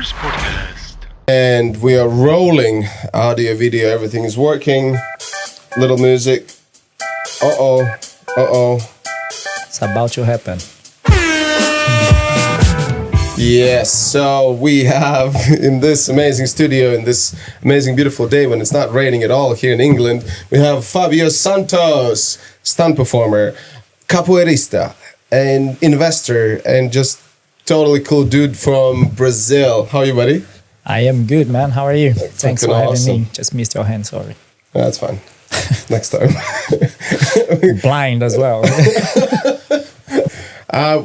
Renars podcast. And we are rolling. Audio, video, everything is working. Little music. It's about to happen. Yes, so we have in this amazing studio, in this amazing beautiful day when it's not raining at all here in England, we have Fabio Santos, stunt performer, capoeirista, and investor, and just totally cool dude from Brazil. How are you, buddy? I am good, man. How are you? Thanks for having me. Just missed your hand, sorry. That's fine. Next time. Blind as well.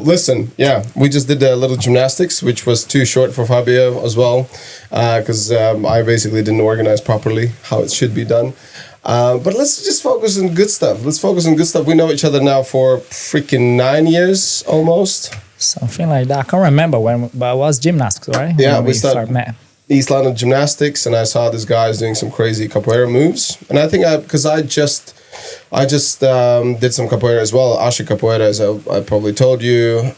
Listen, yeah, we just did a little gymnastics, which was too short for Fabio as well, because I basically didn't organize properly how it should be done. But let's just focus on good stuff. We know each other now for freaking 9 years almost. Something like that. I can't remember when, but it was gymnastics, right? Yeah, when we started met. East London Gymnastics, and I saw these guys doing some crazy capoeira moves. And I think because I just did some capoeira as well. Ashi capoeira, as I probably told you,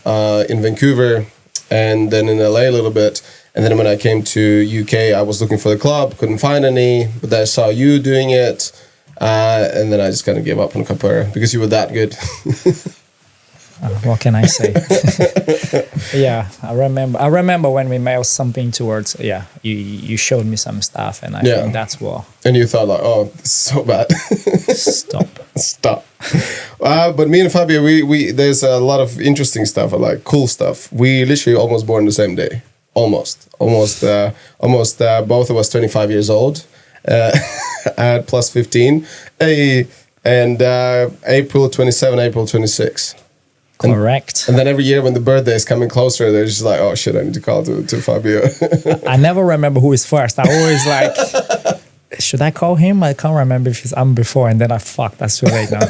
in Vancouver, and then in LA a little bit. And then when I came to UK, I was looking for the club, couldn't find any, but then I saw you doing it. And then I just kind of gave up on capoeira because you were that good. What can I say? Yeah, I remember when we mailed something towards. Yeah, you showed me some stuff, and I think that's what. And you thought like, oh, this is so bad. Stop. But me and Fabio, we there's a lot of interesting stuff, like cool stuff. We literally almost born the same day. Almost. Both of us 25 years old. At plus 15. And April 27, April 26. Correct. And then every year when the birthday is coming closer, they're just like, oh shit, I need to call to Fabio. I never remember who is first. I always like, should I call him? I can't remember if I'm before, and then that's too late now.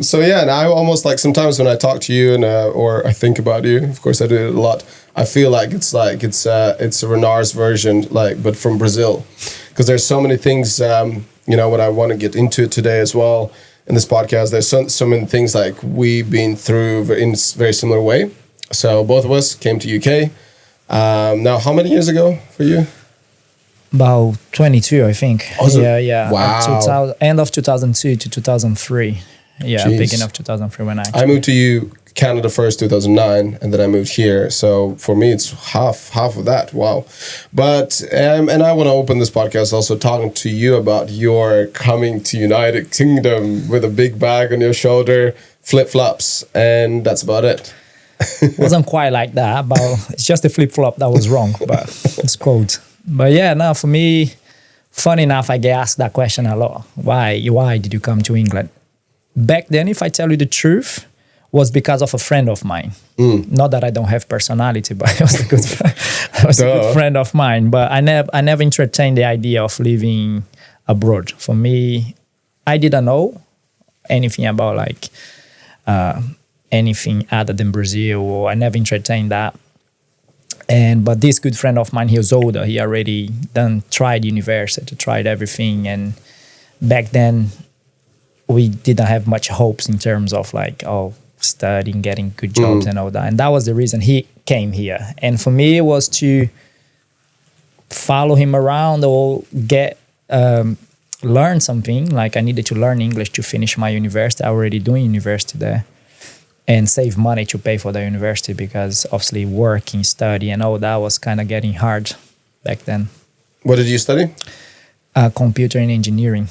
So yeah, and I almost like sometimes when I talk to you and or I think about you, of course I do it a lot, I feel like it's a Renars version, like, but from Brazil, because there's so many things, what I want to get into today as well. In this podcast, there's so many things like we've been through in a very similar way. So both of us came to UK. Now, how many years ago for you? About 22, I think. Yeah. Wow. End of 2002 to 2003. Yeah, Jeez. beginning of 2003 when I moved to Canada first, 2009, and then I moved here. So for me, it's half of that. Wow. But, and I want to open this podcast also talking to you about your coming to United Kingdom with a big bag on your shoulder, flip-flops, and that's about it. Wasn't quite like that, but it's just the flip-flop that was wrong, but it's cold. But yeah, no, for me, funny enough, I get asked that question a lot. Why did you come to England? Back then, if I tell you the truth, was because of a friend of mine. Not that I don't have personality, but it was a good friend of mine. But I never entertained the idea of living abroad. For me, I didn't know anything about like anything other than Brazil, or I never entertained that. But this good friend of mine, he was older. He already tried university, tried everything, and back then we didn't have much hopes in terms of like studying, getting good jobs and all that. And that was the reason he came here. And for me, it was to follow him around or learn something. Like I needed to learn English to finish my university. I already doing university there. And save money to pay for the university because obviously working, study and all that was kind of getting hard back then. What did you study? Computer and engineering.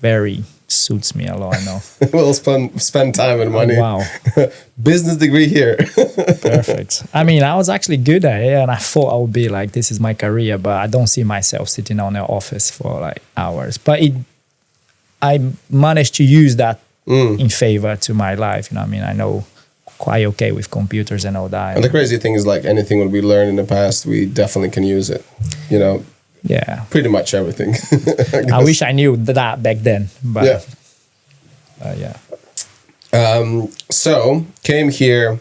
Very suits me a lot, I know. Well, spend time and money. Oh, wow. Business degree here. Perfect. I mean, I was actually good at it and I thought I would be like, this is my career, but I don't see myself sitting on the office for like hours. But I managed to use that in favor to my life. You know what I mean? I know quite okay with computers and all that. And the crazy thing is like anything what we learned in the past, we definitely can use it, Yeah. Pretty much everything. I wish I knew that back then. But yeah. So came here,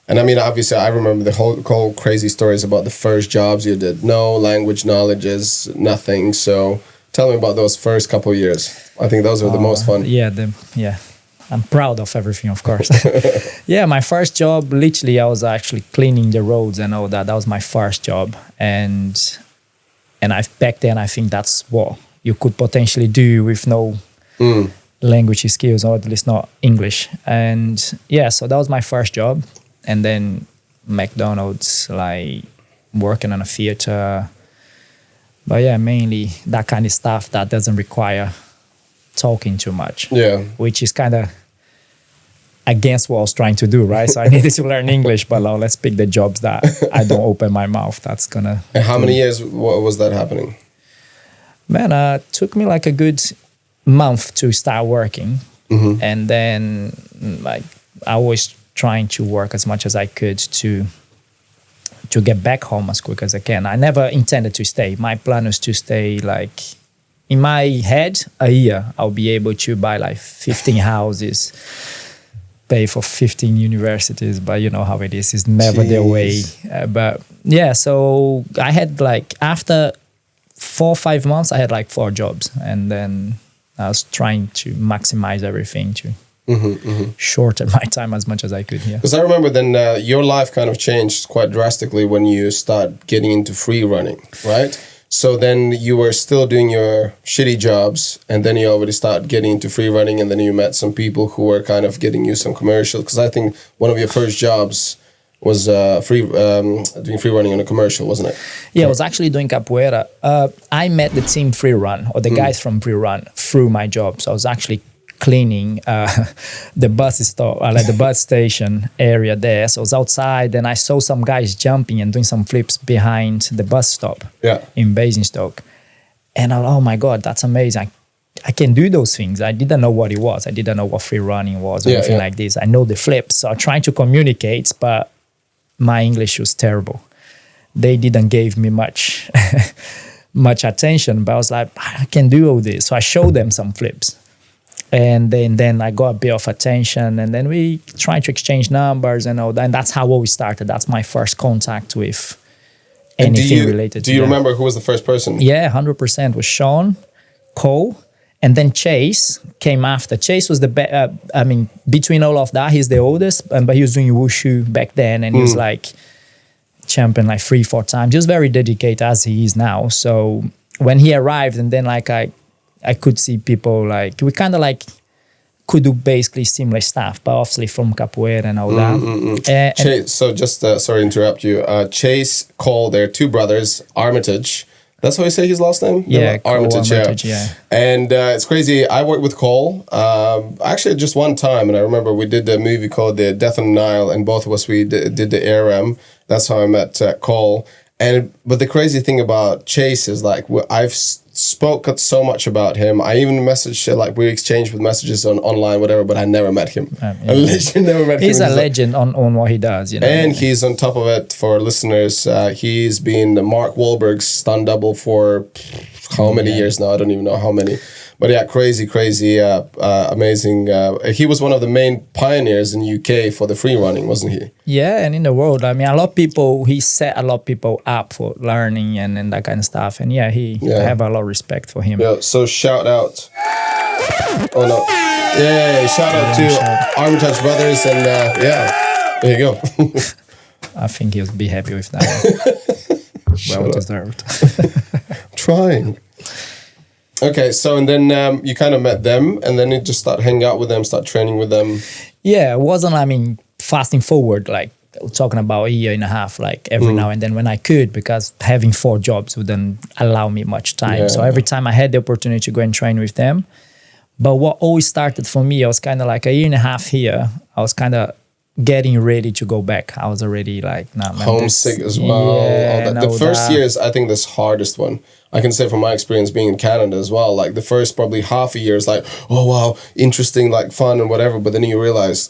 and I mean, obviously, I remember the whole crazy stories about the first jobs you did. No language knowledge is nothing. So tell me about those first couple of years. I think those were the most fun. Yeah, I'm proud of everything, of course. Yeah, my first job, literally, I was actually cleaning the roads and all that. That was my first job. And back then, I think that's what you could potentially do with no language skills, or at least not English. And yeah, so that was my first job. And then McDonald's, like working on a theater. But yeah, mainly that kind of stuff that doesn't require talking too much. Yeah. Which is kind of against what I was trying to do, right? So I needed to learn English, but now let's pick the jobs that I don't open my mouth. That's gonna. And how many years was that happening? Man, it took me like a good month to start working. And then like I was trying to work as much as I could to get back home as quick as I can. I never intended to stay. My plan was to stay like, in my head, a year. I'll be able to buy like 15 houses, pay for 15 universities, but you know how it is. It's never the way. But yeah, so I had like, after 4 or 5 months, I had like 4 jobs. And then I was trying to maximize everything to shorten my time as much as I could. Yeah. Because I remember then your life kind of changed quite drastically when you start getting into free running, right? So then you were still doing your shitty jobs, and then you already start getting into free running, and then you met some people who were kind of getting you some commercials. Because I think one of your first jobs was doing free running on a commercial, wasn't it? Yeah, I was actually doing capoeira. I met the team Free Run, or the guys from Free Run, through my job. So I was actually cleaning the bus stop, like the bus station area there. So I was outside, and I saw some guys jumping and doing some flips behind the bus stop in Basingstoke. And I thought, oh my God, that's amazing. I can do those things. I didn't know what it was. I didn't know what free running was or anything like this. I know the flips. So I'm trying to communicate, but my English was terrible. They didn't give me much attention, but I was like, I can do all this. So I showed them some flips. And then I got a bit of attention, and then we tried to exchange numbers and all that. And that's how we started. That's my first contact with anything related to that. Do you remember who was the first person? Yeah, 100% was Sean, Cole, and then Chase came after. Chase was between all of that, he's the oldest, but he was doing wushu back then, and he was like champion like 3-4 times. He was very dedicated, as he is now. So when he arrived, and then like I could see people like, we kind of like could do basically similar stuff, but obviously from capoeira and all that. Chase, so just, sorry to interrupt you. Chase, Cole, they're 2 brothers, Armitage. That's how you say his last name? Yeah, Armitage, yeah. And it's crazy. I worked with Cole actually just one time, and I remember we did a movie called The Death on the Nile, and both of us, we did the ARM. That's how I met Cole. But the crazy thing about Chase is like, I've spoke so much about him. I even messaged, like we exchanged with messages online, whatever, but I never met him. I literally never met him. He's a legend on what he does, you know. And he's on top of it for listeners. He's been Mark Wahlberg's stunt double for how many years now? I don't even know how many. But yeah, crazy, amazing. He was one of the main pioneers in UK for the free running, wasn't he? Yeah, and in the world. I mean, he set a lot of people up for learning and that kind of stuff. And I have a lot of respect for him. Yeah, so shout out. Oh no. Yeah, shout out to Armitage Brothers, and there you go. I think he'll be happy with that. Well deserved. Trying. Okay, so and then you kind of met them, and then you just start hanging out with them, start training with them. Yeah, it wasn't, fasting forward, like talking about a year and a half, like every now and then when I could, because having 4 jobs wouldn't allow me much time. Yeah. So every time I had the opportunity to go and train with them. But what always started for me, I was kind of like a year and a half here. I was kind of getting ready to go back. I was already like, nah, man, homesick as well. Yeah, the first year is, I think, the hardest one. I can say from my experience being in Canada as well, like the first probably half a year is like, oh wow, interesting, like fun and whatever. But then you realize,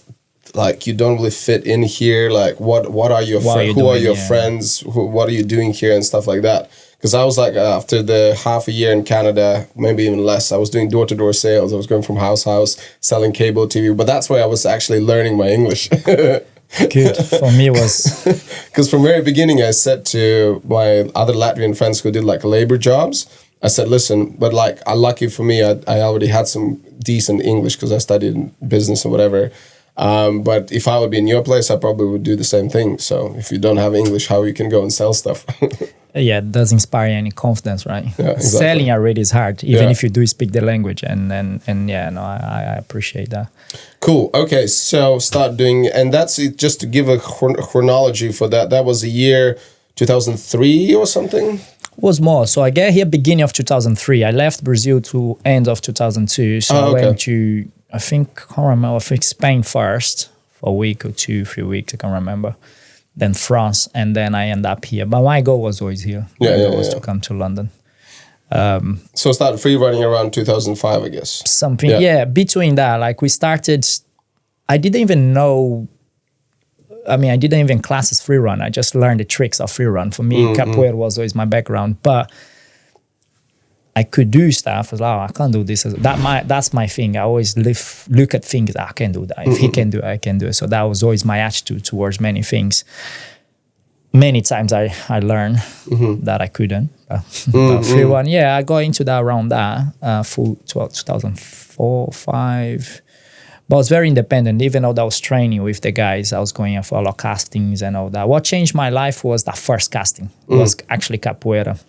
like, you don't really fit in here. Like, what are your friends? Who are your friends? What are you doing here and stuff like that? Because I was like, after the half a year in Canada, maybe even less, I was doing door-to-door sales. I was going from house to house, selling cable TV. But that's where I was actually learning my English. Good. For me was... Because from very beginning, I said to my other Latvian friends who did like labor jobs, I said, listen, but like, lucky for me, I already had some decent English because I studied business and whatever. But if I would be in your place, I probably would do the same thing. So if you don't have English, how you can go and sell stuff? Yeah, it does inspire any confidence, right? Yeah, exactly. Selling already is hard, even if you do speak the language. And yeah, no, I appreciate that. Cool. Okay, so start doing, and that's it, just to give a chronology for that. That was the year 2003 or something? Was more. So I get here beginning of 2003. I left Brazil to end of 2002. So I went to, I can't remember, Spain first for a week or 2-3 weeks, I can't remember. Then France, and then I end up here. But my goal was always here. My goal was to come to London. So started free running around 2005, I guess. Something, between that, like we started, I didn't even classes free run. I just learned the tricks of free run. For me, Capoeira was always my background, but I could do stuff. I was like, I can't do this. That's my thing. I always look at things, I can do that. If he can do it, I can do it. So that was always my attitude towards many things. Many times I learned that I couldn't. But free run, I got into that around that, full 2004, 2005. But I was very independent, even though I was training with the guys. I was going for a lot of castings and all that. What changed my life was that first casting. It was actually Capoeira.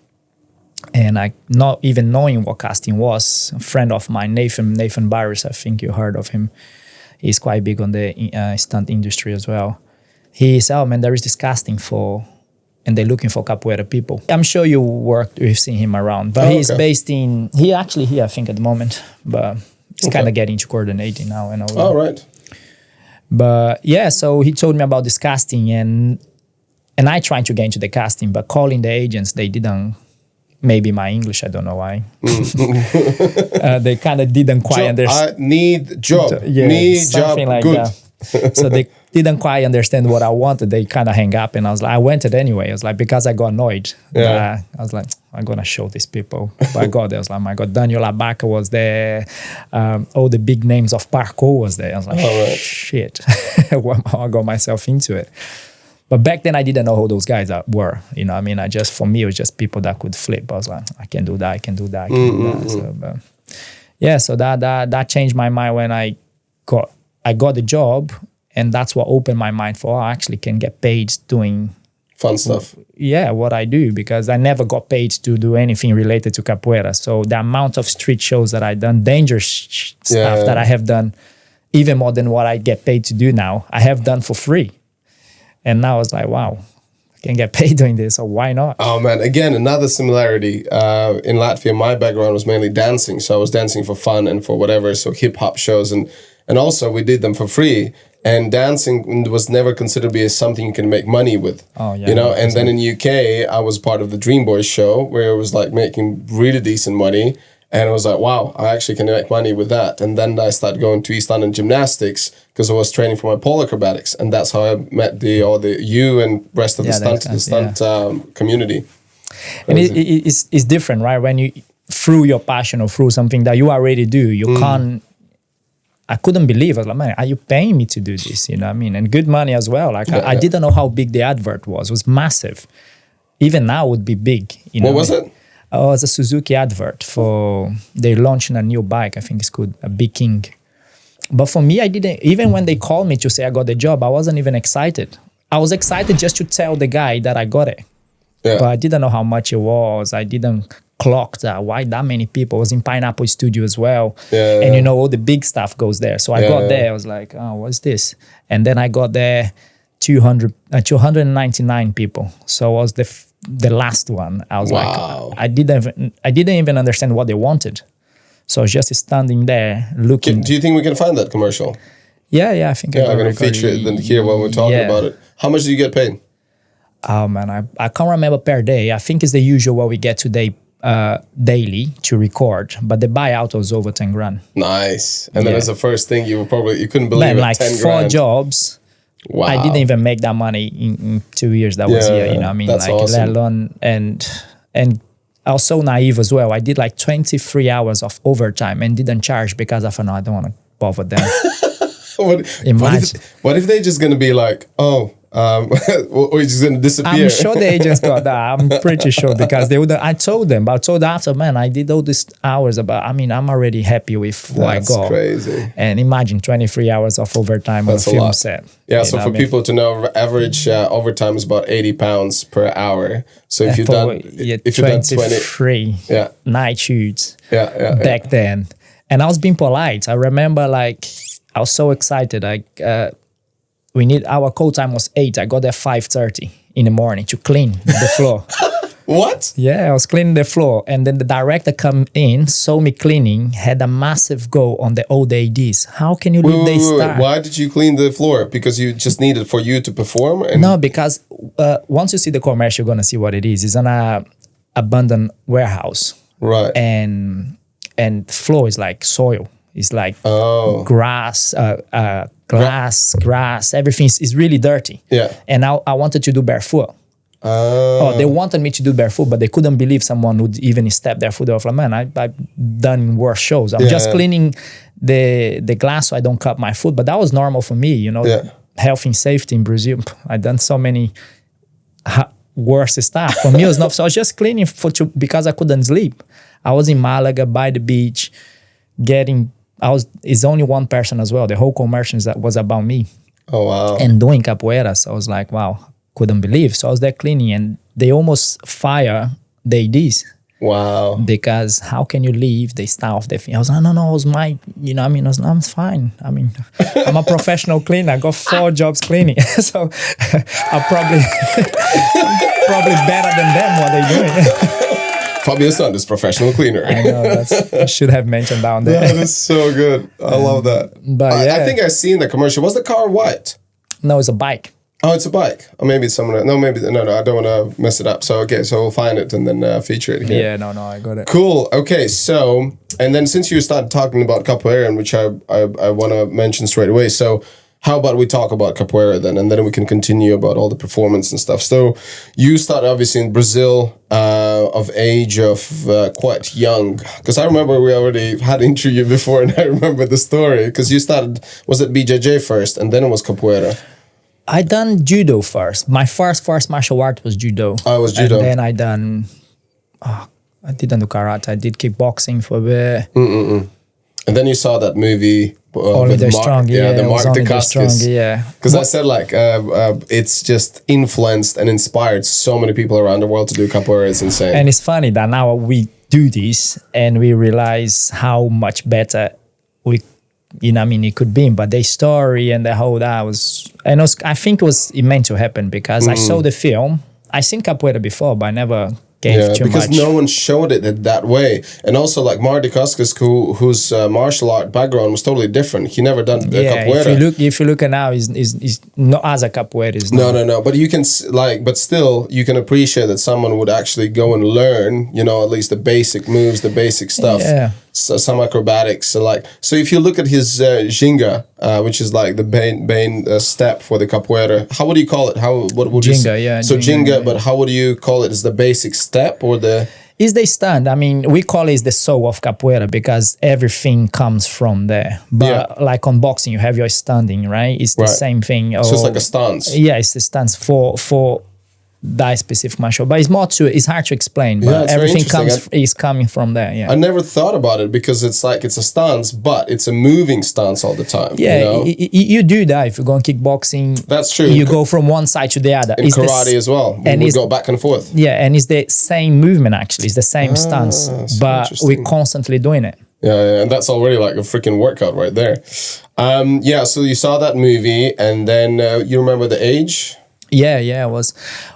And I, not even knowing what casting was, a friend of mine, Nathan Barris, I think you heard of him. He's quite big on the stunt industry as well. He said, oh man, there is this casting and they're looking for Capoeira people. I'm sure you've seen him around, but he's based he actually here, I think, at the moment, but he's kind of getting to coordinating now and all that. Oh, right. But yeah, so he told me about this casting and I tried to get into the casting, but calling the agents, they didn't. Maybe my English, I don't know why. They kind of didn't quite understand. I need job. Need job. Like good. That. So they didn't quite understand what I wanted. They kind of hang up, and I was like, I went it anyway. I was like, because I got annoyed. I was like, I'm gonna show these people. But I got there. I was like, my God, Daniel Abaca was there. All the big names of parkour was there. I was like, shit, I got myself into it. But back then I didn't know who those guys were. You know what I mean? For me, it was just people that could flip. I was like, I can do that, I can do that, I can do that. So, so that changed my mind when I got the job, and that's what opened my mind for, I actually can get paid doing fun stuff. Yeah, what I do, because I never got paid to do anything related to Capoeira. So the amount of street shows that I've done, dangerous stuff that I have done, even more than what I get paid to do now, I have done for free. And now I was like, wow, I can get paid doing this, so why not? Oh man, again, another similarity. In Latvia, my background was mainly dancing. So I was dancing for fun and for whatever. So hip hop shows and also we did them for free. And dancing was never considered to be something you can make money with. Oh, yeah. You know, and then in UK, I was part of the Dream Boys show where it was like making really decent money. And I was like, wow, I actually can make money with that. And then I started going to East London Gymnastics because I was training for my pole acrobatics. And that's how I met you and rest of the stunt community. And it's different, right? When you, through your passion or through something that you already do, you can't, I couldn't believe it. I was like, man, are you paying me to do this? You know what I mean? And good money as well. Like I didn't know how big the advert was. It was massive. Even now it would be big. You know what was it? It was a Suzuki advert they're launching a new bike. I think it's called a Big King. But for me, I didn't, even when they called me to say I got the job, I wasn't even excited. I was excited just to tell the guy that I got it. Yeah. But I didn't know how much it was. I didn't clock that. Why that many people? I was in Pineapple Studio as well. Yeah, and you know, all the big stuff goes there. So I got there. I was like, oh, what's this? And then I got there 299 people. So it was the last one. I was like, I didn't even understand what they wanted. So I was just standing there looking. Do you think we can find that commercial? Yeah, I think I'm going to feature it and hear what we're talking about it. How much do you get paid? Oh man, I can't remember per day. I think it's the usual what we get today daily to record, but the buyout was over 10 grand. Nice. And then as the first thing you couldn't believe man, it, like 10 4 grand. jobs. Wow. I didn't even make that money in 2 years that was here, you know what I mean? That's like awesome. let alone, and I was so naive as well. I did like 23 hours of overtime and didn't charge because I thought, no, I don't want to bother them. What if they're just going to be like, oh, or he's going to disappear. I'm sure the agents got that. I'm pretty sure because they would. I told them, but I told after, man, I did all these hours. I'm already happy with what I got. That's crazy. And imagine 23 hours of overtime on a film set. Yeah, so for people to know, average overtime is about £80 per hour. So if you've done 23 night shoots back then, and I was being polite. I remember like I was so excited. Our call time was 8. I got there 5:30 in the morning to clean the floor. What? Yeah, I was cleaning the floor. And then the director come in, saw me cleaning, had a massive go on the old ADs. How can you leave the start? Why did you clean the floor? Because you just needed for you to perform? No, because once you see the commercial, you're going to see what it is. It's an abandoned warehouse. Right. And the floor is like soil. It's like grass, grass, everything is really dirty. Yeah. And I wanted to do barefoot. They wanted me to do barefoot, but they couldn't believe someone would even step barefoot. I was like, man, I've done worse shows. I'm just cleaning the glass so I don't cut my foot. But that was normal for me, health and safety in Brazil. I've done so many worse stuff. For me, it was not. So I was just cleaning because I couldn't sleep. I was in Malaga by the beach it's only one person as well. The whole commercial was about me. Oh, wow. And doing capoeira. So I was like, wow, couldn't believe. So I was there cleaning and they almost fire the ADs. Wow. Because how can you leave the staff? I was like, no, it was my, I'm fine. I'm a professional cleaner. I got 4 jobs cleaning. So I'm probably better than them what they're doing. Fabio Santos, professional cleaner. I know, I should have mentioned down there. That is so good. I love that. But I think I've seen the commercial. Was the car white? No, it's a bike. Oh, it's a bike. Or maybe it's someone. No, maybe. No, I don't want to mess it up. So, so we'll find it and then feature it here. Yeah, no, I got it. Cool. Okay, so, and then since you started talking about capoeira, which I want to mention straight away. So, how about we talk about capoeira then, and then we can continue about all the performance and stuff. So, you started obviously in Brazil of age of quite young. Because I remember we already had an interview before, and I remember the story. Because you started, was it BJJ first, and then it was capoeira? I done judo first. My first martial art was judo. Oh, it was judo. And then I didn't do karate. I did kickboxing for a bit. And then you saw that movie. Only the Strong, the Mark Dacascos. Because I said it's just influenced and inspired so many people around the world to do capoeira. It's insane. And it's funny that now we do this and we realize how much better it could be. But the story and the whole I think it meant to happen because I saw the film. I seen capoeira before, but I never gave too because much. no one showed it that way. And also like Mark Dacascos, whose martial art background was totally different. He never done capoeira. If you look at now, he's not as a capoeira. No. But you can but still you can appreciate that someone would actually go and learn, at least the basic moves, the basic stuff. Yeah. So some acrobatics. So if you look at his ginga, which is like the main step for the capoeira, how would you call it? What would you say? Yeah. So ginga, but how would you call it? Is the basic step or the? Is the stand. We call it the soul of capoeira because everything comes from there. But like on boxing, you have your standing, right? It's the same thing. So it's like a stance. Yeah, it's the stance for that specific martial, but it's hard to explain. But everything is coming from there. Yeah, I never thought about it because it's like it's a stance, but it's a moving stance all the time. Yeah, you do that if you go on kickboxing. That's true. You go from one side to the other. In karate as well, we go back and forth. Yeah, and it's the same movement actually. It's the same stance, but we're constantly doing it. Yeah, and that's already like a freaking workout right there. So you saw that movie, and then you remember the age? Yeah, it was.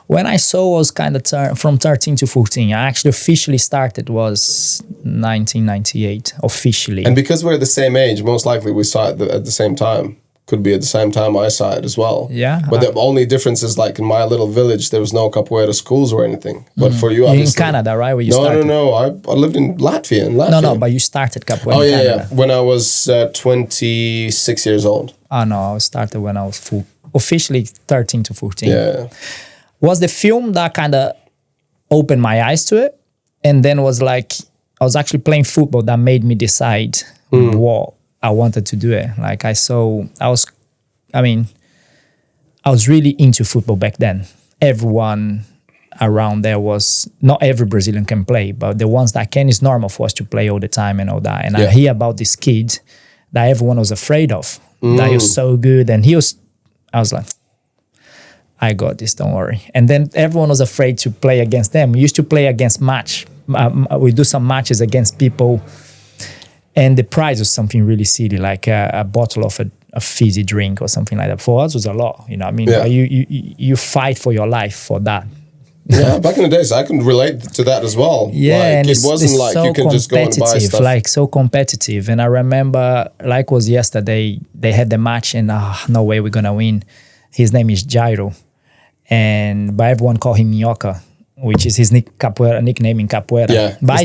When I saw was kind of from 13 to 14. I actually officially started was 1998, officially. And because we're the same age, most likely we saw it at the same time. Could be at the same time I saw it as well. Yeah. But the only difference is like in my little village, there was no capoeira schools or anything. But for you, obviously. In Canada, right? Where you started? No. I lived in Latvia. No, but you started capoeira in Canada. When I was 26 years old. Oh, no, I started when I was officially 13 to 14. Yeah. Was the film that kind of opened my eyes to it. And then was like, I was actually playing football that made me decide what I wanted to do it. Like I was I was really into football back then. Everyone around there was, not every Brazilian can play, but the ones that can, is normal for us to play all the time and all that. And I hear about this kid that everyone was afraid of, that he was so good. And I was like, I got this, don't worry. And then everyone was afraid to play against them. We used to play against we do some matches against people, and the prize was something really silly, like a bottle of a fizzy drink or something like that. For us, it was a lot, you know what I mean? You fight for your life for that. Yeah, back in the days, I can relate to that as well. Yeah, like, and it wasn't like so you can just go and buy stuff. Like so competitive. And I remember, like it was yesterday, they had the match, and no way we're gonna win. His name is Jairo, but everyone call him Minhoca, which is his nickname in Capoeira. Yeah, but I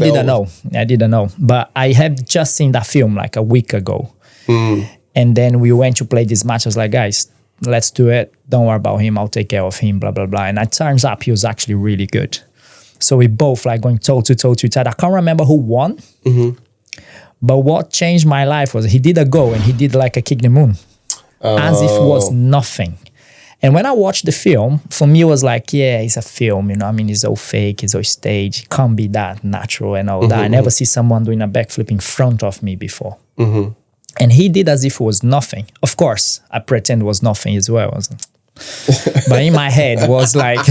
didn't know. But I had just seen that film like a week ago. And then we went to play this match. I was like, guys, let's do it. Don't worry about him. I'll take care of him, blah, blah, blah. And it turns out he was actually really good. So we both like going toe to toe to each other. I can't remember who won. But what changed my life was he did a go and he did like a kick the moon. As if it was nothing. And when I watched the film, for me it was like, yeah, it's a film, you know. I mean, it's all fake, it's all staged. It can't be that natural and all that. I never see someone doing a backflip in front of me before. And he did as if it was nothing. Of course, I pretend it was nothing as well. But in my head was like,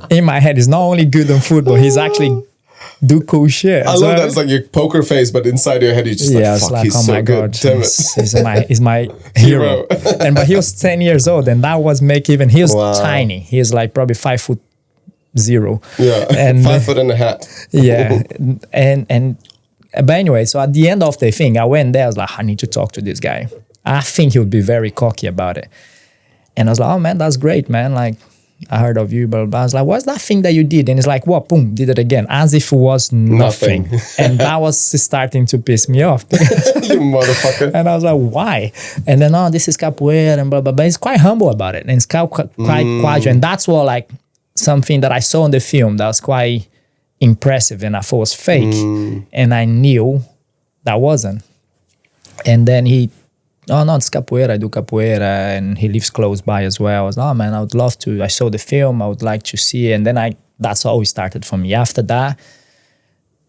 he's not only good on football, he's actually do cool shit. I love that. It's like your poker face, but inside your head, you're just like, fuck, he's so good. Damn it. He's my hero. But he was 10 years old, and that was he was tiny. He was like probably 5'0". Yeah, and 5 foot in a hat. Yeah, but anyway, so at the end of the thing, I went there. I was like, I need to talk to this guy. I think he would be very cocky about it. And I was like, oh man, that's great, man. Like, I heard of you, blah, blah, blah. I was like, what's that thing that you did? And it's like, what? Boom, did it again. As if it was nothing. And that was starting to piss me off. You motherfucker. And I was like, why? And then, this is capoeira and blah, blah, blah. But he's quite humble about it. And it's quite quiet. And that's what, like, something that I saw in the film that was quite impressive, and I thought was fake. And I knew that wasn't. And then he, no, it's capoeira, I do capoeira, and he lives close by as well. I was like, man, I would love to. I saw the film, I would like to see it. And then that's how it started for me. After that,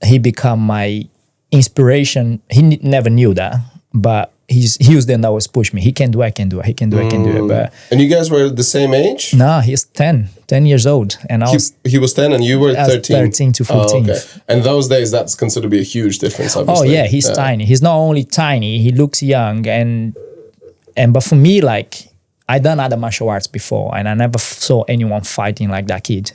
he became my inspiration. He never knew that, but he was the one that was pushing me. He can do it, I can do it. He can do it, I can do it. But and you guys were the same age? No, he's 10 years old. And he was 10 and you were 13? 13 to 14. Okay. And those days, that's considered to be a huge difference, obviously. Oh, yeah, he's tiny. He's not only tiny, he looks young. But for me, like, I done other martial arts before, and I never saw anyone fighting like that kid.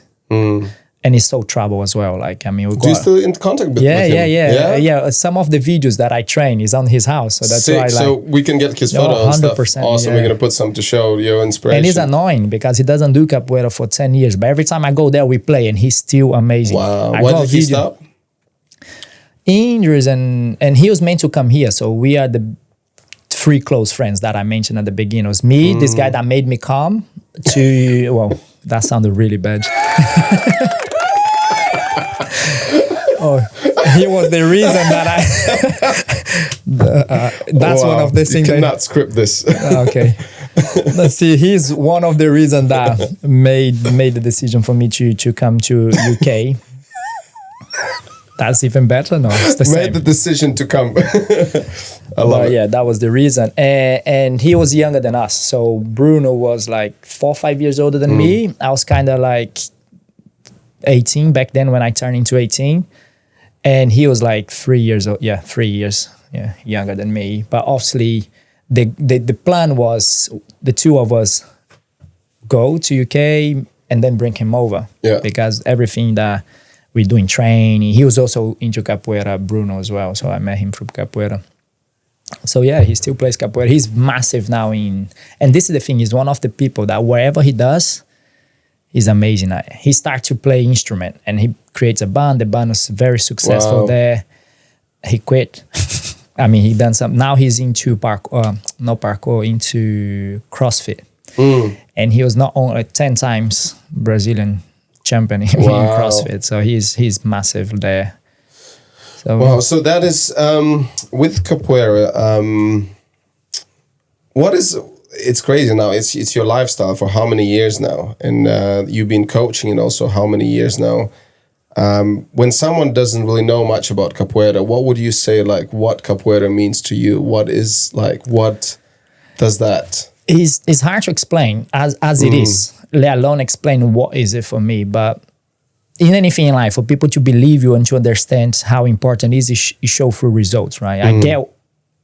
And he's so trouble as well. Like, I mean, do you still in contact with him? Yeah. Some of the videos that I train is on his house, so that's why. So we can get his photo and stuff. Awesome. Yeah. We're gonna put some to show your inspiration. And it's annoying because he doesn't do capoeira for 10 years, but every time I go there, we play, and he's still amazing. Wow. Why did he stop? Injuries, and he was meant to come here, so we are the 3 close friends that I mentioned at the beginning. It was me, this guy that made me come, well, that sounded really bad. He was the reason that that's one of the things. You cannot script this. Okay. Let's see. He's one of the reasons that made the decision for me to come to UK. That's even better. No, it's the same. Made the decision to come. I love it. Yeah, that was the reason. And he was younger than us. So Bruno was like 4 or 5 years older than me. I was kind of like 18 back then when I turned into 18. And he was like 3 years old. Yeah, 3 years younger than me. But obviously, the plan was the two of us go to UK and then bring him over. Yeah. Because everything that we're doing training, he was also into capoeira, Bruno as well. So I met him from capoeira. So yeah, he still plays capoeira. He's massive now and this is the thing, he's one of the people that wherever he does, he's amazing at it. He starts to play instrument and he creates a band. The band was very successful there. He quit. I mean, he done some. Now he's into into CrossFit. And he was not only 10 times Brazilian champion in CrossFit. So he's massive there. So, wow. So that is with capoeira. What is it's crazy now. It's your lifestyle for how many years now, and you've been coaching and also how many years now. When someone doesn't really know much about capoeira, what would you say, like, what capoeira means to you? What is, like, what does that? It's hard to explain as it is, let alone explain what is it for me. But in anything in life, for people to believe you and to understand how important it is, you show through results, right? I get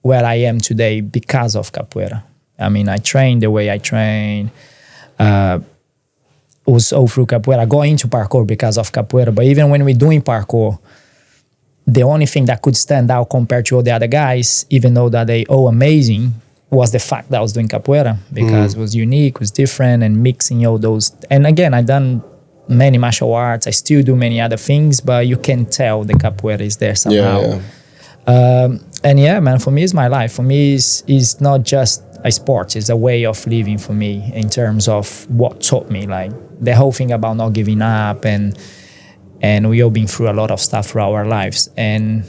where I am today because of capoeira. I mean, I train the way I train. Also through capoeira, I go into parkour because of capoeira. But even when we're doing parkour, the only thing that could stand out compared to all the other guys, even though that they all amazing, was the fact that I was doing capoeira, because it was unique, it was different, and mixing all those. And again, I done many martial arts. I still do many other things, but you can tell the capoeira is there somehow. And yeah, man, for me, it's my life. For me, it's not just a sport. It's a way of living for me in terms of what taught me, like the whole thing about not giving up, and we all been through a lot of stuff through our lives. And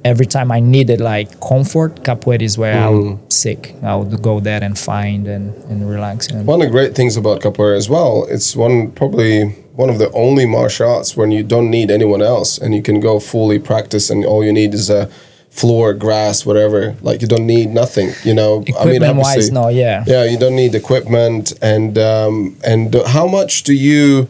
every time I needed like comfort, capoeira is where I would seek. I would go there and find and relax. One of the great things about capoeira as well, it's probably one of the only martial arts when you don't need anyone else, and you can go fully practice, and all you need is a floor, grass, whatever. Like, you don't need nothing, you know. Equipment-wise, no, yeah. Yeah, you don't need equipment. And how much do you,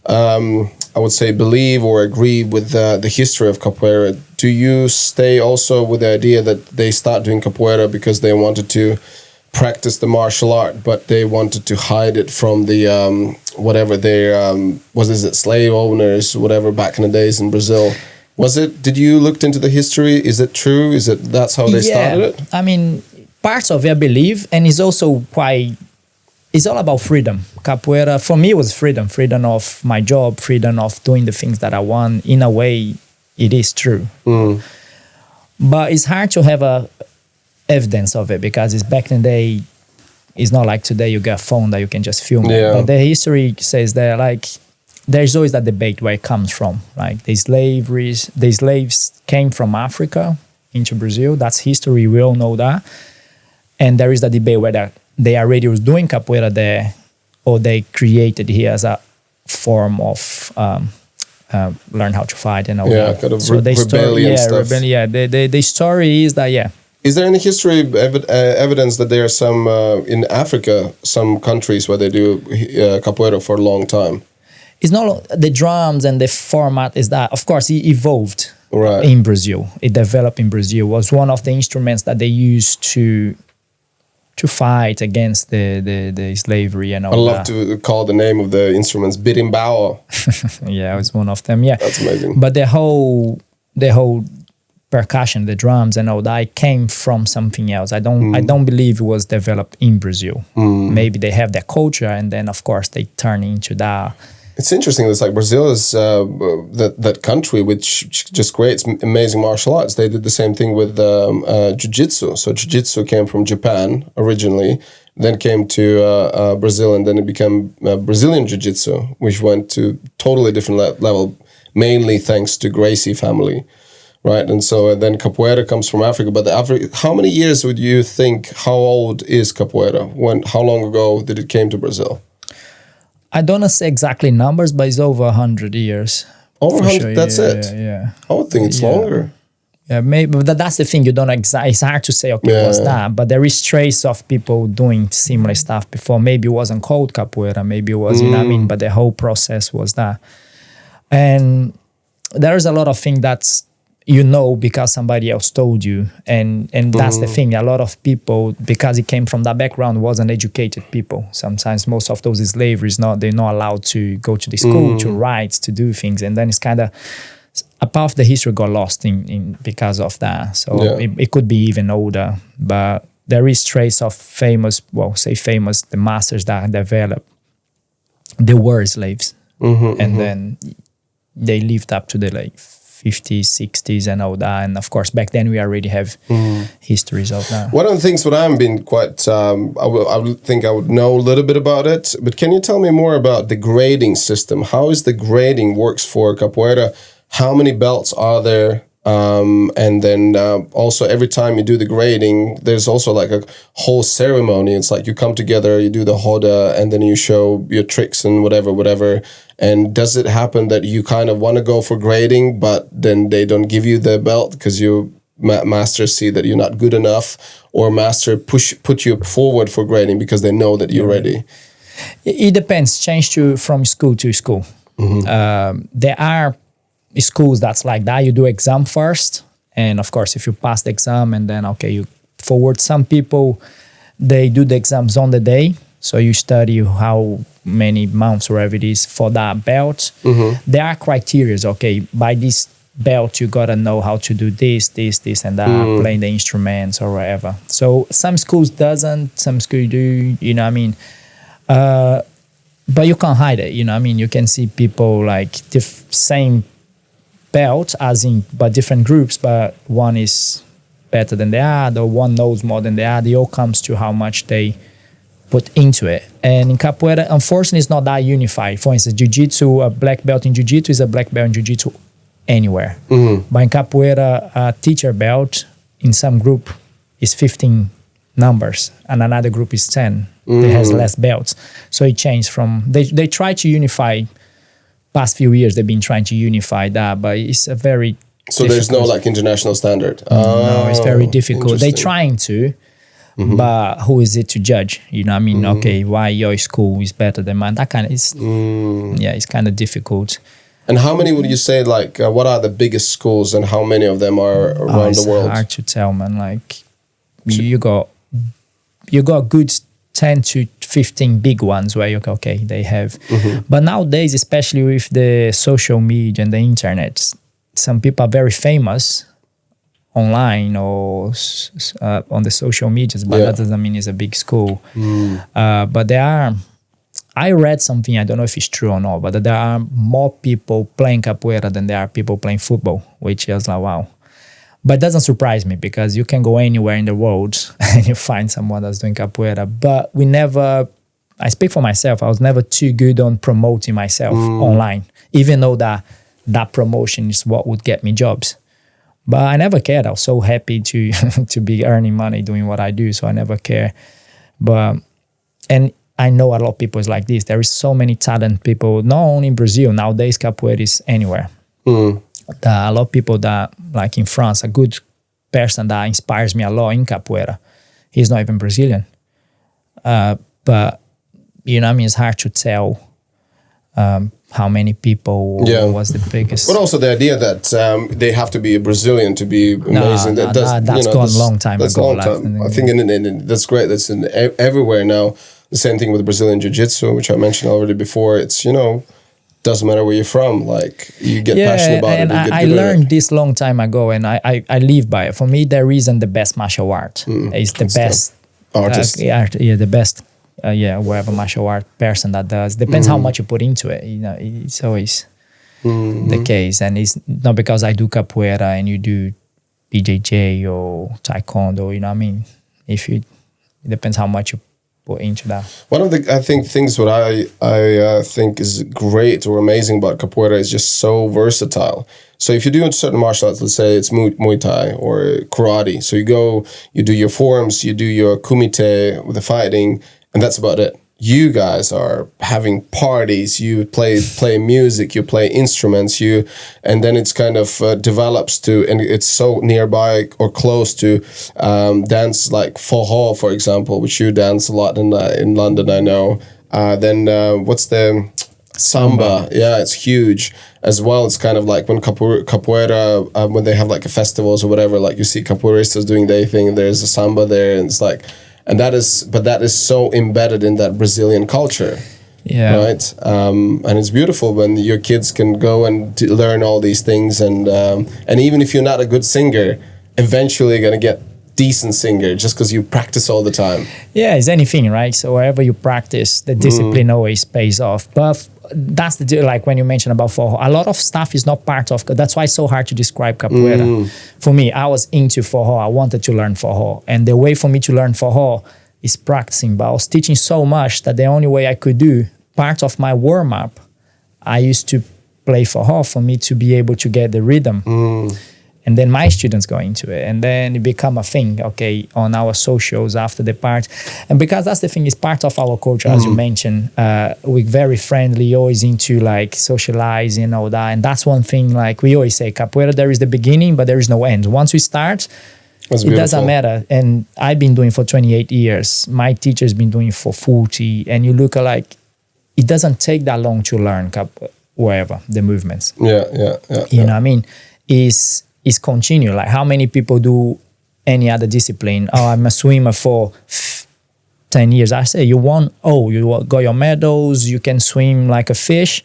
I would say, believe or agree with the history of capoeira? Do you stay also with the idea that they start doing capoeira because they wanted to practice the martial art, but they wanted to hide it from the whatever their slave owners, whatever, back in the days in Brazil? Did you looked into the history? Is it true? That's how they started it? I mean, parts of it I believe, and it's also it's all about freedom. Capoeira, for me, was freedom of my job, freedom of doing the things that I want. In a way, it is true. But it's hard to have evidence of it, because it's back in the day. It's not like today you got a phone that you can just film it. But the history says that, like, there's always that debate where it comes from. Like, the slaves came from Africa into Brazil. That's history. We all know that. And there is the debate whether they already was doing capoeira there, or they created here as a form of learn how to fight and all that. Kind of rebellion stuff. The story is that, Is there any history evidence that there are some, in Africa, some countries where they do capoeira for a long time? It's not the drums and the format is that, of course, it evolved in Brazil. It developed in Brazil. It was one of the instruments that they used to fight against the slavery and all that. I love to call the name of the instruments berimbau. Yeah, it was one of them. Yeah, that's amazing. But the whole percussion, the drums and all that, came from something else. I don't believe it was developed in Brazil. Maybe they have their culture, and then of course they turn into that. It's interesting. It's like Brazil is that country which just creates amazing martial arts. They did the same thing with jiu-jitsu. So jiu-jitsu came from Japan originally, then came to Brazil, and then it became Brazilian jiu-jitsu, which went to totally different level, mainly thanks to Gracie family, right? And so then capoeira comes from Africa. But how many years would you think? How old is capoeira? How long ago did it came to Brazil? I don't know say exactly numbers, but it's over 100 years. Over 100, sure. That's it? Yeah. I would think it's longer. Yeah, maybe, but that's the thing. You don't it's hard to say, okay, what's that? But there is trace of people doing similar stuff before. Maybe it wasn't called capoeira, maybe it was, you know what I mean? But the whole process was that. And there is a lot of things that's, because somebody else told you. And that's the thing. A lot of people, because it came from that background, wasn't educated people. Sometimes most of those slaveries, they're not allowed to go to the school, to write, to do things. And then it's kind of, a part of the history got lost in because of that. So it could be even older. But there is trace of the masters that developed. They were slaves. And then they lived up to the 50s, 60s and all that. And of course, back then we already have histories of that. One of the things what I'm being quite, I would think I would know a little bit about it, but can you tell me more about the grading system? How is the grading works for capoeira? How many belts are there? And then also every time you do the grading, there's also like a whole ceremony. It's like you come together, you do the hoda, and then you show your tricks and whatever. And does it happen that you kind of want to go for grading, but then they don't give you the belt because you masters see that you're not good enough, or master put you forward for grading because they know that you're ready? It depends. Change from school to school. There are schools that's like that. You do exam first, and of course, if you pass the exam, and then you forward. Some people, they do the exams on the day, so you study how many months or whatever it is for that belt. There are criteria. By this belt you gotta know how to do this and that, playing the instruments or whatever. So some schools doesn't, some schools do, you know what I mean? But you can't hide it, you know what I mean? You can see people like same belt as in, but different groups, but one is better than the other, one knows more than the other. It all comes to how much they put into it. And in capoeira, unfortunately, it's not that unified. For instance, jiu-jitsu, a black belt in jiu-jitsu is a black belt in jiu-jitsu anywhere. But in capoeira, a teacher belt in some group is 15 numbers and another group is 10. It has less belts. So it changed from, they try to unify, past few years they've been trying to unify that, but it's a very So there's no like international standard? No, it's very difficult. They're trying to, but who is it to judge? You know what I mean? Okay, why your school is better than mine? That kind of is, it's kind of difficult. And how many would you say, like, what are the biggest schools and how many of them are around the world? It's hard to tell, man. Like, you got good 10 to 15 big ones where you're okay, they have. But nowadays, especially with the social media and the internet, some people are very famous online or on the social medias, but that doesn't mean it's a big school. But there are, I read something, I don't know if it's true or not, but there are more people playing capoeira than there are people playing football, which is like, wow. But it doesn't surprise me because you can go anywhere in the world and you find someone that's doing capoeira. But we never, I speak for myself, I was never too good on promoting myself online, even though that promotion is what would get me jobs. But I never cared. I was so happy to to be earning money doing what I do, so I never care. But, and I know a lot of people is like this. There is so many talented people, not only in Brazil, nowadays capoeira is anywhere. A lot of people that, like in France, a good person that inspires me a lot in capoeira, he's not even Brazilian. But, you know what I mean, it's hard to tell how many people was the biggest. But also the idea that they have to be a Brazilian to be amazing. That's gone a long time ago. I think that's great. That's in everywhere now. The same thing with Brazilian Jiu-Jitsu, which I mentioned already before. It's, doesn't matter where you're from. Like, you get passionate about it. And I learned this long time ago, and I live by it. For me, there isn't the best martial art. It's the best artist. The best. Whatever martial art person that does. Depends how much you put into it. It's always the case. And it's not because I do capoeira and you do BJJ or taekwondo, you know what I mean? It depends how much you put into that. One of the, I think, things what I think is great or amazing about capoeira is just so versatile. So if you do certain martial arts, let's say it's Muay Thai or karate. So you go, you do your forms, you do your kumite with the fighting, and that's about it. You guys are having parties, you play music, you play instruments, and then it's kind of develops to, and it's so nearby or close to dance like forró, for example, which you dance a lot in London, I know. Then what's the samba? Yeah, it's huge as well. It's kind of like when capoeira, when they have like a festivals or whatever, like you see capoeiristas doing their thing, and there's a samba there, and it's like. And that is so embedded in that Brazilian culture, right? And it's beautiful when your kids can go and learn all these things, and even if you're not a good singer, eventually you're gonna get decent singer just because you practice all the time. Yeah, it's anything, right? So wherever you practice, the discipline always pays off. But that's the deal. Like when you mentioned about forró, a lot of stuff is not part of. That's why it's so hard to describe capoeira. For me, I was into forró. I wanted to learn forró, and the way for me to learn forró is practicing. But I was teaching so much that the only way I could do part of my warm up, I used to play forró for me to be able to get the rhythm. And then my students go into it, and then it become a thing, okay, on our socials after the part. And because that's the thing, is part of our culture, as you mentioned, we're very friendly, always into like socializing and all that. And that's one thing, like we always say, capoeira, there is the beginning, but there is no end. Once we start, it doesn't matter. And I've been doing for 28 years. My teacher's been doing for 40. And you look at like, it doesn't take that long to learn wherever the movements. Yeah. You know what I mean? Is continue. Like how many people do any other discipline? Oh, I'm a swimmer for 10 years. I say, you got your medals, you can swim like a fish,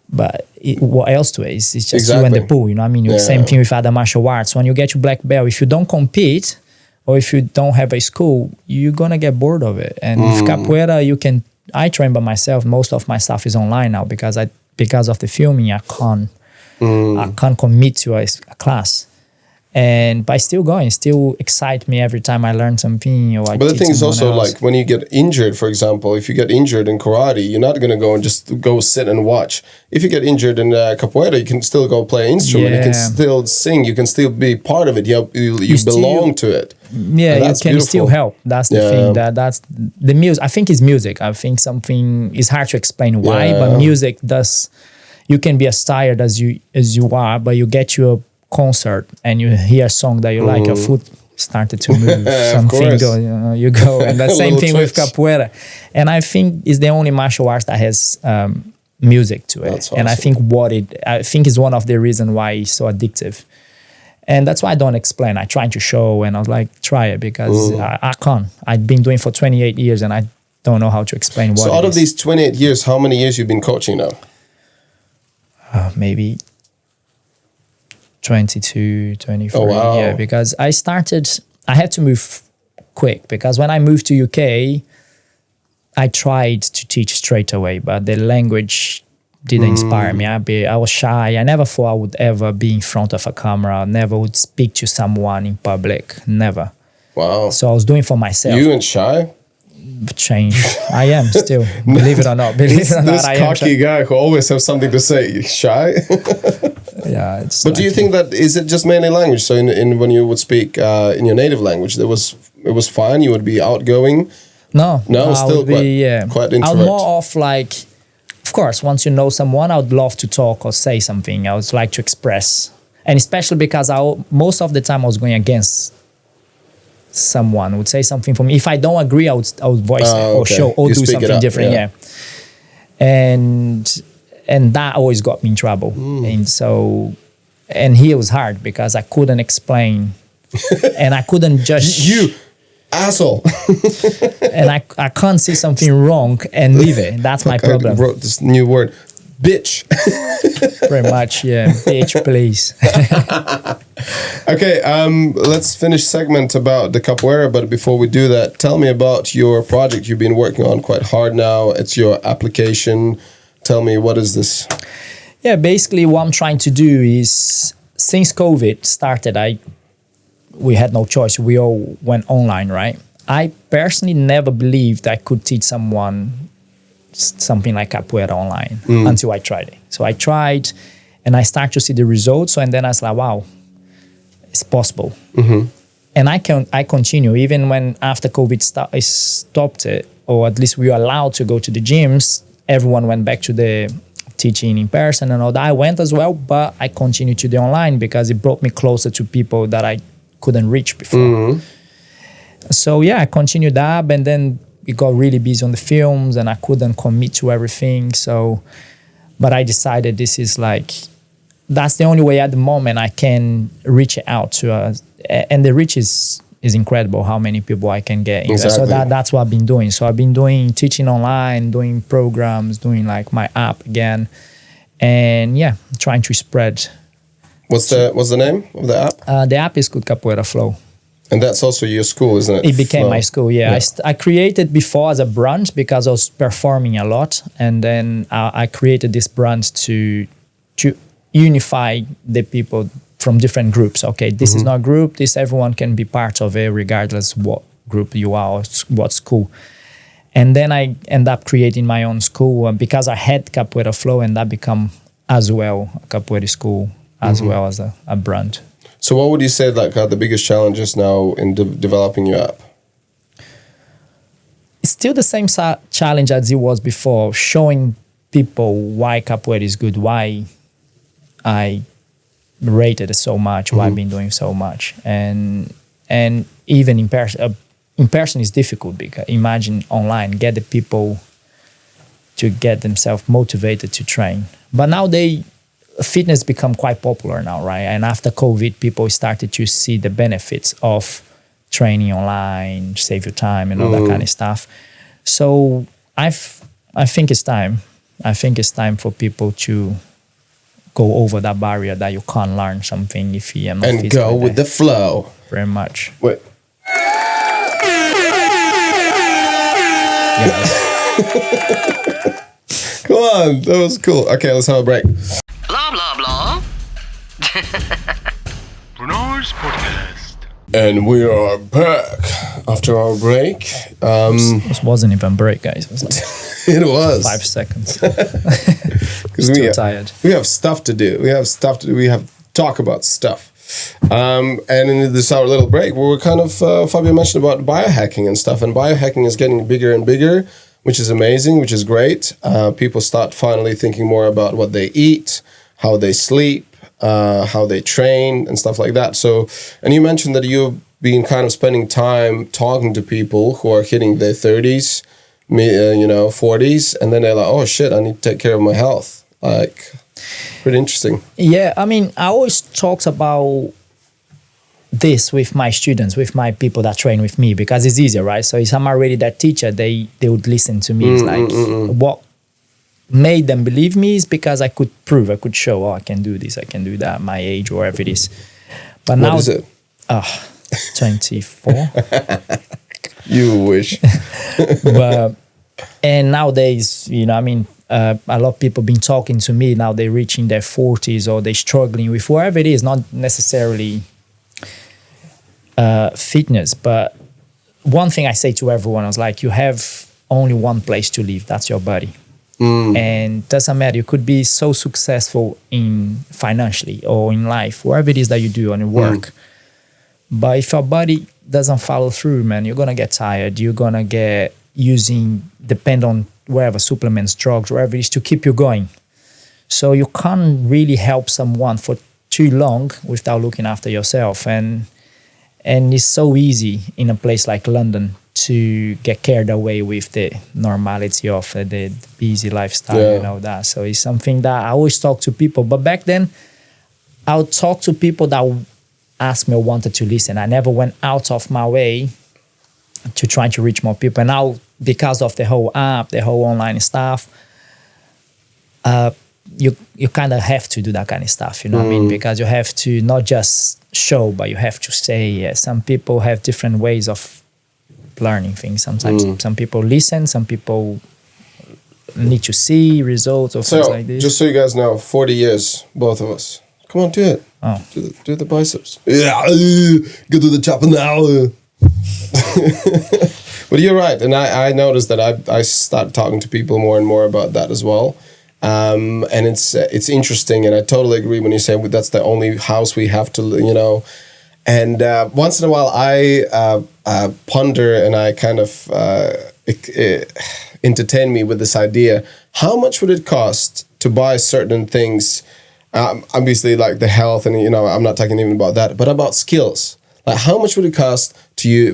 but what else to it? It's just you and the pool, you know what I mean? Same thing with other martial arts. When you get to black belt, if you don't compete or if you don't have a school, you're gonna get bored of it. And with capoeira, I train by myself. Most of my stuff is online now because of the filming, I can't commit to a class, but still going, still excite me every time I learn something. But the thing is also like when you get injured, for example, if you get injured in karate, you're not going to go and just go sit and watch. If you get injured in capoeira, you can still go play an instrument. You can still sing. You can still be part of it. You belong to it. Yeah, you can still help. That's the thing. That's the music. I think it's music. I think something is hard to explain why, but music does. You can be as tired as you are, but you get to a concert and you hear a song that you like, your foot started to move, something goes, you go. And the same thing with capoeira. And I think it's the only martial arts that has music to it. That's awesome. And I think is one of the reasons why it's so addictive. And that's why I don't explain. I try to show, and I was like, try it, because I can't. I've been doing for 28 years and I don't know how to explain what it is. So out of these 28 years, how many years you've been coaching now? Maybe 22, 23. Oh, wow. Yeah, because I had to move quick, because when I moved to UK, I tried to teach straight away, but the language didn't inspire me. I was shy. I never thought I would ever be in front of a camera, never would speak to someone in public, never. Wow. So I was doing for myself. You and shy? Change. I am still, believe it or not. This cocky guy who always has something to say. Shy? Yeah. But do you think that, is it just mainly language? So in when you would speak in your native language, it was fine? You would be outgoing? No, still quite introvert. I'm more of like, of course, once you know someone, I would love to talk or say something. I would like to express. And especially because most of the time I was going against someone, would say something for me. If I don't agree, I would voice it or show or do something different. Yeah. And that always got me in trouble. And here was hard because I couldn't explain and I couldn't just you asshole. And I can't say something wrong and leave it. That's my problem. I wrote this new word, bitch. Pretty much, yeah. Bitch, please. Okay, let's finish segment about the capoeira, but before we do that, tell me about your project you've been working on quite hard now. It's your application. Tell me, what is this? Yeah, basically what I'm trying to do is, since COVID started, we had no choice. We all went online, right? I personally never believed I could teach someone something like capoeira online until I tried it. So I tried and I started to see the results. And then I was like, wow, it's possible. And I continue, even when after COVID stopped it, or at least we were allowed to go to the gyms, everyone went back to the teaching in person and all that. I went as well, but I continued to do online because it brought me closer to people that I couldn't reach before. So yeah, I continued that, and then we got really busy on the films and I couldn't commit to everything. So, but I decided this is like, that's the only way at the moment I can reach out to and the reach is incredible how many people I can get. Exactly. So that's what I've been doing. So I've been doing teaching online, doing programs, doing like my app again, and yeah, trying to spread. What's the name of the app? The app is called Capoeira Flow. And that's also your school, isn't it? It became my school, yeah. I created before as a brand because I was performing a lot, and then I created this brand to unify the people from different groups. Okay, this is not a group. Everyone can be part of it, regardless what group you are or what school. And then I end up creating my own school because I had Capoeira Flow, and that become as well a capoeira school as well as a brand. So what would you say like are the biggest challenges now in developing your app? It's still the same challenge as it was before, showing people why capoeira is good, why I rated it so much, why I've been doing so much. And even in person is difficult, because imagine online, get the people to get themselves motivated to train. But now fitness become quite popular now, right? And after COVID, people started to see the benefits of training online, save your time and all that kind of stuff. So I think it's time. I think it's time for people to go over that barrier that you can't learn something if you are not and go with the flow. Very much. Wait. Come on, that was cool. Okay, let's have a break. Blah, blah, blah. Renars podcast. And we are back after our break. This wasn't even a break, guys. It was like It was 5 seconds. because Still tired. We have stuff to do. We have to talk about stuff. And in this our little break, we were kind of Fabio mentioned about biohacking and stuff, and biohacking is getting bigger and bigger, which is amazing, which is great. People start finally thinking more about what they eat, how they sleep, how they train, and stuff like that. So, and you mentioned that you've been kind of spending time talking to people who are hitting their 30s, 40s, and then they're like, oh shit, I need to take care of my health. Like, pretty interesting. Yeah, I mean, I always talked about this with my students, with my people that train with me, because it's easier, right? So if I'm already that teacher, they would listen to me. It's like what made them believe me is because I could prove, I could show, I can do this, I can do that, my age, wherever it is. But now, what is it? 24. You wish. And nowadays, I mean, a lot of people been talking to me now. They're reaching their 40s or they're struggling with whatever it is, not necessarily fitness. But one thing I say to everyone is like, you have only one place to live. That's your body. And doesn't matter. You could be so successful in financially or in life, whatever it is that you do on your work. But if your body doesn't follow through, man, you're gonna get tired. You're gonna depend on wherever supplements, drugs, wherever it is to keep you going. So you can't really help someone for too long without looking after yourself. And it's so easy in a place like London to get carried away with the normality of the busy lifestyle and all that. So it's something that I always talk to people. But back then, I would talk to people that asked me or wanted to listen. I never went out of my way to try to reach more people. And now, because of the whole app, the whole online stuff, you kind of have to do that kind of stuff, you know what I mean? Because you have to not just show, but you have to say. Some people have different ways of learning things. Sometimes some people listen, some people need to see results or things like this. Just so you guys know, 40 years, both of us. Come on, do it. Oh. Do the biceps. Yeah, go to the chopper now. But you're right, and I noticed that I start talking to people more and more about that as well. And it's interesting, and I totally agree when you say that's the only house we have to, And once in a while, I ponder and I kind of entertain me with this idea: how much would it cost to buy certain things? Obviously, like the health, and I'm not talking even about that, but about skills. Like, how much would it cost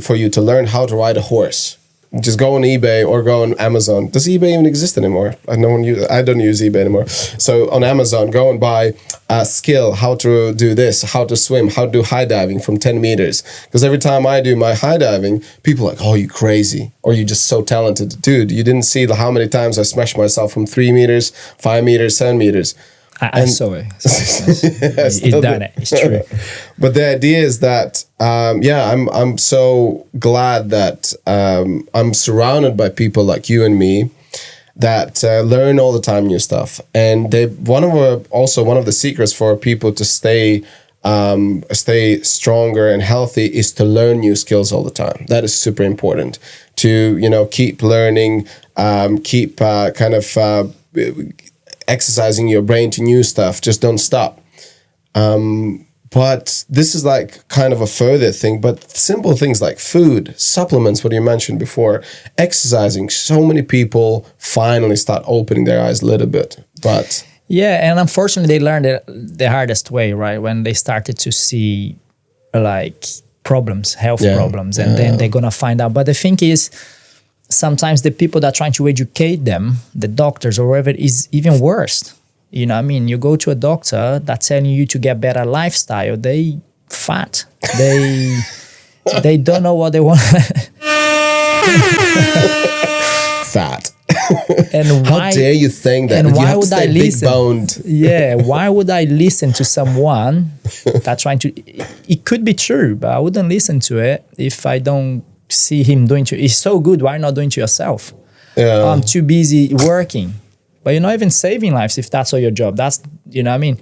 for you to learn how to ride a horse? Just go on eBay or go on Amazon. Does eBay even exist anymore? I don't use eBay anymore. So on Amazon, go and buy a skill, how to do this, how to swim, how to do high diving from 10 meters. Because every time I do my high diving, people are like, oh, you crazy. Or you're just so talented. Dude, you didn't see how many times I smashed myself from 3 meters, 5 meters, 7 meters. I saw it. It's done it. It's true. But the idea is that, I'm so glad that I'm surrounded by people like you and me that learn all the time new stuff. And one of the secrets for people to stay stronger and healthy is to learn new skills all the time. That is super important. To keep learning, keep exercising your brain to new stuff. Just don't stop. But this is like kind of a further thing, but simple things like food, supplements, what you mentioned before, exercising. So many people finally start opening their eyes a little bit, but... Yeah, and unfortunately they learned it the hardest way, right? When they started to see like problems, health problems, and then they're going to find out. But the thing is, sometimes the people that are trying to educate them, the doctors or whatever, is even worse. You know what I mean? You go to a doctor that's telling you to get better lifestyle. They fat. They don't know what they want. Fat. And why, how dare you think that? And you why have to would stay I listen? big-boned. Yeah, why would I listen to someone that's trying to... It could be true, but I wouldn't listen to it if I don't see him doing to... It's so good, why not doing to yourself? Yeah. I'm too busy working. But you're not even saving lives if that's all your job. That's, you know what I mean?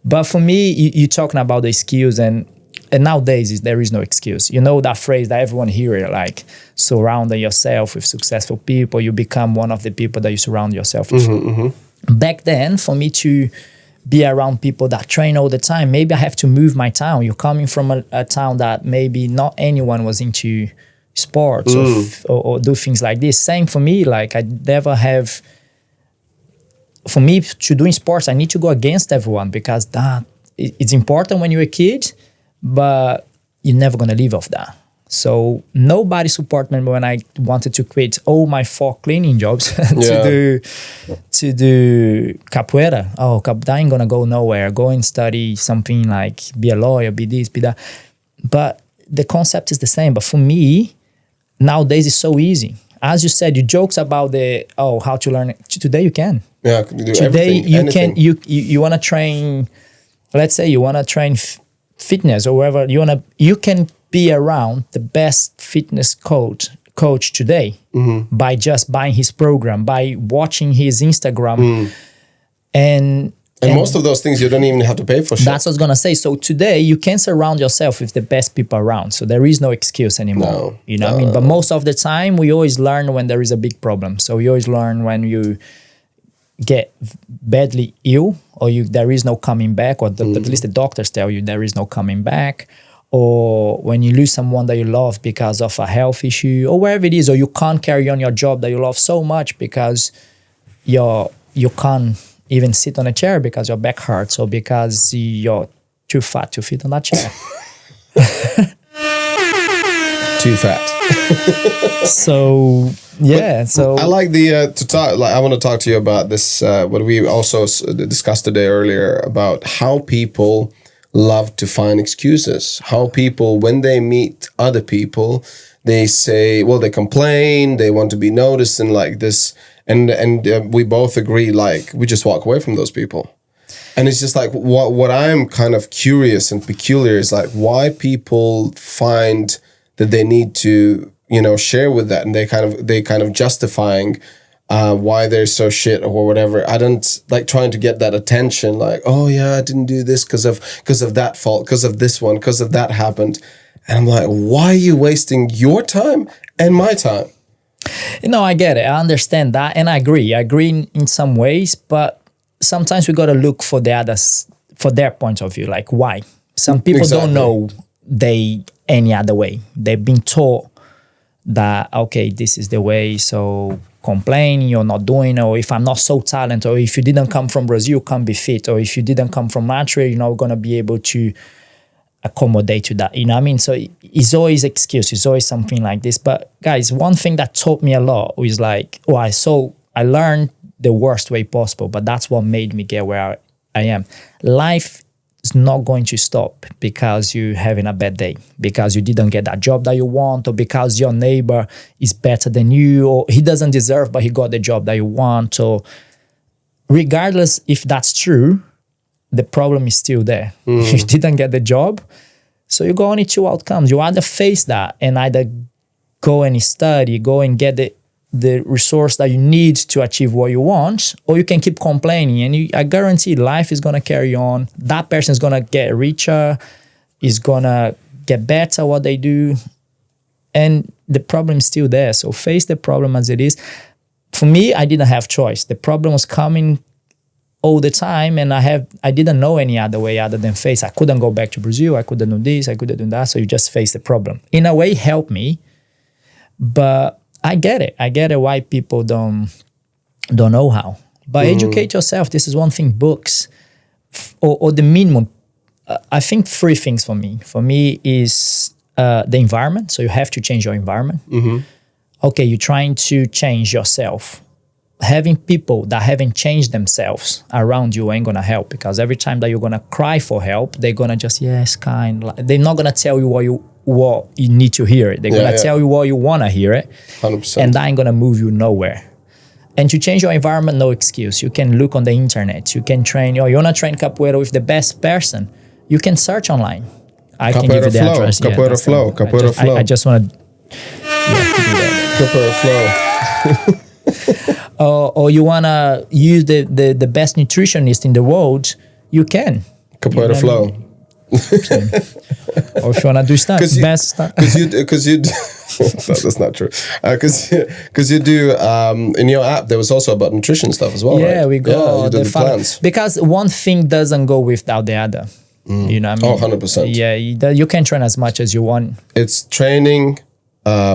But for me, you're talking about the skills, and nowadays there is no excuse. You know that phrase that everyone hears, like surrounding yourself with successful people, you become one of the people that you surround yourself with. Back then, for me to be around people that train all the time, maybe I have to move my town. You're coming from a town that maybe not anyone was into sports or do things like this. Same for me, like I never have... For me, to doing sports, I need to go against everyone because it's important when you're a kid, but you're never going to live off that. So nobody supported me when I wanted to quit all my 4 cleaning jobs to do capoeira. Oh, that ain't going to go nowhere. Go and study something like be a lawyer, be this, be that. But the concept is the same. But for me, nowadays it's so easy. As you said, you jokes about how to learn. Today you can. Yeah, you can do Today everything, you want to train. Let's say you want to train fitness or whatever. You can be around the best fitness coach today by just buying his program, by watching his Instagram, and most of those things you don't even have to pay for. Shit. That's what I was gonna say. So today you can surround yourself with the best people around. So there is no excuse anymore. No, you know what I mean? But most of the time we always learn when there is a big problem. So we always learn when you get badly ill or there is no coming back, or at least the doctors tell you there is no coming back, or when you lose someone that you love because of a health issue or wherever it is, or you can't carry on your job that you love so much because you can't even sit on a chair because your back hurts or because you're too fat to fit on that chair. Too fat. So yeah, so I like to talk. Like I want to talk to you about this. What we also discussed today earlier about how people love to find excuses. How people, when they meet other people, they say, well, they complain, they want to be noticed, and like this. And we both agree, like we just walk away from those people. And it's just like what I'm kind of curious and peculiar is like why people find that they need to, share with that, and they kind of justifying why they're so shit or whatever. I don't like trying to get that attention, like, oh yeah, I didn't do this because of that fault, because of this one, because of that happened. And I'm like, why are you wasting your time and my time? I get it. I understand that, and I agree. I agree in some ways, but sometimes we got to look for the others, for their point of view. Like why? Some people don't know any other way. They've been taught that, okay, this is the way, so complain, you're not doing, or if I'm not so talented, or if you didn't come from Brazil, you can't be fit, or if you didn't come from Montreal, you're not going to be able to accommodate to that. You know what I mean? So it's always excuse. It's always something like this. But guys, one thing that taught me a lot was like, I learned the worst way possible, but that's what made me get where I am. Life is not going to stop because you're having a bad day, because you didn't get that job that you want, or because your neighbor is better than you, or he doesn't deserve, but he got the job that you want. Or regardless if that's true, the problem is still there. You didn't get the job. So you got only 2 outcomes. You either face that and either go and study, go and get the resource that you need to achieve what you want, or you can keep complaining. And I guarantee life is going to carry on. That person is going to get richer, is going to get better what they do. And the problem is still there. So face the problem as it is. For me, I didn't have choice. The problem was coming all the time, and I didn't know any other way other than face. I couldn't go back to Brazil. I couldn't do this. I couldn't do that. So you just face the problem. In a way, it helped me, but I get it. I get it why people don't know how. But educate yourself. This is one thing. Books, or the minimum. I think 3 things for me. For me is the environment. So you have to change your environment. Okay, you're trying to change yourself. Having people that haven't changed themselves around you ain't gonna help, because every time that you're gonna cry for help, they're gonna just, yes, kind. They're not gonna tell you what you need to hear. They're gonna tell you what you wanna hear it. 100%. And that ain't gonna move you nowhere. And to change your environment, no excuse. You can look on the internet. You can train, you wanna train capoeira with the best person. You can search online. I can give you the address. Capoeira Flow. Capoeira Flow. I just wanna do that. Capoeira Flow. Or you want to use the best nutritionist in the world, you can. Capoeira Flow. Or if you want to do stuff, best stuff. Because you no, that's not true. Because you do, in your app, there was also about nutrition stuff as well, right? Yeah, we go. Yeah, you do the plans. Because one thing doesn't go without the other. You know what I mean? 100%. Yeah, you can train as much as you want. It's training,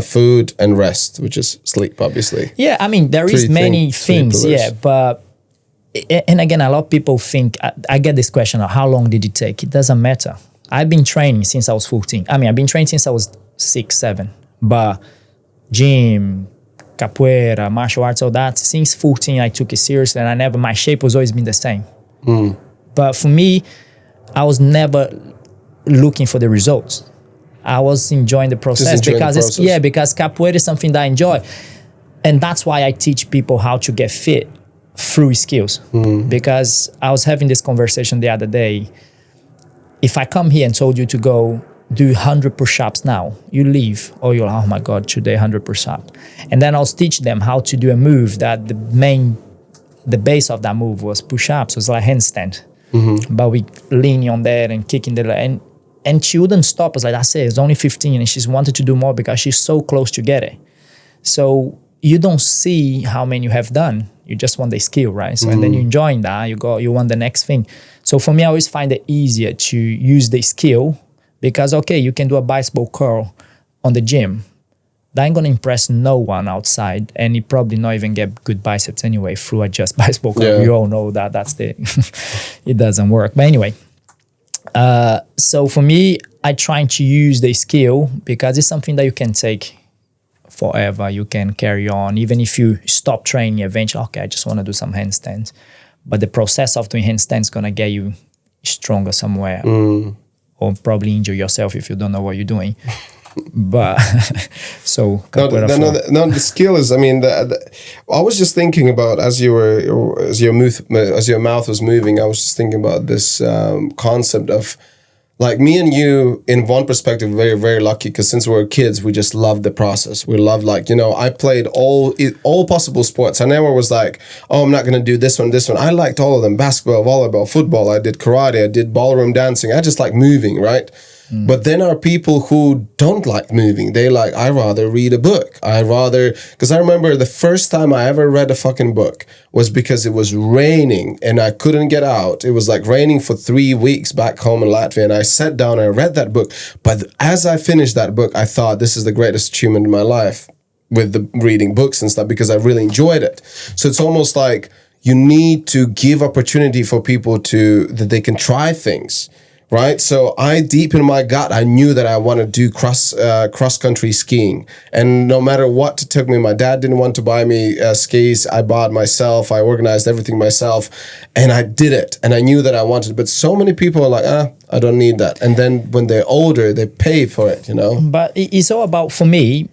food, and rest, which is sleep, obviously. Yeah, I mean, there is many things, but... And again, a lot of people think, I get this question of how long did it take? It doesn't matter. I've been training since I was 14. I mean, I've been training since I was 6, 7. But gym, capoeira, martial arts, all that, since 14, I took it seriously, and my shape was always been the same. But for me, I was never looking for the results. I was enjoying the process because because capoeira is something that I enjoy. And that's why I teach people how to get fit through skills. Because I was having this conversation the other day. If I come here and told you to go do 100 push-ups now, you leave, or you're like, oh my God, today 100 push-ups. And then I'll teach them how to do a move that the base of that move was push-ups. It was like handstand. But we leaning on that and kicking and she wouldn't stop us. Like I said, it's only 15 and she's wanted to do more because she's so close to get it. So you don't see how many you have done. You just want the skill, right? So and then you're enjoying that. You want the next thing. So for me, I always find it easier to use the skill because, okay, you can do a bicycle curl on the gym. That ain't gonna impress no one outside, and you probably not even get good biceps anyway through a just bicycle curl. Yeah. You all know that's it doesn't work. But anyway, so for me, I try to use the skill because it's something that you can take forever. You can carry on. Even if you stop training eventually, okay, I just want to do some handstands. But the process of doing handstands is going to get you stronger somewhere or probably injure yourself if you don't know what you're doing. But so the skill is, I mean, I was just thinking about as your mouth was moving, I was just thinking about this concept of, like, me and you, in one perspective, very, very lucky because since we were kids, we just loved the process. We loved, like, I played all possible sports. I never was like, oh, I'm not going to do this one. I liked all of them. Basketball, volleyball, football. I did karate. I did ballroom dancing. I just like moving, right? But then are people who don't like moving. They like, I rather read a book. Because I remember the first time I ever read a fucking book was because it was raining and I couldn't get out. It was like raining for 3 weeks back home in Latvia. And I sat down and I read that book. But as I finished that book, I thought this is the greatest achievement in my life with the reading books and stuff because I really enjoyed it. So it's almost like you need to give opportunity for people that they can try things. Right, so deep in my gut, I knew that I want to do cross country skiing, and no matter what it took me, my dad didn't want to buy me skis. I bought myself. I organized everything myself, and I did it. And I knew that I wanted. But so many people are like, I don't need that. And then when they're older, they pay for it. But it's all about, for me,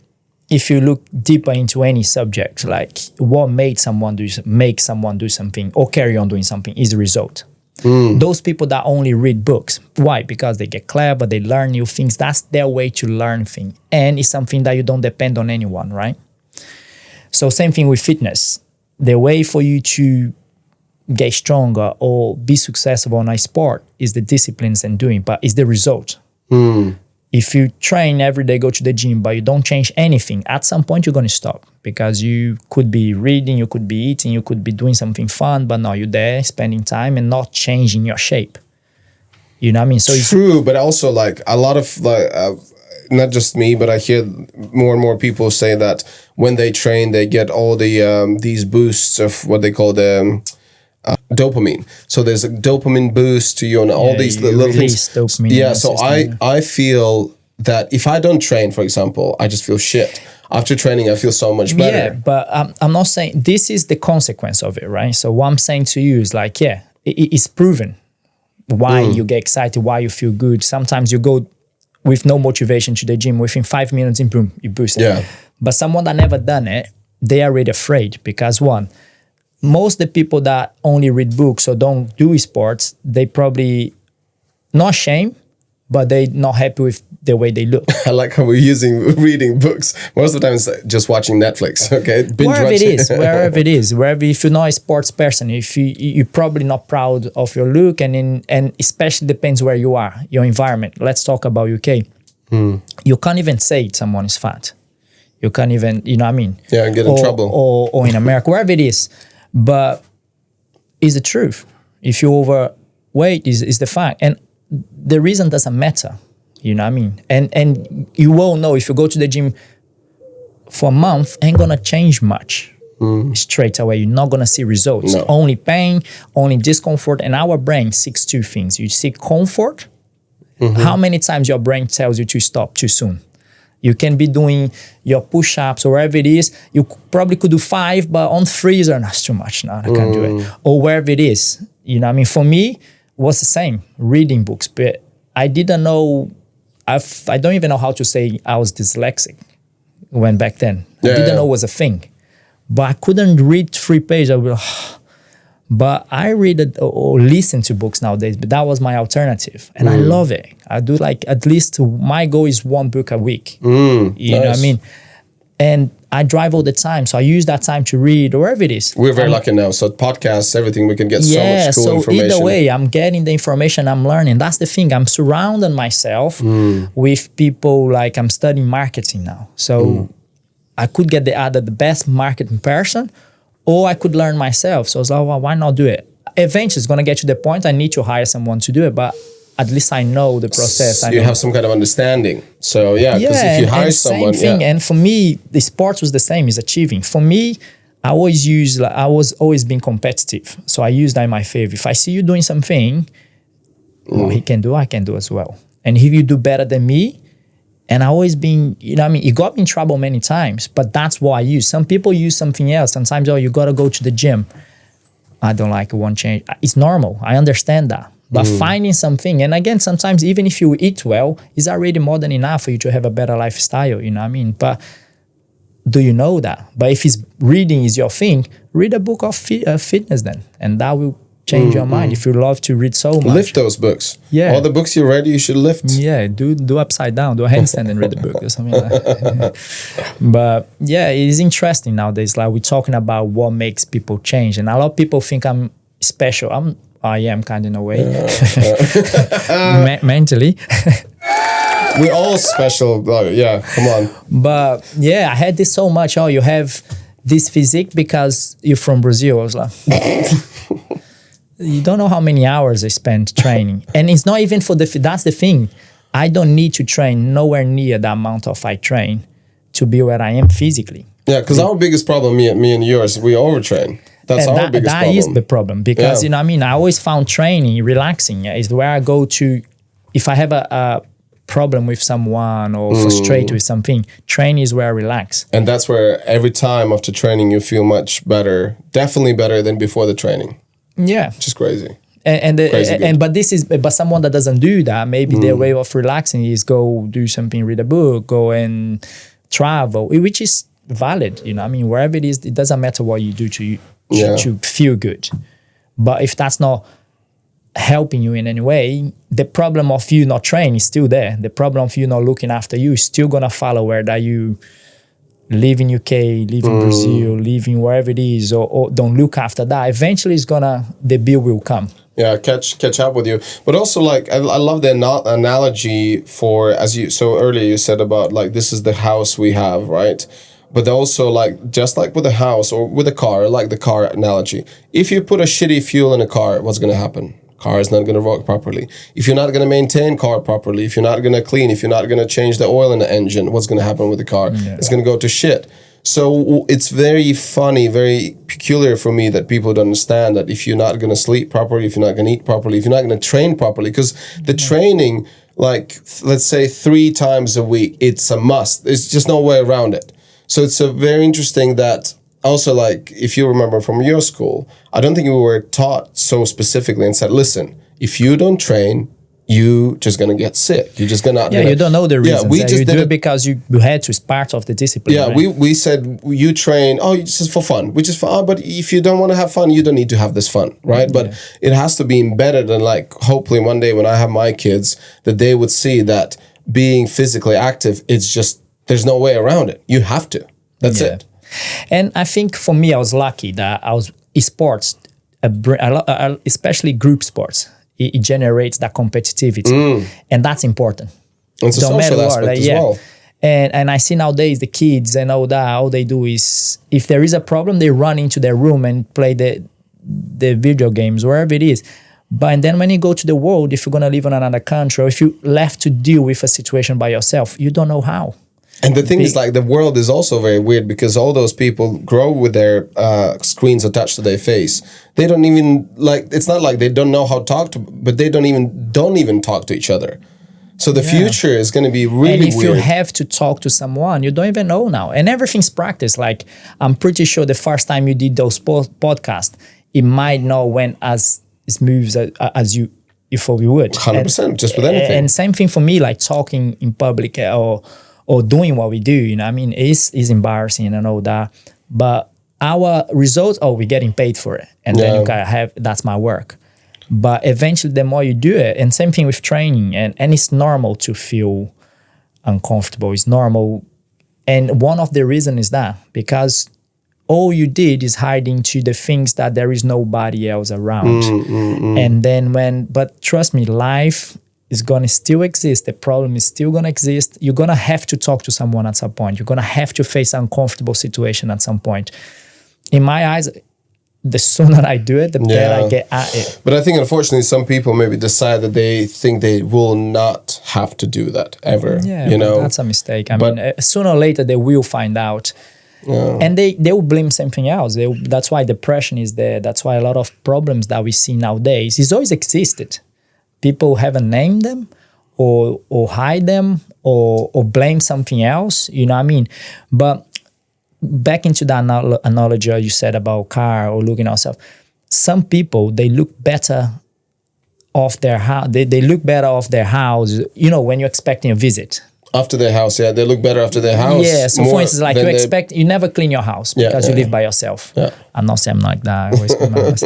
if you look deeper into any subject, like what make someone do something or carry on doing something is the result. Those people that only read books, why? Because they get clever, they learn new things. That's their way to learn things. And it's something that you don't depend on anyone, right? So same thing with fitness. The way for you to get stronger or be successful in a sport is the disciplines and doing, but it's the result. If you train every day, go to the gym, but you don't change anything, at some point you're going to stop, because you could be reading, you could be eating, you could be doing something fun, but no, you're there spending time and not changing your shape. You know what I mean? So true, but also like a lot of like not just me, but I hear more and more people say that when they train, they get all the these boosts of what they call the dopamine. So there's a dopamine boost to you and all these little things. Dopamine Yeah, so I feel that if I don't train, for example, I just feel shit. After training, I feel so much better. Yeah, but I'm not saying this is the consequence of it, right? So what I'm saying to you is like, yeah, it's proven why you get excited, why you feel good. Sometimes you go with no motivation to the gym, within 5 minutes, boom, you boost it. Yeah. But someone that never done it, they are already afraid, because one, most the people that only read books or don't do sports, they probably not ashamed, but they not happy with the way they look. I like how we're using reading books. Most of the time it's just watching Netflix, okay? Wherever it is, if you're not a sports person, if you're probably not proud of your look, and especially depends where you are, your environment. Let's talk about UK. You can't even say someone is fat. You can't even, you know what I mean? Yeah, and get in trouble. Or in America, wherever it is. But it's the truth. If you're overweight, is the fact. And the reason doesn't matter. You know what I mean? And you will know if you go to the gym for a month, ain't gonna change much straight away. You're not gonna see results. No. Only pain, only discomfort. And our brain seeks two things. You seek comfort. How many times your brain tells you to stop too soon? You can be doing your push-ups or wherever it is. You probably could do 5, but on 3 that's too much. No, I can't do it. Or wherever it is. You know what I mean? For me, it was the same. Reading books. But I didn't know, I don't even know how to say I was dyslexic when back then. I didn't know it was a thing. But I couldn't read 3 pages. I would, but I read it or listen to books nowadays, but that was my alternative. And I love it. I do like at least, my goal is 1 book a week. You know what I mean? And I drive all the time. So I use that time to read or wherever it is. We're very lucky now. So podcasts, everything, we can get so much cool information. Either way, I'm getting the information, I'm learning. That's the thing. I'm surrounding myself with people, like I'm studying marketing now. So I could get either the best marketing person, or I could learn myself. So I was like, well, why not do it? Eventually, it's going to get to the point I need to hire someone to do it, but at least I know the process. You have some kind of understanding. So yeah, because if you hire someone, same thing. And for me, the sports was the same, is achieving. For me, I was always being competitive. So I use that in my favor. If I see you doing something, he can do, I can do as well. And if you do better than me, and I always been, you know what I mean? It got me in trouble many times, but that's what I use. Some people use something else. Sometimes, you got to go to the gym. I don't like it, won't change. It's normal. I understand that. But finding something, and again, sometimes even if you eat well, it's already more than enough for you to have a better lifestyle, you know what I mean? But do you know that? But if reading is your thing, read a book of fitness then, and that will change your mind if you love to read so much. Lift those books. Yeah. All the books you read, you should lift. Yeah, do upside down, do a handstand and read the book or something like that. But yeah, it is interesting nowadays. Like we're talking about what makes people change. And a lot of people think I'm special. I am kind of in a way. Mentally. We're all special. Yeah, come on. But yeah, I had this so much. You have this physique because you're from Brazil. I was like... You don't know how many hours I spent training. And it's not even for that's the thing. I don't need to train nowhere near the amount of I train to be where I am physically. Yeah, because our biggest problem, me and yours, we overtrain. That's our biggest problem. That is the problem. Because, you know what I mean? I always found training relaxing. Is where I go to, if I have a problem with someone or frustrated with something, training is where I relax. And that's where every time after training, you feel much better. Definitely better than before the training. Yeah, which is crazy. But someone that doesn't do that, maybe their way of relaxing is go do something, read a book, go and travel, which is valid. You know, I mean, wherever it is, it doesn't matter what you do to feel good. But if that's not helping you in any way, the problem of you not training is still there. The problem of you not looking after you is still gonna follow where that you live in UK, live in Brazil, live in wherever it is, or don't look after that. Eventually, the bill will come. Yeah, catch up with you. But also, like, I love the analogy for, as you so earlier you said about, like, this is the house we have, right? But also, like, just like with a house or with a car, like the car analogy, if you put a shitty fuel in a car, what's going to happen? Car is not going to work properly. If you're not going to maintain car properly, if you're not going to clean, if you're not going to change the oil in the engine, what's going to happen with the car? Yeah. It's going to go to shit. So it's very funny, very peculiar for me that people don't understand that if you're not going to sleep properly, if you're not going to eat properly, if you're not going to train properly, because the training, like, let's say 3 times a week, it's a must. There's just no way around it. So it's a very interesting that also, like, if you remember from your school, I don't think we were taught so specifically and said, listen, if you don't train, you just going to get sick. You're just going to... you don't know the reasons. Yeah, we just did it because you had to. It's part of the discipline. Yeah, right? we said, you train, it's just for fun. We just, but if you don't want to have fun, you don't need to have this fun, right? But it has to be embedded, and, like, hopefully one day when I have my kids, that they would see that being physically active, it's just, there's no way around it. You have to. That's it. And I think for me, I was lucky that I was sports, especially group sports. It generates that competitivity, and that's important. It's a social aspect as well. And I see nowadays the kids and all that. All they do is, if there is a problem, they run into their room and play the video games, wherever it is. But then when you go to the world, if you're gonna live in another country, or if you left to deal with a situation by yourself, you don't know how. And the thing is, like, the world is also very weird because all those people grow with their screens attached to their face. They don't even, like, it's not like they don't know how to talk to, but they don't even talk to each other. So the future is going to be really weird. And if you have to talk to someone, you don't even know now. And everything's practice. Like, I'm pretty sure the first time you did those podcasts, it might not went as smooth as you thought you would. 100%, just with anything. And same thing for me, like talking in public or doing what we do, you know, I mean, is embarrassing and all that. But our results, we're getting paid for it. And then you gotta have, that's my work. But eventually, the more you do it, and same thing with training, and it's normal to feel uncomfortable. It's normal. And one of the reasons is that, because all you did is hide into the things that there is nobody else around. And then but trust me, life is going to still exist. The problem is still going to exist. You're going to have to talk to someone at some point. You're going to have to face an uncomfortable situation at some point. In my eyes, the sooner I do it, the better I get at it. But I think, unfortunately, some people maybe decide that they think they will not have to do that ever. Yeah, you know? That's a mistake. I mean, sooner or later, they will find out. And they will blame something else. That's why depression is there. That's why a lot of problems that we see nowadays has always existed. People haven't named them or hide them or blame something else, you know what I mean? But back into that analogy you said about car or looking ourselves, some people, they look better off their house. They look better off their house, you know, when you're expecting a visit. After their house, they look better after their house. Yeah, so for instance, like you never clean your house because you live by yourself. Yeah. I'm not saying I'm like that. I always clean my house.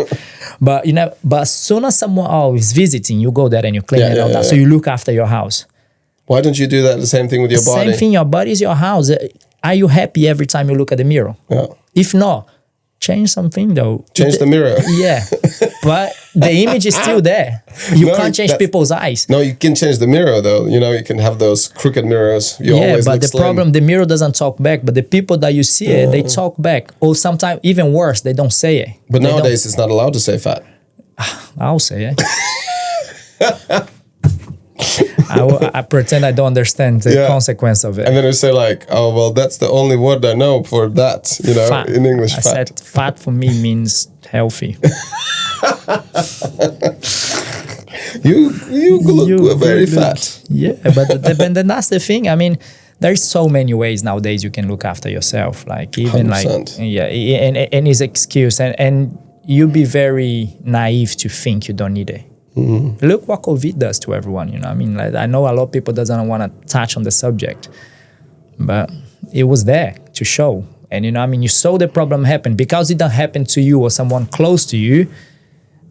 But as soon as someone is visiting, you go there and you clean it all that. So you look after your house. Why don't you do that? The same thing with your body. Same thing. Your body is your house. Are you happy every time you look at the mirror? Yeah. If not, change something though. Change the mirror. Yeah. But the image is still there. You can't change people's eyes. No, you can change the mirror though. You know, you can have those crooked mirrors. But the problem, the mirror doesn't talk back. But the people that you see it, they talk back. Or sometimes even worse, they don't say it. But nowadays it's not allowed to say fat. I'll say it. I pretend I don't understand the consequence of it. And then I say like, oh, well, that's the only word I know for that, you know, fat. In English, I fat. said fat for me means healthy. You look very fat. Yeah, but then that's the thing. I mean, there's so many ways nowadays you can look after yourself. Like even 100%. And his excuse. And you be very naive to think you don't need it. Mm-hmm. Look what COVID does to everyone, you know. I mean, like, I know a lot of people doesn't want to touch on the subject, but it was there to show. And, you know, I mean, you saw the problem happen. Because it didn't happen to you or someone close to you,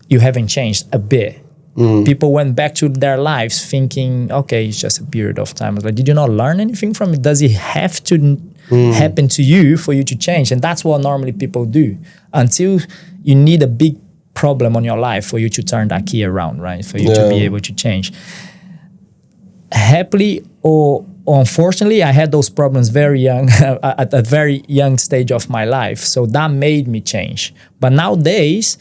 you haven't changed a bit. Mm. People went back to their lives thinking, okay, it's just a period of time. I was like, did you not learn anything from it? Does it have to happen to you for you to change? And that's what normally people do. Until you need a big problem on your life for you to turn that key around, right? For you to be able to change. Happily or unfortunately, I had those problems very young, at a very young stage of my life. So that made me change. But nowadays,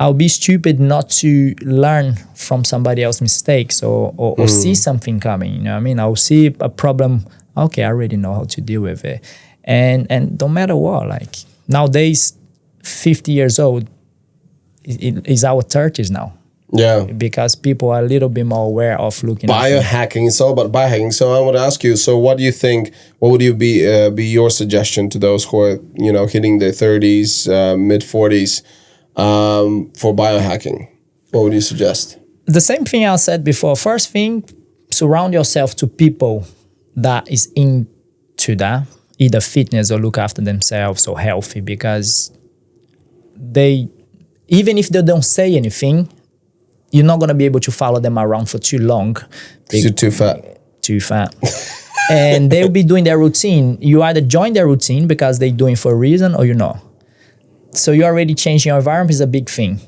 I'll be stupid not to learn from somebody else's mistakes or see something coming. You know what I mean? I'll see a problem. Okay, I already know how to deal with it. And no matter what, like nowadays, 50 years old is our 30s now. Yeah. Because people are a little bit more aware of looking at Biohacking. It's all about biohacking. So I want to ask you, so what do you think, what would you be your suggestion to those who are, hitting their 30s, mid 40s for biohacking? What would you suggest? The same thing I said before. First thing, surround yourself to people that is into that, either fitness or look after themselves or healthy, because even if they don't say anything, you're not going to be able to follow them around for too long. Because you're too fat. Too fat. And they'll be doing their routine. You either join their routine because they're doing for a reason or you're not. So you already changing your environment is a big thing.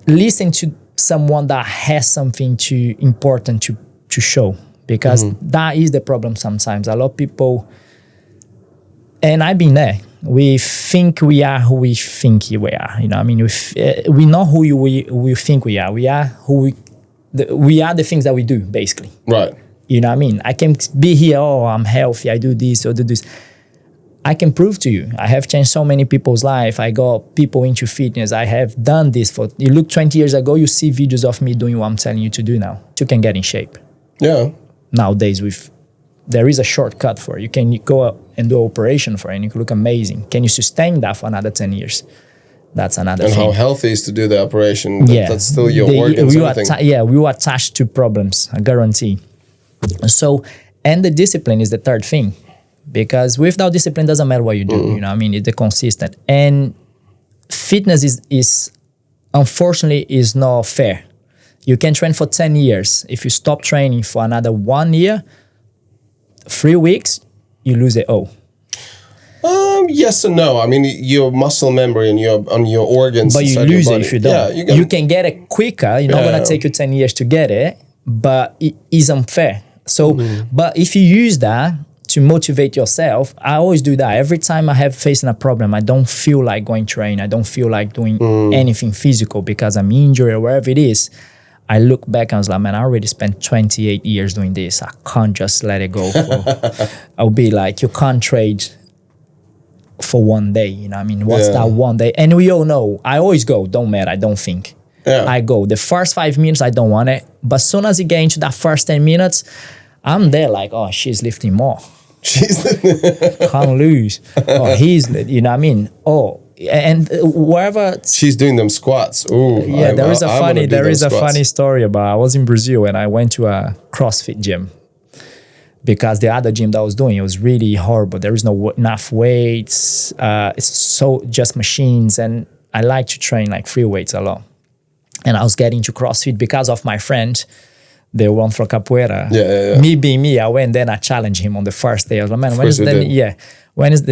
Listen to someone that has something important to show, because that is the problem sometimes. A lot of people, and I've been there, we think we are who we think we are. You know, I mean, we know who we think we are. We are who we are the things that we do, basically. Right. You know what I mean? I can be here, I'm healthy, I do this or do this. I can prove to you, I have changed so many people's life. I got people into fitness. I have done this you look 20 years ago, you see videos of me doing what I'm telling you to do now. You can get in shape. Yeah. Nowadays, there is a shortcut for it. You can go and do an operation for it and you can look amazing. Can you sustain that for another 10 years? That's another thing. And how healthy is to do the operation? That's still your organs and everything. We were attached to problems, I guarantee. So, and the discipline is the third thing. Because without discipline, doesn't matter what you do. You know what I mean? It's the consistent. And fitness is unfortunately, is not fair. You can train for 10 years. If you stop training for another 1 year, 3 weeks, you lose it all. Yes and no. I mean, your muscle memory and your organs. But you lose it if you don't. Yeah, you can get it quicker. You're not going to take you 10 years to get it, but it is unfair. So, but if you use that to motivate yourself, I always do that. Every time I have facing a problem, I don't feel like going train. I don't feel like doing anything physical because I'm injured or wherever it is. I look back and I was like, man, I already spent 28 years doing this. I can't just let it go. I'll be like, you can't trade for 1 day. You know what I mean? What's that 1 day? And we all know, I always go, don't matter, I don't think. Yeah. I go. The first 5 minutes, I don't want it. But as soon as you get into that first 10 minutes, I'm there like, oh, she's lifting more. Can't lose. Oh, he's, you know what I mean? Oh, and wherever she's doing them squats. Ooh, yeah, there is a funny story about, I was in Brazil and I went to a CrossFit gym because the other gym that I was doing, it was really horrible. There is no enough weights. It's so just machines, and I like to train like free weights a lot. And I was getting to CrossFit because of my friend. They won for Capoeira. Yeah. Me being me, I went then I challenged him on the first day. I was like, man,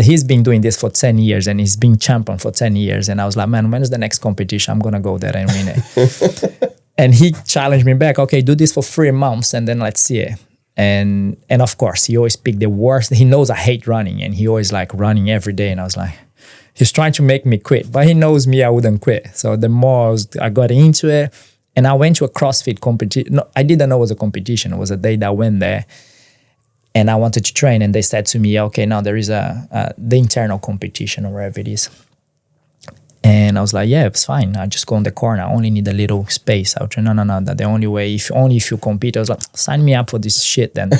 he's been doing this for 10 years and he's been champion for 10 years. And I was like, man, when is the next competition? I'm going to go there and win it. And he challenged me back. Okay, do this for 3 months and then let's see it. And of course, he always picked the worst. He knows I hate running and he always like running every day. And I was like, he's trying to make me quit, but he knows me, I wouldn't quit. So the more I got into it, and I went to a CrossFit competition. No, I didn't know it was a competition. It was a day that I went there and I wanted to train. And they said to me, okay, now there is the internal competition or wherever it is. And I was like, yeah, it's fine. I'll just go in the corner. I only need a little space. I'll train. No. The only way, if you compete, I was like, sign me up for this shit then.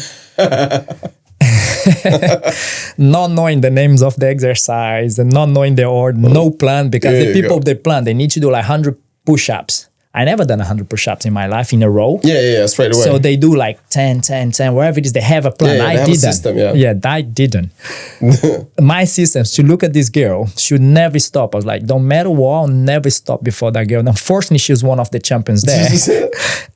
Not knowing the names of the exercise and not knowing the order, no plan, because the people, they plan, they need to do like 100 push-ups. I never done 100 push-ups in my life in a row. Yeah, straight away. So they do like 10, wherever it is, they have a plan. I didn't. System, I didn't. My systems, to look at this girl, she would never stop. I was like, don't matter what, I'll never stop before that girl. And unfortunately, she was one of the champions there.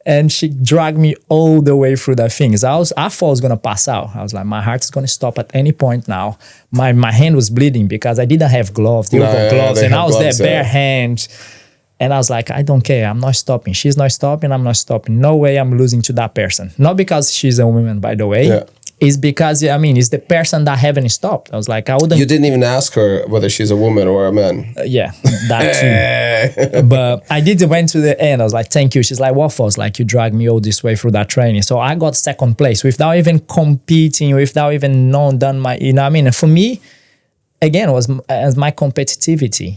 And she dragged me all the way through that thing. So I thought I was going to pass out. I was like, my heart is going to stop at any point now. My hand was bleeding because I didn't have gloves. They got gloves. And I was there bare hand. And I was like, I don't care. I'm not stopping. She's not stopping. I'm not stopping. No way I'm losing to that person. Not because she's a woman, by the way. Yeah. It's because, it's the person that haven't stopped. I was like, I wouldn't. You didn't even ask her whether she's a woman or a man. Yeah, that too. But I went to the end. I was like, thank you. She's like, what for? I was like, you dragged me all this way through that training. So I got second place without even competing, without even done my, And for me, again, it was as my competitivity,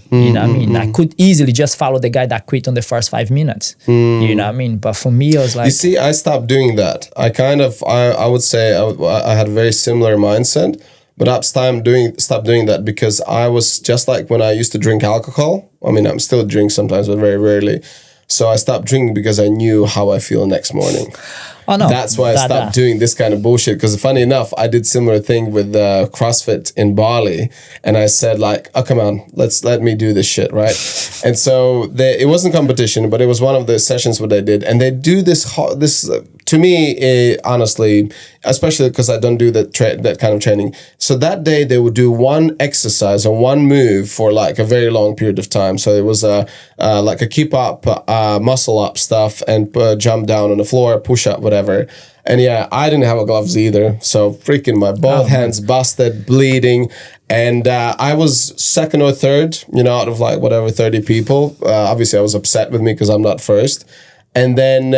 I could easily just follow the guy that quit on the first 5 minutes, But for me, I was like... You see, I stopped doing that. I would say I had a very similar mindset, but I stopped doing that because I was just like when I used to drink alcohol. I'm still drink sometimes, but very rarely. So I stopped drinking because I knew how I feel next morning. Oh, no. That's why I stopped doing this kind of bullshit. Because funny enough, I did similar thing with CrossFit in Bali, and I said like, "Oh, come on, let me do this shit, right?" And so it wasn't competition, but it was one of the sessions what they did, and they do this. To me, honestly, especially because I don't do that kind of training. So that day they would do one exercise or one move for like a very long period of time. So it was like a keep up, muscle up stuff, and jump down on the floor, push up, whatever. And yeah, I didn't have gloves either. So freaking my both hands busted, bleeding. And I was second or third, out of like whatever 30 people. Obviously I was upset with me because I'm not first. And then,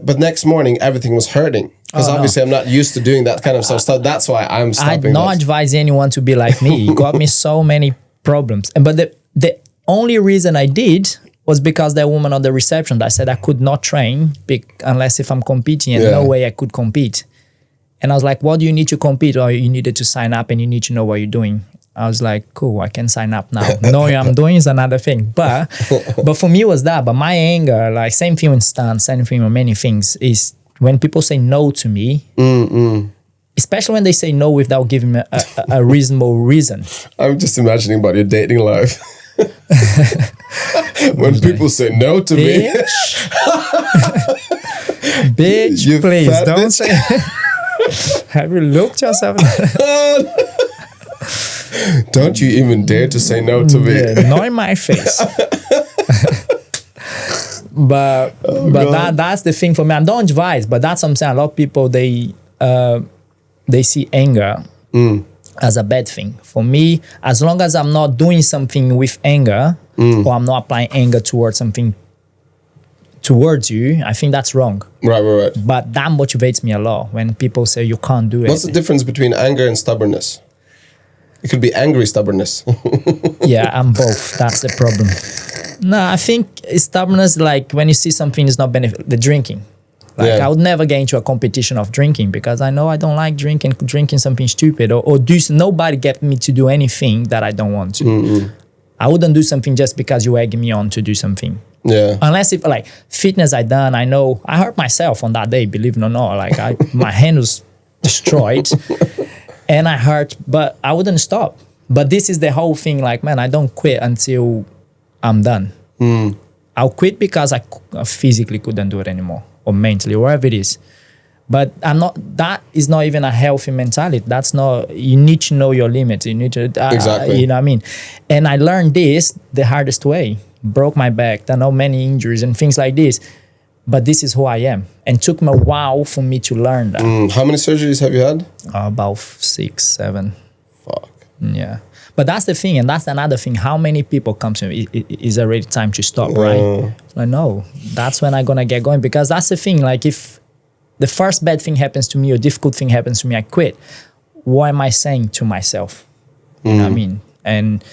but next morning, everything was hurting. Because obviously I'm not used to doing that kind of stuff. So that's why I'm stopping. I'd not advise anyone to be like me. It got me so many problems. But the only reason I did was because that woman on the reception that said I could not train unless if I'm competing, and no way I could compete. And I was like, what do you need to compete? Or you needed to sign up and you need to know what you're doing. I was like, cool, I can sign up now. Knowing I'm doing is another thing. But for me it was that. But my anger, like same thing with stunts, same thing with many things, is when people say no to me, especially when they say no without giving me a reasonable reason. I'm just imagining about your dating life. When people say no to me. Bitch, You please fat don't bitch. say. Have you looked yourself? Don't you even dare to say no to me. Yeah, not in my face. but that's the thing for me. I don't advise, but that's what I'm saying. A lot of people they see anger as a bad thing. For me, as long as I'm not doing something with anger or I'm not applying anger towards something towards you, I think that's wrong. Right. But that motivates me a lot when people say you can't do it. What's the difference between anger and stubbornness? It could be angry stubbornness. Yeah, I'm both. That's the problem. No, I think stubbornness, like when you see something is not benefit, the drinking. Like I would never get into a competition of drinking because I know I don't like drinking something stupid or nobody get me to do anything that I don't want to. Mm-hmm. I wouldn't do something just because you egg me on to do something. Yeah. Unless if like fitness I done, I know I hurt myself on that day, believe it or not. Like my hand was destroyed. And I hurt, but I wouldn't stop. But this is the whole thing, like, man, I don't quit until I'm done. I'll quit because I physically couldn't do it anymore, or mentally, wherever it is. But that is not even a healthy mentality. That's not, you need to know your limits. You need to, exactly. You know what I mean? And I learned this the hardest way. Broke my back, done all many injuries and things like this. But this is who I am. And took me a while for me to learn that. How many surgeries have you had? About 6, 7. Fuck. Yeah. But that's the thing. And that's another thing. How many people come to me? Is already time to stop, right? Like, no. That's when I'm going to get going. Because that's the thing. Like, if the first bad thing happens to me or difficult thing happens to me, I quit. What am I saying to myself? You know what I mean? And...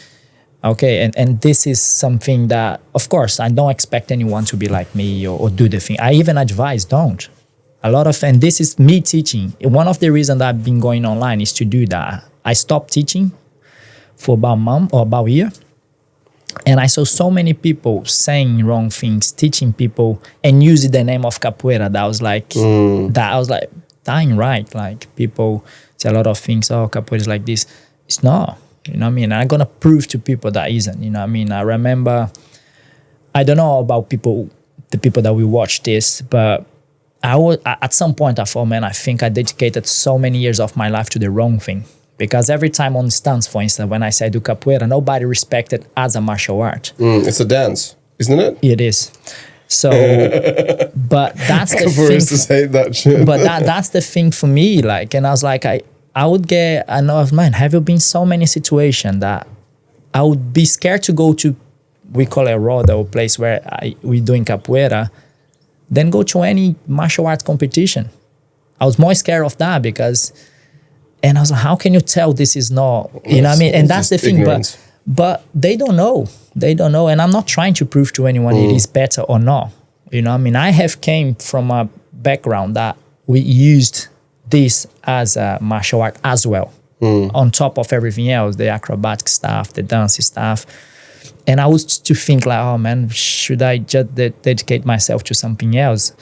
okay, and this is something that, of course, I don't expect anyone to be like me or do the thing. I even advise, don't. And this is me teaching. One of the reasons that I've been going online is to do that. I stopped teaching for about a month or about a year. And I saw so many people saying wrong things, teaching people, and using the name of capoeira. That was like, that ain't right. Like, people say a lot of things, oh, capoeira is like this. It's not. You know what I mean? I'm going to prove to people that isn't, you know what I mean? I remember, I don't know about the people that will watch this, but at some point I thought, man, I think I dedicated so many years of my life to the wrong thing. Because every time on stunts, for instance, when I say I do capoeira, nobody respected as a martial art. It's a dance. isn't it? It is. So, but that's the Capoeiristas hate that shit. But that's the thing for me. Like, and I was like, I would get, I know, man, have you been so many situations that I would be scared to go to, we call it a roda, or place where we doing capoeira, then go to any martial arts competition. I was more scared of that because, and I was like, how can you tell this is not, you know what I mean? And that's the thing, ignorance. but they don't know. They don't know. And I'm not trying to prove to anyone it is better or not. You know what I mean? I have came from a background that we used this as a martial art as well. On top of everything else, the acrobatic stuff, the dancing stuff. And I was to think like, oh man, should I just dedicate myself to something else?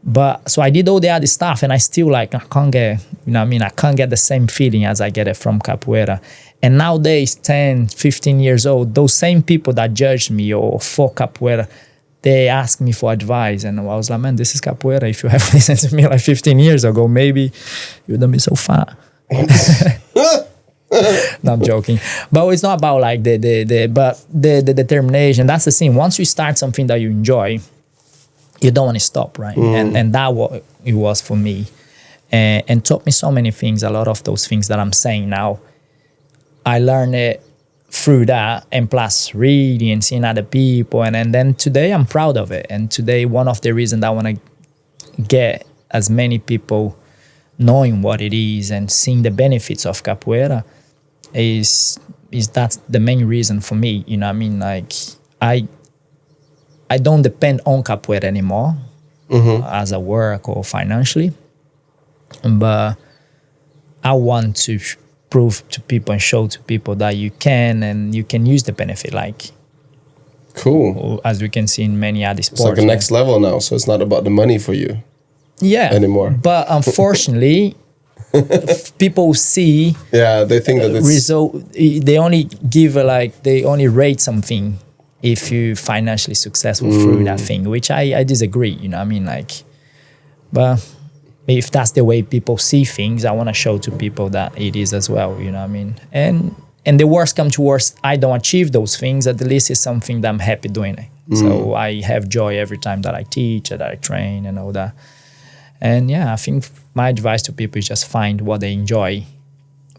But so I did all the other stuff and I still like, I can't get, you know what I mean? I can't get the same feeling as I get it from capoeira. And nowadays, 10, 15 years old, those same people that judged me or for capoeira, they ask me for advice. And I was like, man, this is capoeira. If you have listened to me like 15 years ago, maybe you wouldn't be so fat. No, I'm joking. But it's not about like the determination. That's the thing. Once you start something that you enjoy, you don't want to stop, right? And that what it was for me. And taught me so many things. A lot of those things that I'm saying now, I learned it through that, and plus reading and seeing other people. And then today I'm proud of it. And today one of the reasons I want to get as many people knowing what it is and seeing the benefits of capoeira is that's the main reason for me. You know what I mean? Like I don't depend on capoeira anymore as a work or financially, but I want to prove to people and show to people that you can, and you can use the benefit, like cool, as we can see in many other sports. It's like a next level now, so it's not about the money for you anymore. But unfortunately, people see they think that it's result. They only give they only rate something if you financially successful through that thing, which I disagree. You know what I mean? Like, but if that's the way people see things, I want to show to people that it is as well. You know what I mean? And the worst come to worst, I don't achieve those things. At least it's something that I'm happy doing it. So I have joy every time that I teach, that I train, and all that. And yeah, I think my advice to people is just find what they enjoy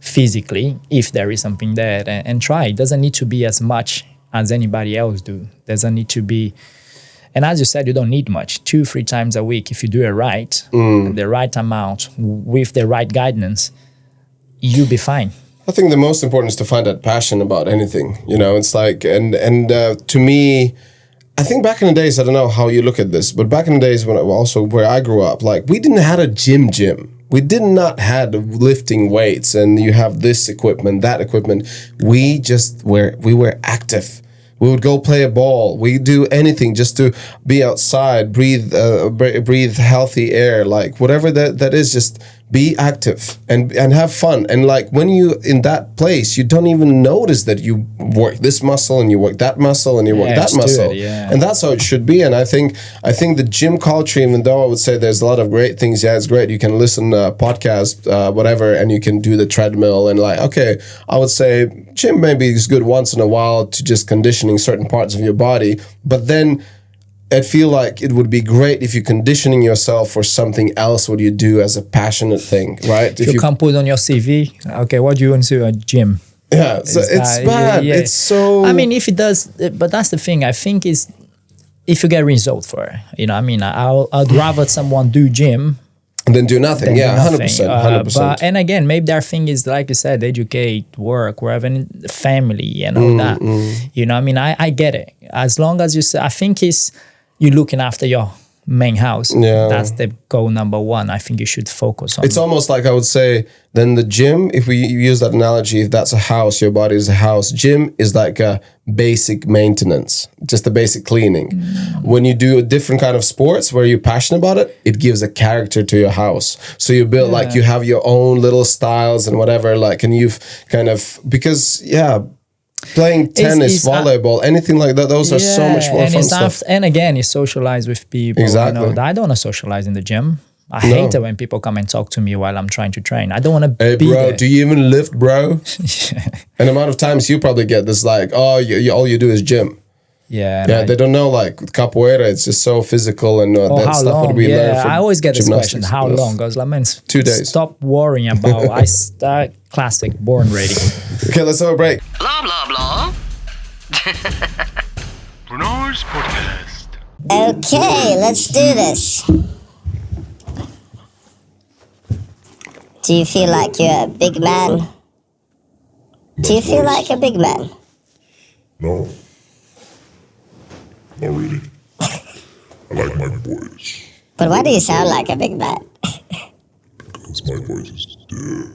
physically, if there is something there, and try. It doesn't need to be as much as anybody else do. Doesn't need to be, and as you said, you don't need much. 2-3 times a week, if you do it right, the right amount, with the right guidance, you'll be fine. I think the most important is to find that passion about anything. You know, it's like, and to me, I think back in the days, I don't know how you look at this, but back in the days when where I grew up, like we didn't have a gym. We did not have lifting weights and you have this equipment, that equipment. We were active. We would go play a ball. We do anything just to be outside, breathe healthy air, like whatever that is. Just be active and have fun. And like when you in that place, you don't even notice that you work this muscle and you work that muscle and you work that muscle. And that's how it should be. And I think the gym culture, even though I would say there's a lot of great things, it's great. You can listen to podcasts, whatever, and you can do the treadmill and like, okay, I would say gym maybe is good once in a while to just conditioning certain parts of your body, but then I feel like it would be great if you're conditioning yourself for something else, what you do as a passionate thing, right? If you can't put on your CV, okay, what do you want to do at gym? Yeah, so it's bad. Yeah. It's so... I mean, if it does, but that's the thing. I think is if you get result for it, you know, I mean, I'd rather someone do gym and then do nothing. Yeah, 100%. 100%. But, and again, maybe their thing is, like you said, educate, work, wherever, family and all that. You know, I mean, I get it. As long as you say, I think you're looking after your main house. Yeah. That's the goal number one. I think you should focus on. It's almost like I would say, then the gym, if we use that analogy, if that's a house, your body is a house. Gym is like a basic maintenance, just a basic cleaning. When you do a different kind of sports where you're passionate about it, it gives a character to your house. So you build like you have your own little styles and whatever, like, and you've kind of, because playing tennis, volleyball, anything like that, those are so much more fun stuff. And again, you socialize with people. Exactly. You know, I don't want to socialize in the gym. I hate it when people come and talk to me while I'm trying to train. I don't want to be bro, there. do you even lift, bro? And the amount of times you probably get this like, oh, all you do is gym. Yeah. Yeah, they don't know like with capoeira, it's just so physical and that how stuff long? what we learn from I always get this question. gymnastics. How Yes. long? I was like, man, 2 days. Stop worrying about. I start classic, born ready. Okay, let's have a break. Blah, blah, blah. Renars podcast. Okay, let's do this. Do you feel like you're a big man? Do you feel like a big man? No. Not really. I like my voice. But why do you sound like a big man? Because my voice is deep.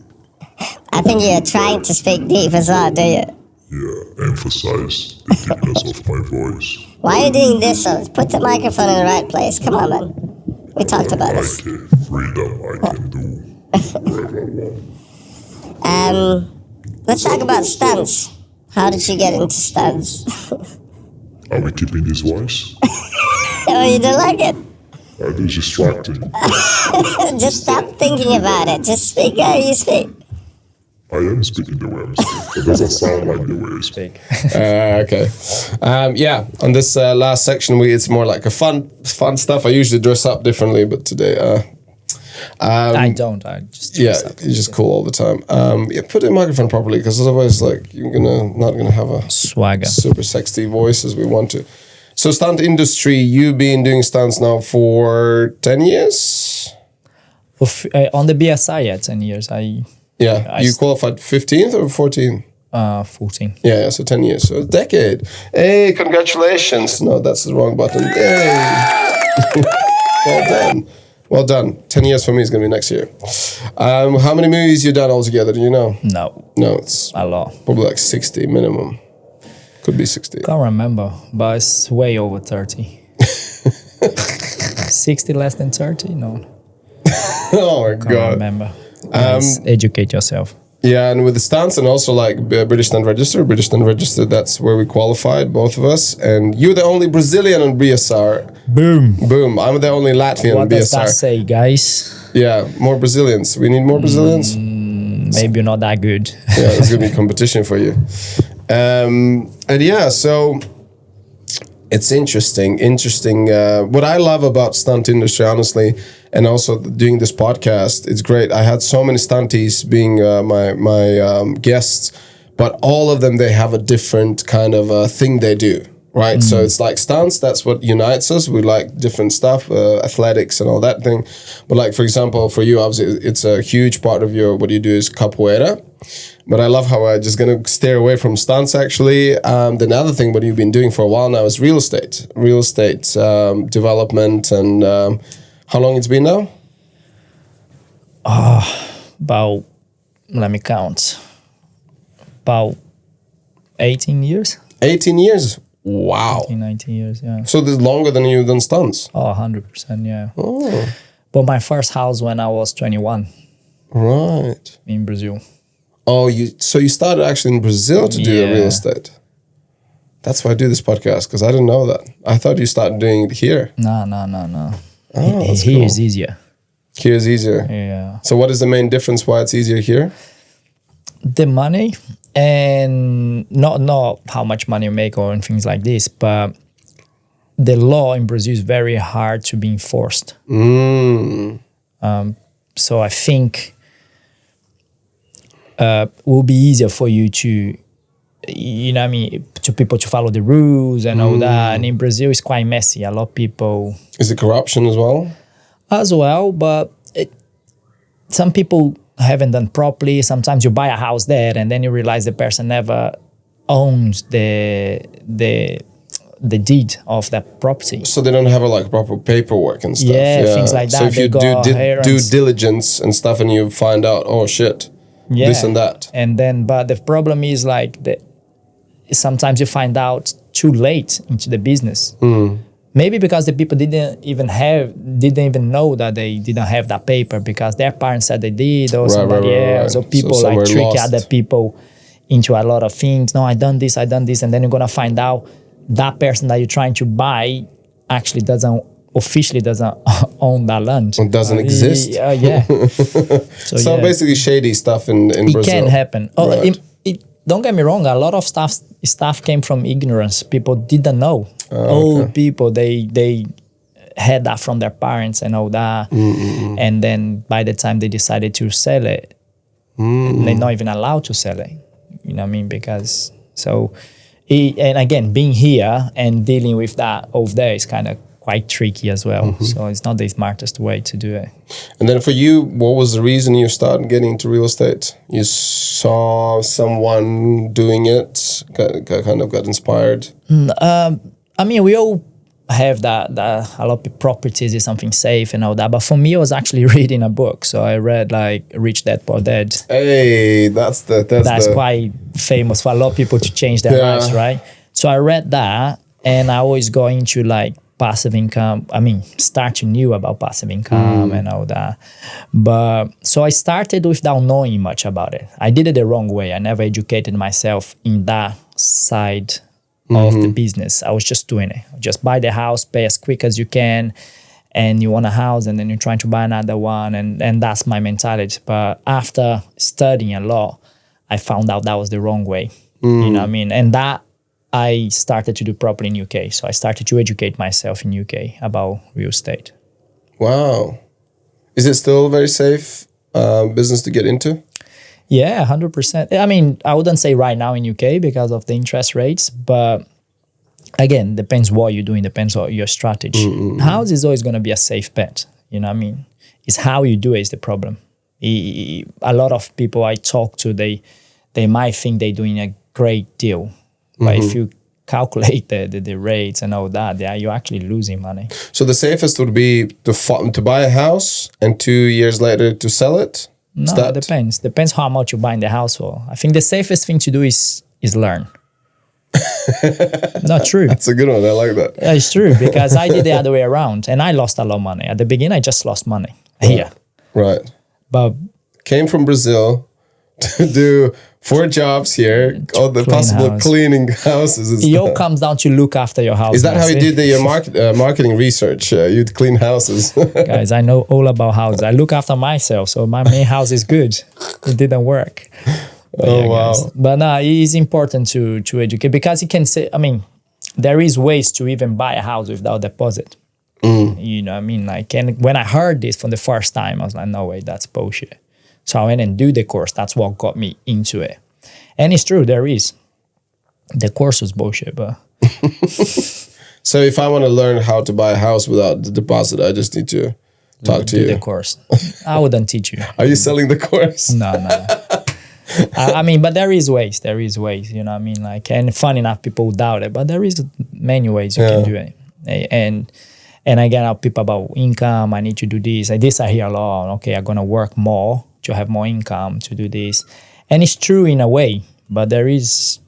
I think you're trying to speak deep as well, do you? Yeah, emphasize the deepness of my voice. Why are you doing this? So put the microphone in the right place. Come on, man. We talked about I this. can freedom I can do whatever I want. Let's talk about stunts. How did you get into stunts? Are we keeping this voice? Oh, you don't like it? It is distracting. Just stop thinking about it. Just speak how you speak. I am speaking the way I'm speaking. It doesn't sound like the way I speak. Okay. Yeah, on this last section, it's more like a fun stuff. I usually dress up differently, but today, I don't. I just yeah, you're just cool all the time. Yeah, put the microphone properly, because otherwise, like, you're not gonna have a swagger. super sexy voice as we want to. So, stunt industry, you've been doing stunts now for 10 years? On the BSI, yeah, 10 years. Yeah, you qualified 15th or 14th? 14. Yeah, so 10 years, so a decade. Hey, congratulations. No, that's the wrong button. Yay. Well done. Well done. 10 years for me is going to be next year. How many movies you done altogether, do you know? No, No, it's a lot. probably like 60 minimum. Could be 60. Can't remember, but it's way over 30. 60 less than 30? No, Oh my can't God. remember. Guys, educate yourself. Yeah, and with the stunts and also like British Stunt Register, that's where we qualified, both of us. And you're the only Brazilian on BSR. Boom. Boom. I'm the only Latvian on What does BSR. that say, guys? Yeah, more Brazilians. We need more Brazilians. Maybe not that good. Yeah, there's gonna be competition for you. And yeah, so it's interesting. What I love about stunt industry, honestly, and also doing this podcast, it's great. I had so many stunties being my guests, but all of them, they have a different kind of thing they do, right? So it's like stunts, that's what unites us. We like different stuff, athletics and all that thing. But like, for example, for you, obviously, it's a huge part of what you do is capoeira. But I love how I'm just going to steer away from stunts, actually. The other thing, what you've been doing for a while now is real estate development. And how long it's been now? About, let me count, about 18 years? 18 years. Wow. 19 years, yeah. So this is longer than you've done stunts. Oh, 100%, yeah. Oh, But my first house when I was 21 right. in Brazil. Oh, so you started actually in Brazil to do Yeah. real estate. That's why I do this podcast, because I didn't know that. I thought you started doing it here. No. Oh, that's Here cool. is easier. Here's easier. Yeah. So what is the main difference why it's easier here? The money and not how much money you make or things like this, but the law in Brazil is very hard to be enforced. So I think it will be easier for you to, you know what I mean, to people to follow the rules and all that. And in Brazil, it's quite messy. A lot of people Is it corruption as well? but some people haven't done properly. Sometimes you buy a house there and then you realize the person never owns the deed of that property. So they don't have like proper paperwork and stuff. Yeah, things like So that. if They you go do errands. diligence and stuff, and you find out, oh shit, this and that. And then, but the problem is like sometimes you find out too late into the business. Maybe because the people didn't even know that they didn't have that paper because their parents said they did, or somebody else, or people So like trick lost. other people into a lot of things. No, I done this, and then you're gonna find out that person that you're trying to buy actually officially doesn't own that land. It doesn't exist. Yeah. So yeah. basically shady stuff in It Brazil. can happen. Right. don't get me wrong, a lot of stuff came from ignorance. People didn't know. Old people, they had that from their parents and all that. And then by the time they decided to sell it, they're not even allowed to sell it. You know what I mean? Because and again, being here and dealing with that over there is kind of quite tricky as well. So it's not the smartest way to do it. And then for you, what was the reason you started getting into real estate? You saw someone doing it, kind of got inspired? I mean, we all have that a lot of properties is something safe and all that. But for me, I was actually reading a book. So I read like Rich Dad Poor Dad. Hey, that's quite famous for a lot of people to change their lives, right? So I read that and I always go into like passive income. I mean, starting new about passive income and all that. But so I started without knowing much about it. I did it the wrong way. I never educated myself in that side of the business. I was just doing it. Just buy the house, pay as quick as you can, and you want a house, and then you're trying to buy another one, and that's my mentality. But after studying a lot, I found out that was the wrong way. You know what I mean? And that I started to do properly in UK. So I started to educate myself in UK about real estate. Wow. Is it still a very safe business to get into? Yeah, 100%. I mean, I wouldn't say right now in UK because of the interest rates, but again, depends what you're doing, depends on your strategy. House is always going to be a safe bet. You know what I mean? It's how you do it is the problem. A lot of people I talk to, they might think they're doing a great deal, but if you calculate the rates and all that, you're actually losing money. So the safest would be to buy a house and 2 years later to sell it? No, it depends. Depends how much you're buying the house for. I think the safest thing to do is learn. Not true. That's a good one. I like that. Yeah, it's true because I did the other way around and I lost a lot of money. At the beginning, I just lost money here. Right. But came from Brazil to do 4 jobs here, all the possible cleaning houses and stuff. It all comes down to look after your house. Is that how you did your marketing research? You'd clean houses. Guys, I know all about houses. I look after myself, so my main house is good. It didn't work. But wow. Guys. But no, it is important to educate because you can say, I mean, there is ways to even buy a house without deposit. You know what I mean? Like, and when I heard this for the first time, I was like, no way, that's bullshit. So I went and do the course. That's what got me into it. And it's true, there is. The course was bullshit, but... So if I want to learn how to buy a house without the deposit, I just need to talk to you. Do the course. I wouldn't teach you. Are you selling the course? No. I mean, but there is ways, you know what I mean? Like, and funny enough, people doubt it, but there is many ways you can do it. And again, I'll people about income, I need to do this. Like this I hear a lot, okay, I'm going to work more to have more income to do this. And it's true in a way, but there is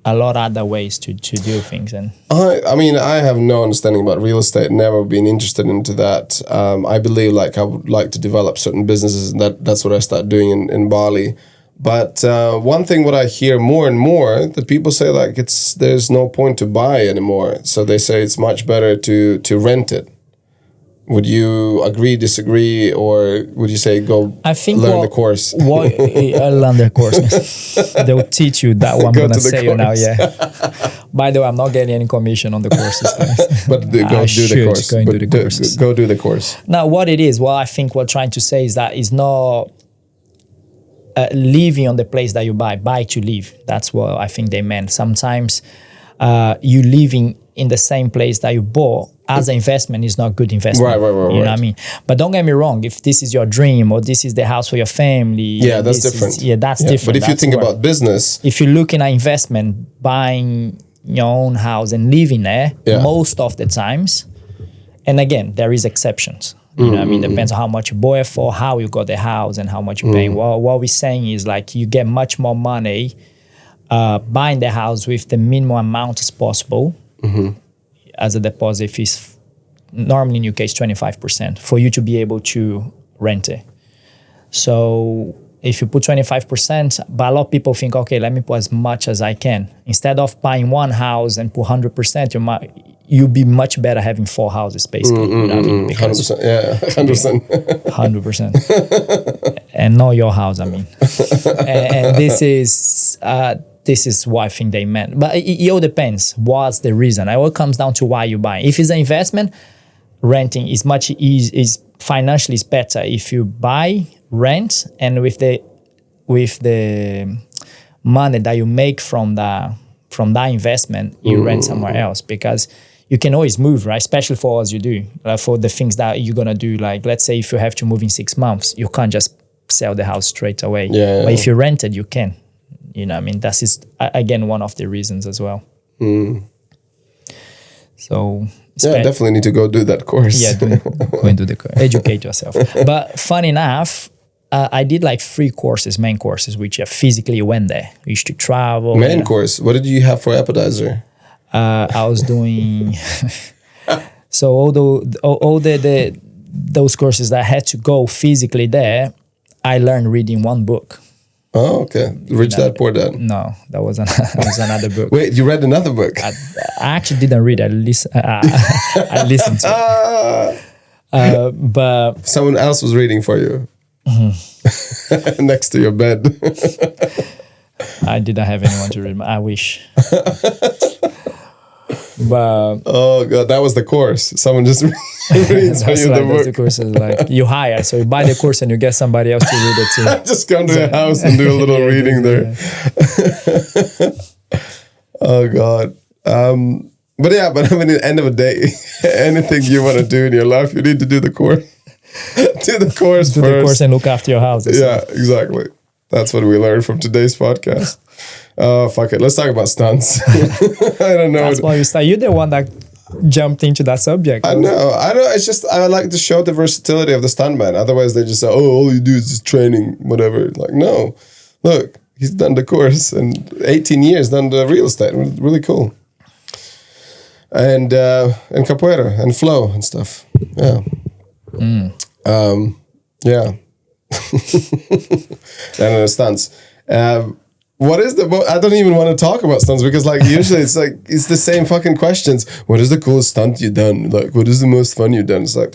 a lot of other ways to do things. And I mean, I have no understanding about real estate, never been interested into that. I believe like I would like to develop certain businesses, and that's what I started doing in Bali. But one thing what I hear more and more, that people say like there's no point to buy anymore. So they say it's much better to rent it. Would you agree, disagree, or would you say learn the course? Learn the course. They'll teach you that one I'm going to say you now, yeah. By the way, I'm not getting any commission on the courses, guys. But go do the course. Now, what it is, I think what I'm trying to say is that it's not living on the place that you buy to live. That's what I think they meant. Sometimes you living in the same place that you bought as an investment is not good investment. Right. You know what I mean? But don't get me wrong, if this is your dream or this is the house for your family. Yeah, that's different. That's different. But if you think about business. If you're looking at investment, buying your own house and living there, most of the times, and again, there is exceptions. You know what I mean? Depends on how much you bought it for, how you got the house and how much you're paying. Well, what we're saying is like you get much more money buying the house with the minimum amount as possible as a deposit. Is normally in UK it's 25% for you to be able to rent it. So if you put 25%, but a lot of people think, okay, let me put as much as I can. Instead of buying one house and put 100%, you'll be much better having 4 houses, basically. You know what I mean? 100%, yeah, 100%. 100%. And not your house, I mean. And this is this is what I think they meant. But it all depends. What's the reason? It all comes down to why you buy. If it's an investment, renting is much easy. Is financially is better if you buy, rent, and with the money that you make from that investment, you rent somewhere else, because you can always move, right? Especially for as you do, for the things that you're gonna do. Like, let's say if you have to move in 6 months, you can't just sell the house straight away. But if you rent it, you can. You know what I mean? That is, again, one of the reasons as well. So... definitely need to go do that course. Yeah, go and do the course. Educate yourself. But funny enough, I did like 3 courses, main courses, which I physically went there. I used to travel. Main course. What did you have for appetizer? I was doing... So all those courses that I had to go physically there, I learned reading 1 book. Oh, okay. Rich Dad, Poor Dad. No, that was another book. Wait, you read another book? I actually didn't read. I listened to it. But someone else was reading for you next to your bed. I didn't have anyone to read. I wish. But oh god, that was the course. Someone just reads for you the book. The course is like you hire, so you buy the course and you get somebody else to read it too. Just come to your house and do a little reading there. Oh god. But I mean, at the end of the day, anything you want to do in your life, you need to do the course. Do the course do first. The course and look after your house. Yeah, exactly. That's what we learned from today's podcast. Oh, fuck it. Let's talk about stunts. I don't know. That's why you start. You're the one that jumped into that subject. I know. It's just, I like to show the versatility of the stuntman. Otherwise, they just say, oh, all you do is just training, whatever. Like, no. Look, he's done the course and 18 years done the real estate. Really cool. And capoeira and flow and stuff. Yeah. Yeah. And the stunts. What is I don't even want to talk about stunts, because like usually it's the same fucking questions. What is the coolest stunt you've done? Like, what is the most fun you've done? It's like,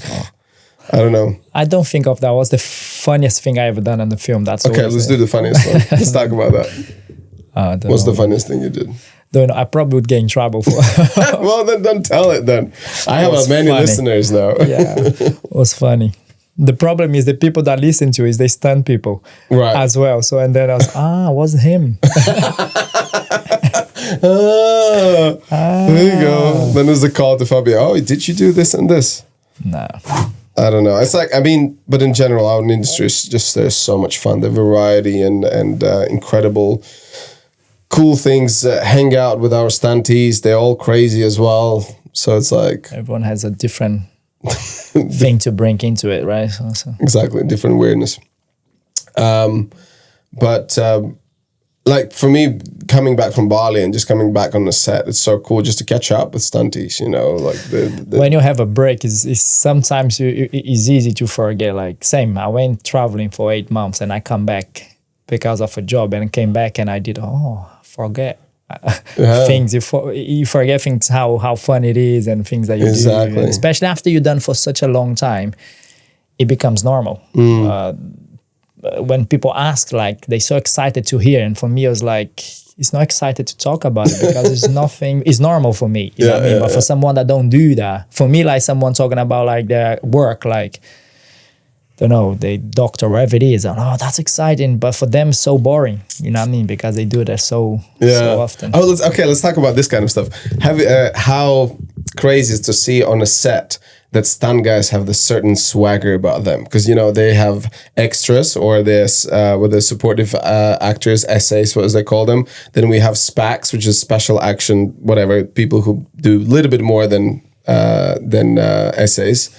I don't know. I don't think of that was the funniest thing I ever done in the film. That's okay. Let's do the funniest one. Let's talk about that. What's the funniest thing you did? Don't know. I probably would get in trouble for. Well, then don't tell it. Then I have many listeners now. Yeah, it was funny. The problem is the people that listen to is they stunt people as well. So, and then I was, it wasn't him. There you go. Then there's a call to Fabio. Oh, did you do this and this? No. I don't know. It's like, I mean, but in general, our industry is just, there's so much fun. The variety and incredible, cool things. Hang out with our stunties. They're all crazy as well. So it's like... Everyone has a different... thing to bring into it, right? So. Exactly, different weirdness. But like for me, coming back from Bali and just coming back on the set, it's so cool just to catch up with stunties. You know, like when you have a break, is sometimes it's easy to forget. Like same, I went traveling for 8 months and I come back because of a job and came back and I did forget. Things you forget things how fun it is and things that you do, and especially after you're done for such a long time, it becomes normal. When people ask, like they're so excited to hear, and for me it was like it's not excited to talk about it because it's nothing. It's normal for me, you know what I mean? But for someone that don't do that, for me, like someone talking about like their work, like don't know, they doctor, wherever it is. Oh, that's exciting. But for them, so boring. You know what I mean? Because they do that so often. Oh, let's talk about this kind of stuff. How crazy is to see on a set that stunt guys have this certain swagger about them. Because, you know, they have extras or this with the supportive actors, SAs, what as they call them. Then we have SPACs, which is special action, whatever, people who do a little bit more than SAs.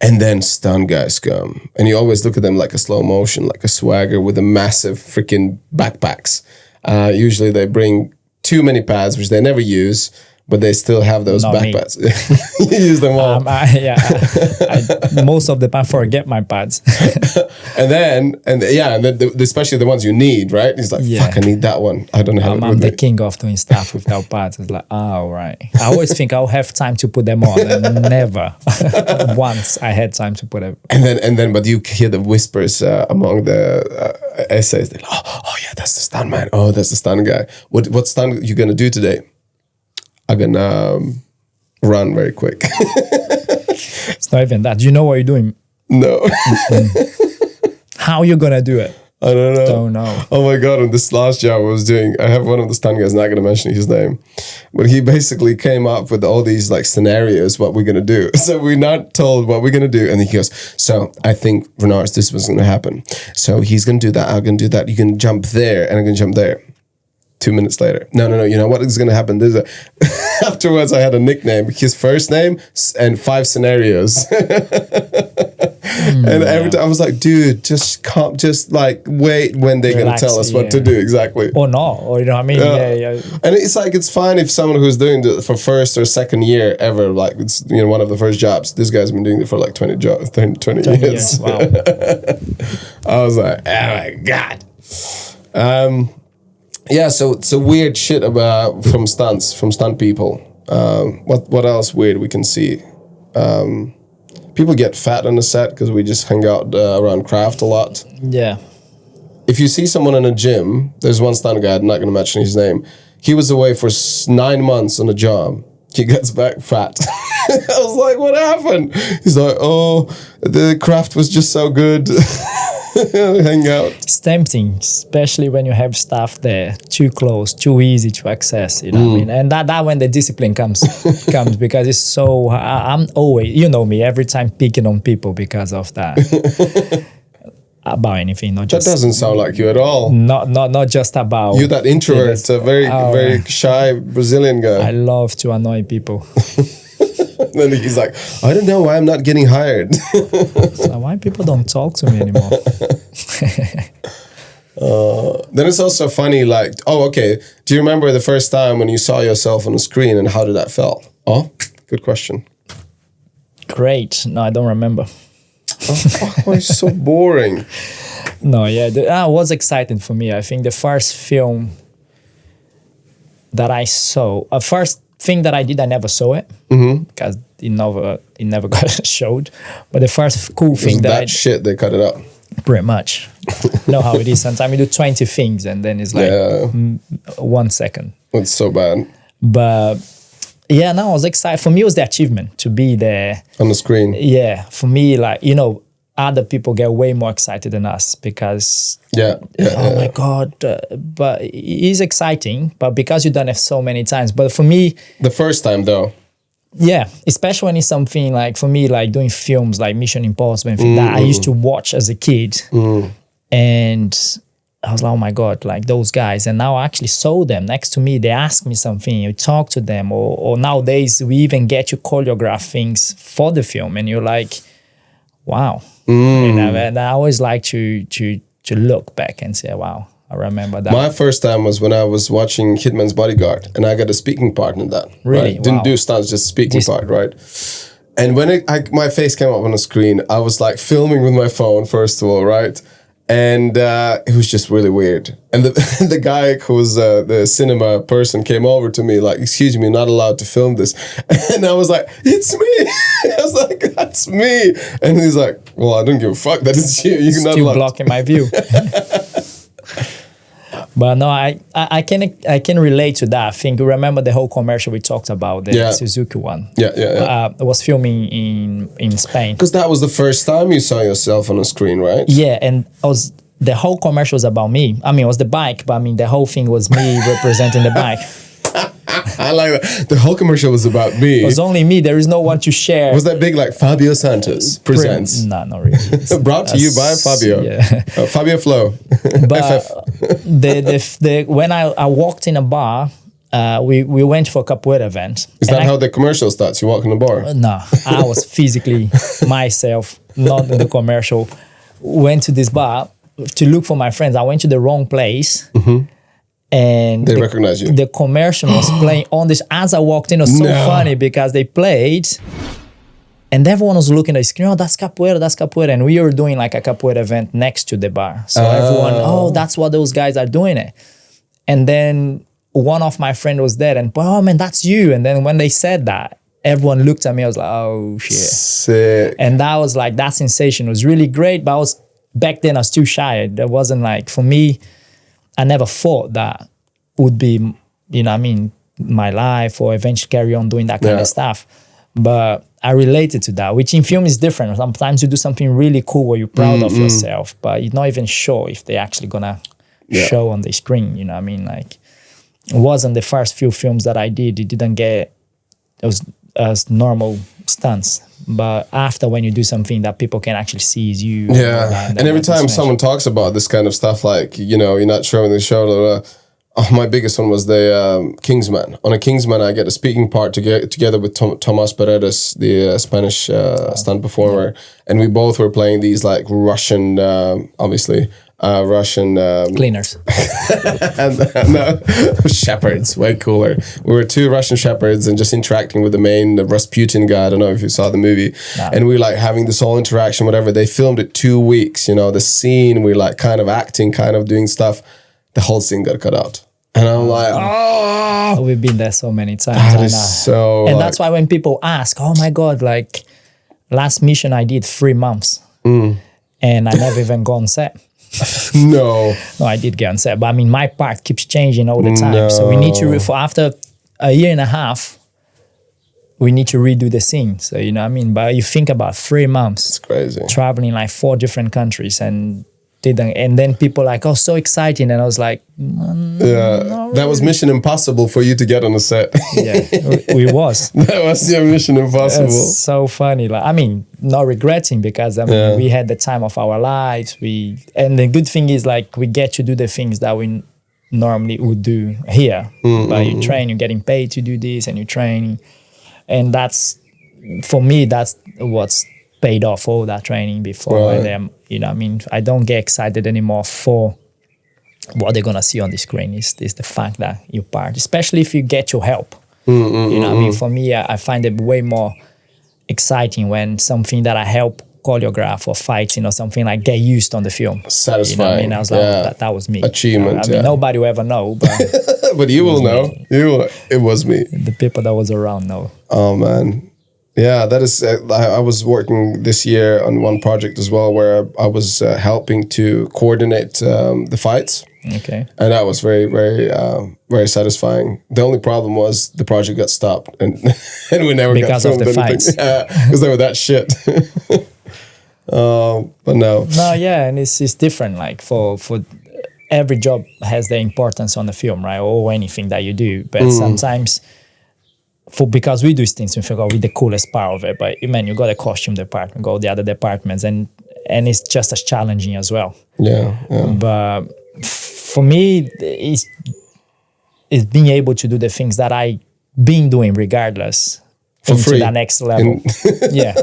And then stunt guys come. And you always look at them like a slow motion, like a swagger with a massive freaking backpacks. Usually they bring too many pads, which they never use. but they still have those Not back me. pads. You use them all. Most of the time forget my pads. and then especially the ones you need, right? He's like, Yeah. fuck, I need that one. I don't have it I'm with the me. king of doing stuff without pads. It's like, oh, right. I always think I'll have time to put them on, and never. Once I had time to put them. And then, but you hear the whispers among the essays. They're like, oh yeah, that's the stunt man. Oh, that's the stunt guy. What stunt you gonna do today? I'm gonna run very quick. It's not even that. Do you know what you're doing? No, How you gonna do it? I don't know. Don't know. Oh my God, on this last job I was doing, I have one of the stunt guys, not going to mention his name, but he basically came up with all these like scenarios, what we're going to do. So we're not told what we're going to do. And he goes, so I think Renars, this was going to happen. So he's going to do that. I'm going to do that. You can jump there and I'm going to jump there. 2 minutes later. No. You know what is going to happen? Afterwards, I had a nickname, his first name and 5 scenarios. And every time I was like, dude, just like wait when they're going to tell us what to do exactly. Or not, or you know what I mean? Yeah. And it's like, it's fine if someone who's doing it for first or second year ever, like it's, you know, one of the first jobs. This guy's been doing it for like 20 years. Wow. I was like, oh my God. Yeah, so it's a weird shit about from stunt people. What else weird we can see? People get fat on the set because we just hang out around craft a lot. Yeah. If you see someone in a gym, there's one stunt guy, I'm not going to mention his name. He was away for 9 months on a job. He gets back fat. I was like, what happened? He's like, oh, the craft was just so good. Hang out. It's tempting, especially when you have stuff there too close, too easy to access. You know what I mean? And that when the discipline comes because it's so. I'm always, you know me, every time picking on people because of that. About anything, not just. That doesn't sound like you at all. Not just about. You're that introvert, a very shy Brazilian guy. I love to annoy people. Then he's like, I don't know why I'm not getting hired. So why people don't talk to me anymore? Then it's also funny, like, oh, okay. Do you remember the first time when you saw yourself on the screen and how did that feel? Oh, good question. Great. No, I don't remember. Oh, it's so boring. No, yeah, it was exciting for me. I think the first film that I saw, first thing that I did, I never saw it because it never got showed. But the first cool thing that shit, they cut it out. Pretty much. You know how it is. Sometimes you do 20 things and then it's like 1 second. It's so bad. But yeah, no, I was excited. For me, it was the achievement to be there. On the screen. Yeah, for me, like, you know, other people get way more excited than us because, my God. But it is exciting, but because you've done it so many times. But for me... The first time, though. Yeah, especially when it's something like, for me, like doing films like Mission Impossible and things that I used to watch as a kid. And I was like, oh my God, like those guys. And now I actually saw them next to me. They ask me something, you talk to them. Or nowadays, we even get to choreograph things for the film. And you're like, wow. You know, and I always like to look back and say, wow, I remember that. My first time was when I was watching Hitman's Bodyguard, and I got a speaking part in that. Really? Right? Didn't do stunts, just speaking part, right? And when my face came up on the screen, I was like filming with my phone, first of all, right? And it was just really weird. And the guy who was the cinema person came over to me like, excuse me, not allowed to film this. And I was like, it's me. I was like, that's me. And he's like, well, I don't give a fuck that it's you. You're not still blocking my view. But no, I can relate to that. I think you remember the whole commercial we talked about, the Suzuki one. Yeah. I was filming in Spain. Because that was the first time you saw yourself on a screen, right? Yeah, and the whole commercial was about me. I mean, it was the bike, but I mean, the whole thing was me representing the bike. I like that. The whole commercial was about me. It was only me. There is no one to share. Was that big like Fabio Santos presents? No, not really. Brought to you by Fabio. Yeah. Fabio Flow. But when I walked in a bar, we went for a capoeira event. Is that how the commercial starts? You walk in the bar? No, I was physically myself, not in the commercial. Went to this bar to look for my friends. I went to the wrong place. And They recognize you. The commercial was playing on this as I walked in. It was so funny because they played and everyone was looking at the screen. Oh, that's capoeira. And we were doing like a capoeira event next to the bar. So everyone, that's what those guys are doing it. And then one of my friend was there and, oh man, that's you. And then when they said that, everyone looked at me. I was like, oh shit. Sick. And that was like, that sensation was really great. But back then I was too shy. That wasn't like, for me, I never thought that would be, my life or eventually carry on doing that kind of stuff. But I related to that, which in film is different. Sometimes you do something really cool where you're proud of yourself, but you're not even sure if they're actually gonna show on the screen. You know what I mean? Like, it wasn't the first few films that I did. It didn't get as normal stunts. But after, when you do something that people can actually see is you. Yeah. And every time someone talks about this kind of stuff, like, you're not showing the show. My biggest one was the Kingsman. On a Kingsman, I get a speaking part together with Tomas Paredes, the Spanish stunt performer. Yeah. And we both were playing these like Russian, Russian cleaners and shepherds, way cooler. We were two Russian shepherds and just interacting with the Rasputin guy. I don't know if you saw the movie. No. And we were like having this whole interaction, whatever. They filmed it 2 weeks, the scene, we like kind of acting, kind of doing stuff. The whole scene got cut out. And I'm like, oh, we've been there so many times. That is so. And that's why when people ask, oh my God, like last mission I did 3 months and I never even go on set. No, I did get on set, but I mean, my part keeps changing all the time. No. So we need to, after a year and a half, we need to redo the scene. So, you know what I mean? But you think about 3 months. It's crazy. Traveling like 4 different countries and then people like, oh, so exciting. And I was like, really. That was mission impossible for you to get on a set. Yeah, we was. That was your mission impossible. It's so funny. Like, I mean, not regretting because we had the time of our lives. And the good thing is like we get to do the things that we normally would do here. But you train, you're getting paid to do this and you're training. And that's, for me, that's what's paid off all that training before. Right. And I don't get excited anymore for what they're gonna see on the screen. Is the fact that you're part, especially if you get your help. For me, I find it way more exciting when something that I help choreograph or fighting or something like get used on the film. Satisfying. I was like, that was me. Achievement. Nobody will ever know, but but you will know. It was me. The people that was around know. Oh man. Yeah, that is. I was working this year on one project as well, where I was helping to coordinate the fights. Okay, and that was very, very, very satisfying. The only problem was the project got stopped, and we never because got filmed of the anything. fights. Yeah, because they were that shit. But no. No, yeah, and it's different. Like for every job has their importance on the film, right, or anything that you do. But sometimes. Because we do things, we figure we're the coolest part of it. But man, you got a costume department, go the other departments, and it's just as challenging as well. Yeah. But for me, it's being able to do the things that I been doing regardless for into free. The next level. Yeah.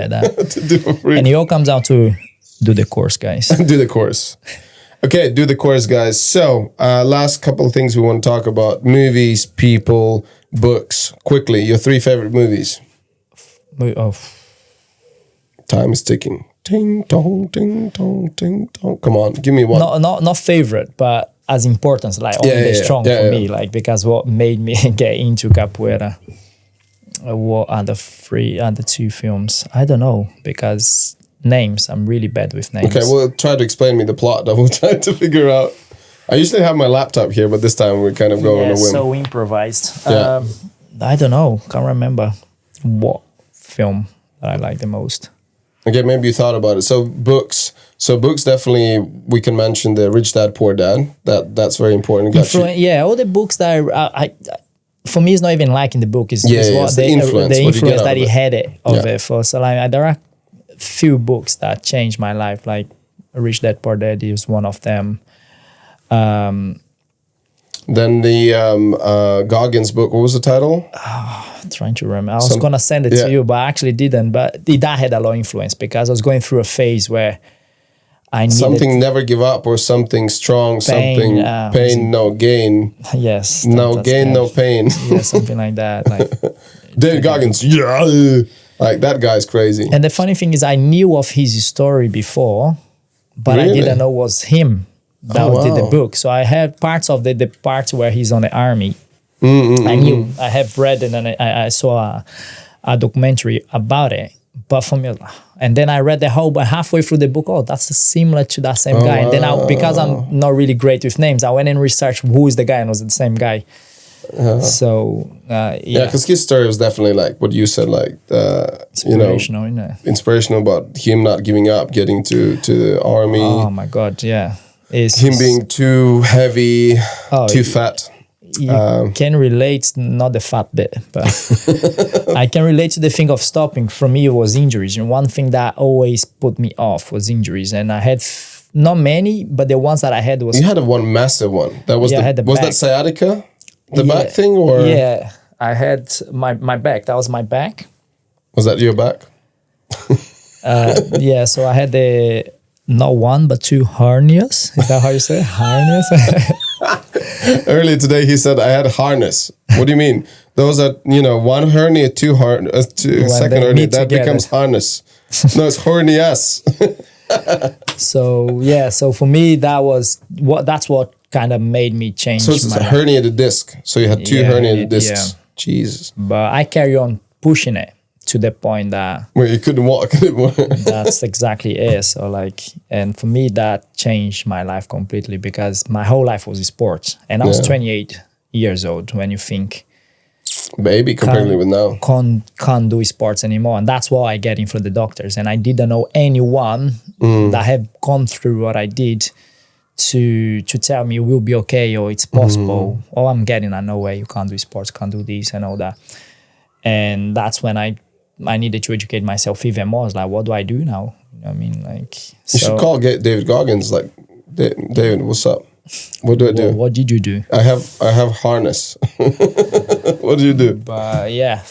That. To do for free. And it all comes down to do the course, guys. Do the course. Okay, do the course, guys. So, last couple of things we want to talk about: movies, people, books. Quickly, your 3 favorite movies. Time is ticking. Ting tong, ting tong, ting tong. Come on, give me one. Not favorite, but as important, like only strong for me. Like, because what made me get into capoeira. What are the 2 films? I don't know, because names, I'm really bad with names. Okay, well, try to explain me the plot. I will try to figure out. I usually have my laptop here, but this time we're kind of going on a whim. So improvised. Yeah. I don't know. Can't remember what film that I like the most. Okay, maybe you thought about it. So books. Definitely we can mention the Rich Dad Poor Dad. That's very important. All the books that I for me, it's not even liking the book. It's the influence that he had it for. So like, there are few books that changed my life. Like Rich Dad Poor Dad is one of them. Then the Goggins book. What was the title? I'm trying to remember. I was gonna send it to you, but I actually didn't. But that had a lot of influence because I was going through a phase where I needed something never give up or something strong, something pain, no gain. Yes. No that's gain, that. no pain. Yeah, something like that. Like, David Goggins, like that guy's crazy. and the funny thing is, I knew of his story before, but Really? I didn't know it was him that did the wow. book. So I had parts of the parts where he's on the army. Mm-hmm. I knew, I have read it, and I saw a documentary about it. But for me, and then I read the whole, but halfway through the book, that's similar to that same guy. And then because I'm not really great with names, I went and researched who is the guy, and it was the same guy. So Yeah, because his story was definitely like what you said, like inspirational, isn't it? inspirational about him not giving up, getting to the army, Oh my God, yeah. It's him being too heavy, too yeah. fat. You can relate, not the fat bit, but I can relate to the thing of stopping. For me, it was injuries. And one thing that always put me off was injuries. And I had not many, but the ones that I had was... You had one massive one. That was Yeah, I had the was back. that sciatica? The back thing, or Yeah, I had my back. That was my back. was that your back? Yeah, so I had not one, but 2 hernias. Is that how you say it? Hernias? Earlier today, he said I had a harness. What do you mean? Those are, one hernia, two second they hernia. meet That together. becomes harness. No, it's hernias. So yeah, so for me, that's what kind of made me change So it's my a herniated disc. So you had 2 Yeah, herniated discs. yeah. Jesus. But I carry on pushing it to the point that Wait, you couldn't walk anymore. that's exactly it. So and for me, that changed my life completely because my whole life was sports. And I was 28 years old when you think Baby, compared with now. can't do sports anymore. And that's why I get in for the doctors. And I didn't know anyone that have gone through what I did to tell me you will be okay or it's possible. Or I'm getting, I know where you can't do sports, can't do this and all that. And that's when I needed to educate myself even more. I was like, what do I do now? You know what I mean? Like, You should call David Goggins. Like, David, what's up? What do I do? What did you do? I have harness. What do you do? But yeah,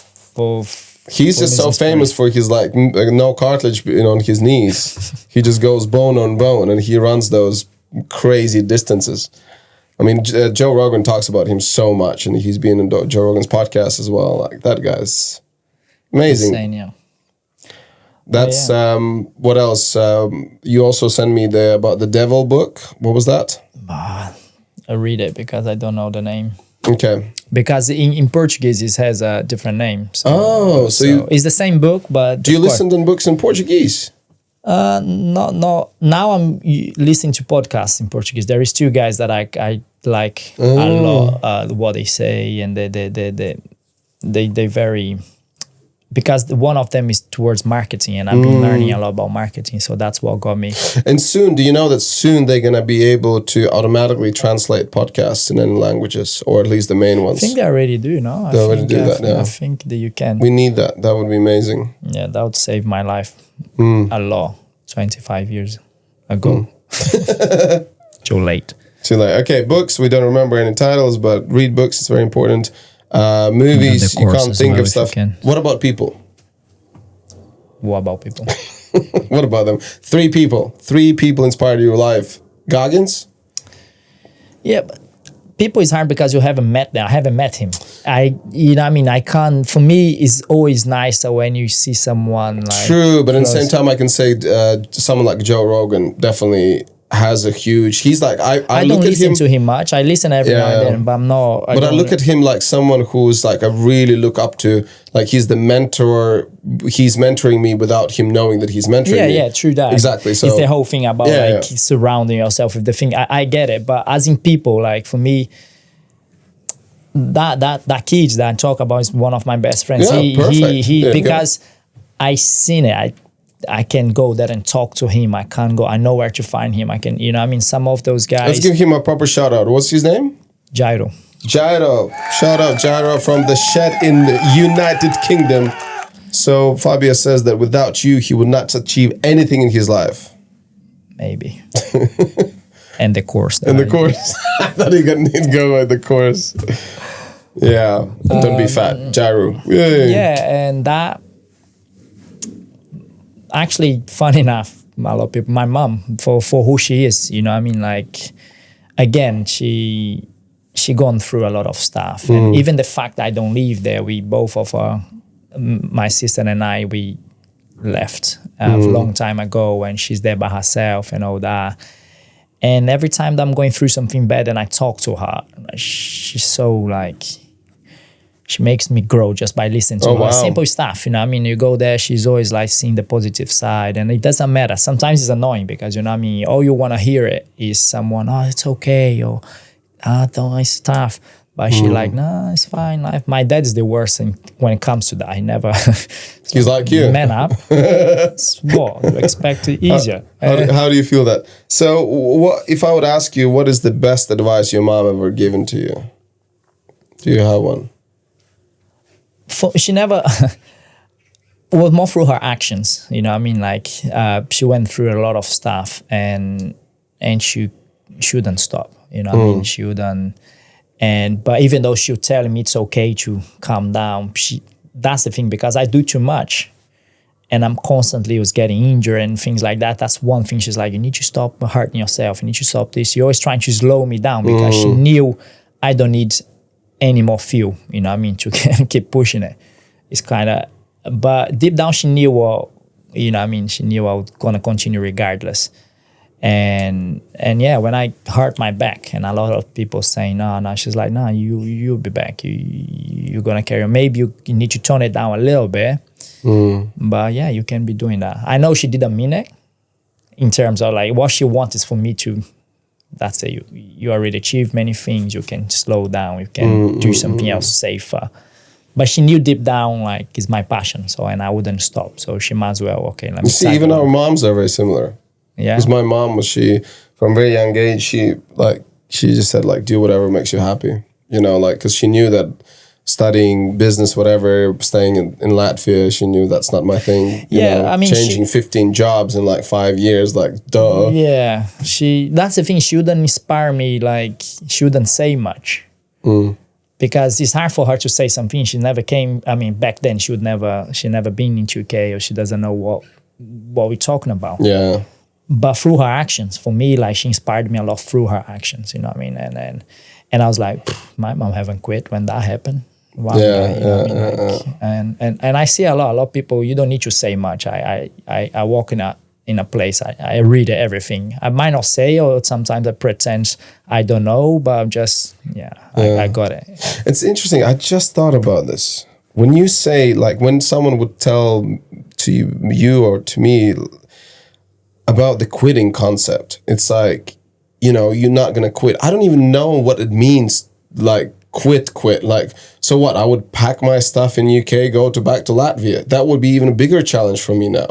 He's just so famous for his no cartilage on his knees. He just goes bone on bone, and he runs those crazy distances. I mean, Joe Rogan talks about him so much, and he's been in Joe Rogan's podcast as well. Like, that guy's amazing. Insane, yeah. That's what else? You also sent me about the devil book. What was that? I read it because I don't know the name. Okay. Because in Portuguese it has a different name. So it's the same book, but do you listen to books in Portuguese? No. Now I'm listening to podcasts in Portuguese. There is 2 guys that I like a lot. What they say, and they very, because one of them is towards marketing, and I've been learning a lot about marketing. So that's what got me. And soon, do you know that soon they're gonna be able to automatically translate podcasts in any languages, or at least the main ones? I think they already do. No, They already do that, yeah. I think that you can. We need that. That would be amazing. Yeah, that would save my life a lot. 25 years ago. Too late. So okay, books, we don't remember any titles, but read books, it's very important. Movies, The you course can't as think well, of if you stuff. can. What about people? What about people? What about them? 3 people inspired your life. Goggins? Yeah, but people is hard because you haven't met them. I haven't met him. I can't, for me, it's always nicer when you see someone like... True, but at the same close. time, I can say someone like Joe Rogan definitely has a huge... He's like, I I look don't at listen him, to him much. I listen every now and then, but I'm not... I look at him like someone who's like I really look up to. Like, he's the mentor. He's mentoring me without him knowing that he's mentoring me. Yeah, true that. Exactly. So it's the whole thing about surrounding yourself with the thing. I get it, but as in people, like for me, that kid that I talk about is one of my best friends. Yeah, perfect. Because I seen it. I can go there and talk to him. I can't go. I know where to find him. I can, some of those guys. Let's give him a proper shout out. What's his name? Jairo. Jairo. Shout out Jairo from the shed in the United Kingdom. So Fabio says that without you, he would not achieve anything in his life. Maybe. And the course. And the course. I thought he could go with the course. Yeah. Don't be fat. Jairo. Yay. Yeah, and that... Actually, fun enough, a lot of people, my mom, for who she is, you know what I mean? Like, again, she gone through a lot of stuff. And even the fact that I don't live there, we both of her, my sister and I, we left a long time ago, and she's there by herself and all that. And every time that I'm going through something bad and I talk to her, she's so like, she makes me grow just by listening to her. Wow. Simple stuff, you know what I mean? You go there, she's always like seeing the positive side, and it doesn't matter. Sometimes it's annoying because, you know what I mean, all you want to hear it is someone, oh, it's okay, or don't, it's tough. But she like, no, it's fine. My dad is the worst thing when it comes to that. He never... He's like you. Man up. What? You expect it easier. How do you feel that? So what if I would ask you, what is the best advice your mom ever given to you? Do you have one? She never... It was more through her actions. You know what I mean? Like, she went through a lot of stuff, and she shouldn't stop. You know what I mean? She wouldn't... But even though she'll tell me it's okay to calm down, that's the thing, because I do too much and I'm constantly was getting injured and things like that. That's one thing. She's like, you need to stop hurting yourself. You need to stop this. You're always trying to slow me down, because she knew I don't need any more fuel, you know what I mean, to keep pushing it. It's kind of, but deep down she knew, you know what I mean, she knew I was going to continue regardless. And yeah, when I hurt my back, and a lot of people saying, no, she's like, no, you'll be back. You're going to carry on. Maybe you need to tone it down a little bit. But yeah, you can be doing that. I know she didn't mean it in terms of like what she wants is for me to, that's it. You already achieved many things. You can slow down. You can do something else safer. But she knew deep down, like, it's my passion. So, and I wouldn't stop. So she might as well, okay, let me see, even our moms are very similar. Yeah. Because my mom from a very young age, she just said, like, do whatever makes you happy. You know, like, because she knew that studying business, whatever, staying in Latvia, she knew that's not my thing. You know, I mean, changing 15 jobs in like 5 years, like, duh. Yeah, that's the thing. She wouldn't inspire me, like, she wouldn't say much. Because it's hard for her to say something. She never came, I mean, back then she never been in UK, or she doesn't know what we're talking about. Yeah. But through her actions, for me, like, she inspired me a lot through her actions, you know what I mean? And I was like, my mom haven't quit when that happened. Wow. And I see a lot of people, you don't need to say much. I walk in a place, I read everything. I might not say, or sometimes I pretend I don't know, but I'm just, I got it. It's interesting. I just thought about this. When you say, like, when someone would tell to you or to me about the quitting concept, it's like, you know, you're not going to quit. I don't even know what it means, like, quit. Like, so what? I would pack my stuff in UK, go back to Latvia. That would be even a bigger challenge for me now.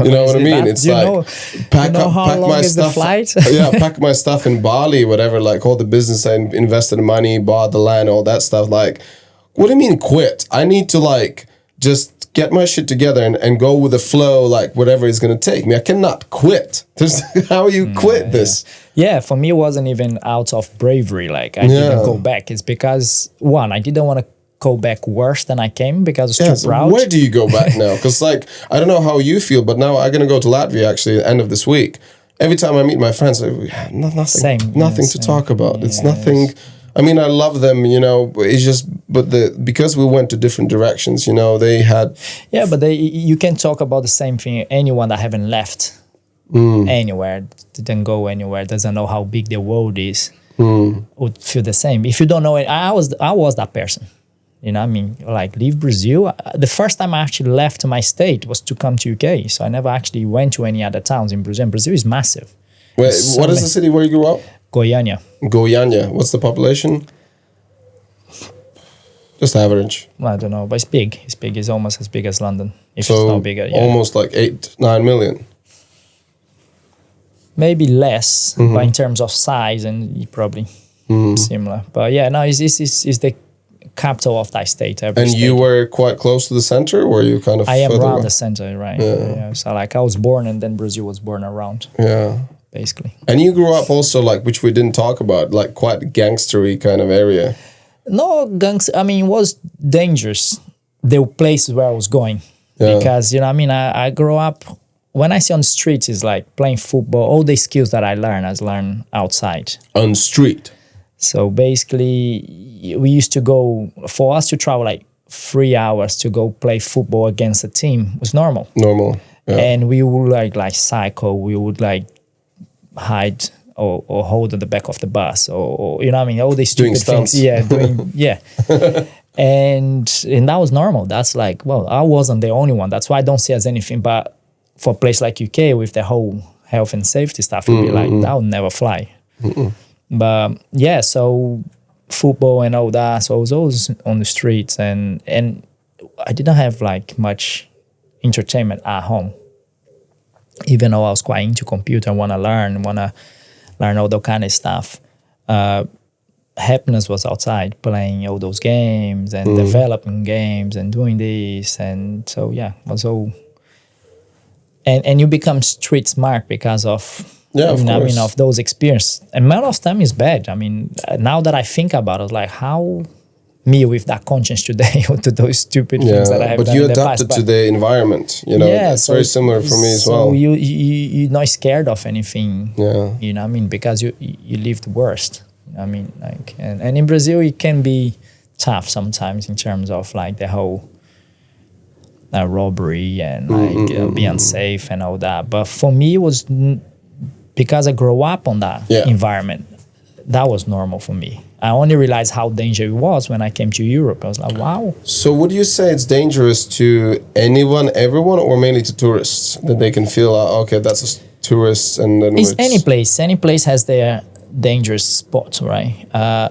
You know what I mean? It's like, pack my stuff. Pack my stuff in Bali, whatever, like all the business I invested in money, bought the land, all that stuff. Like, what do you mean quit? I need to, like, just get my shit together and go with the flow, like, whatever it's going to take me. I cannot quit. How you quit this? Yeah, for me, it wasn't even out of bravery. Like, I didn't go back. It's because, one, I didn't want to go back worse than I came, because I was too proud. Where do you go back now? Because, like, I don't know how you feel, but now I'm going to go to Latvia, actually, at the end of this week. Every time I meet my friends, nothing to talk about. It's nothing... I mean, I love them, you know, it's just, but because we went to different directions, you know, they had... Yeah, but you can talk about the same thing. Anyone that haven't left anywhere, didn't go anywhere, doesn't know how big the world is, would feel the same. If you don't know it, I was that person. You know what I mean? Like, leave Brazil. The first time I actually left my state was to come to UK. So I never actually went to any other towns in Brazil. And Brazil is massive. Wait, what is the city where you grew up? Goiânia. What's the population? Just average. I don't know, but it's big. It's almost as big as London. If it's not bigger, almost like 8-9 million. Maybe less, but in terms of size, and probably similar. But yeah, no, it's the capital of that state. And you were quite close to the center, or were you kind of... I am around the center, right? Yeah. So, like, I was born, and then Brazil was born around. Yeah. Basically. And you grew up also, like, which we didn't talk about, like, quite gangstery kind of area. No, I mean, it was dangerous, the places where I was going. Because, you know what I mean, I grew up when I say on the streets, it's like playing football. All the skills that I learned outside. On street. So basically, we used to go, for us to travel like 3 hours to go play football against a team was normal. Normal. Yeah. And we would like cycle, we would like hide or hold at the back of the bus or you know what I mean, all these stupid things. Yeah. And that was normal. That's like, well, I wasn't the only one. That's why I don't see as anything. But for a place like UK with the whole health and safety stuff, it'd be like, that would never fly. But yeah, so football and all that. So I was always on the streets and I didn't have like much entertainment at home. Even though I was quite into computer, want to learn all that kind of stuff. Happiness was outside, playing all those games and developing games and doing this. And so, yeah, was all... And you become street smart because of... Yeah, of course. I mean, of those experiences. And most of them is bad. I mean, now that I think about it, like how me with that conscience today to those stupid things that I have but done you in the adapted past. to the environment, you know. Yeah, that's very similar for me as well. So you're not scared of anything. Yeah. You know what I mean? Because you lived worst. I mean, like, and in Brazil it can be tough sometimes in terms of like the whole robbery and like being unsafe and all that. But for me, it was because I grew up on that environment. That was normal for me. I only realized how dangerous it was when I came to Europe. I was like, wow. So would you say it's dangerous to anyone, everyone, or mainly to tourists? That they can feel, okay, that's a tourist and then it's any place. Any place has their dangerous spots, right?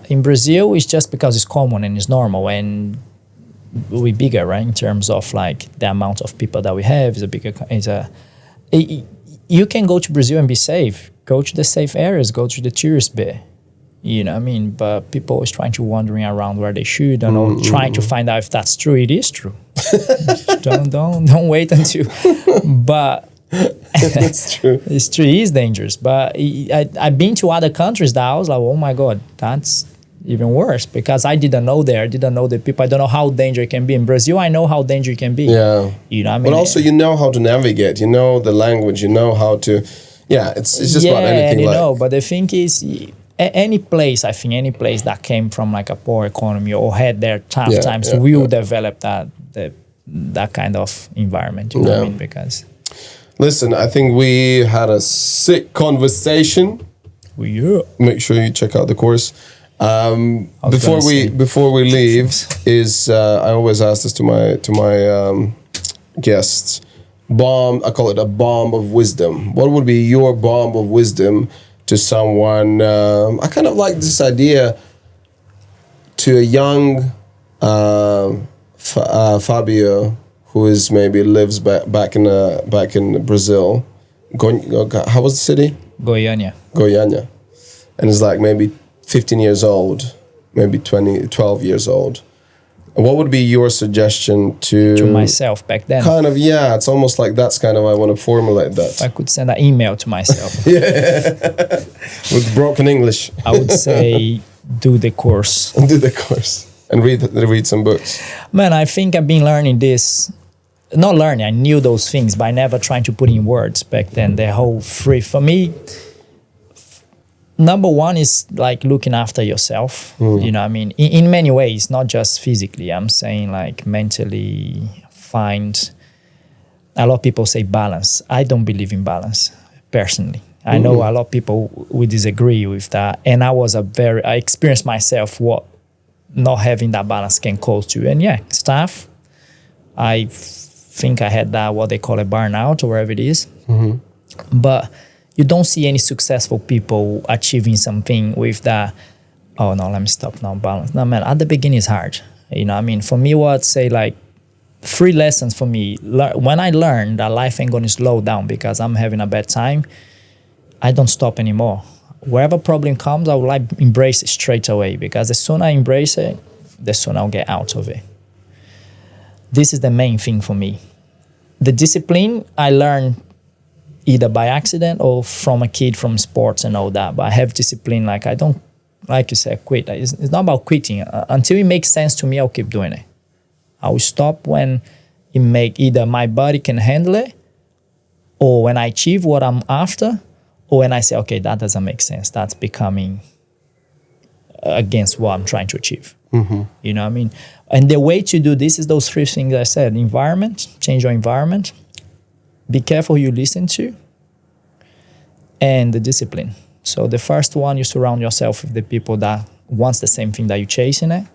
In Brazil, it's just because it's common and it's normal and we're bigger, right? In terms of like the amount of people that we have is a bigger, you can go to Brazil and be safe. Go to the safe areas, go to the tourist bit. You know what I mean? But people always trying to wandering around where they should and or trying to find out if that's true. It is true. don't wait until. But that's true. It's true. It is dangerous. But I've been to other countries that I was like, oh my God, that's even worse because I didn't know there. I didn't know the people. I don't know how dangerous it can be. In Brazil, I know how dangerous it can be. Yeah. You know what I mean? But also you know how to navigate. You know the language. You know how to... Yeah, it's just about anything. Yeah, like... know. But the thing is... Any place that came from like a poor economy or had their tough times will develop that kind of environment. You know what I mean? Because listen, I think we had a sick conversation. Make sure you check out the course. Before we leave, I always ask this to my guests. I call it a bomb of wisdom. What would be your bomb of wisdom to someone? I kind of like this idea to a young Fabio who is maybe lives back in Brazil. How was the city? Goiânia. And is like maybe 15 years old, maybe 12 years old. What would be your suggestion to myself back then? Kind of, yeah. It's almost like that's kind of I want to formulate that. If I could send an email to myself. With broken English. I would say do the course. Do the course. And read some books. Man, I think I've been learning this. Not learning, I knew those things, but I never tried to put in words back then. The whole free, for me, number one is like looking after yourself. You know what I mean? In many ways, not just physically. I'm saying like mentally find... A lot of people say balance. I don't believe in balance, personally. I know a lot of people would disagree with that. And I experienced myself what not having that balance can cause to. And yeah, stuff. I think I had that, what they call a burnout or whatever it is. But you don't see any successful people achieving something with that, oh no, let me stop now, balance. No, man, at the beginning it's hard. You know what I mean? For me, what say like 3 lessons for me. When I learned that life ain't gonna slow down because I'm having a bad time, I don't stop anymore. Wherever problem comes, I will like embrace it straight away because the sooner I embrace it, the sooner I'll get out of it. This is the main thing for me. The discipline I learned either by accident or from a kid from sports and all that. But I have discipline, like I don't, like you said, quit. It's not about quitting. Until it makes sense to me, I'll keep doing it. I will stop when it make either my body can handle it or when I achieve what I'm after, or when I say, okay, that doesn't make sense. That's becoming against what I'm trying to achieve. You know what I mean? And the way to do this is those three things I said: environment, change your environment, be careful who you listen to, and the discipline. So the first one, you surround yourself with the people that wants the same thing that you're chasing it.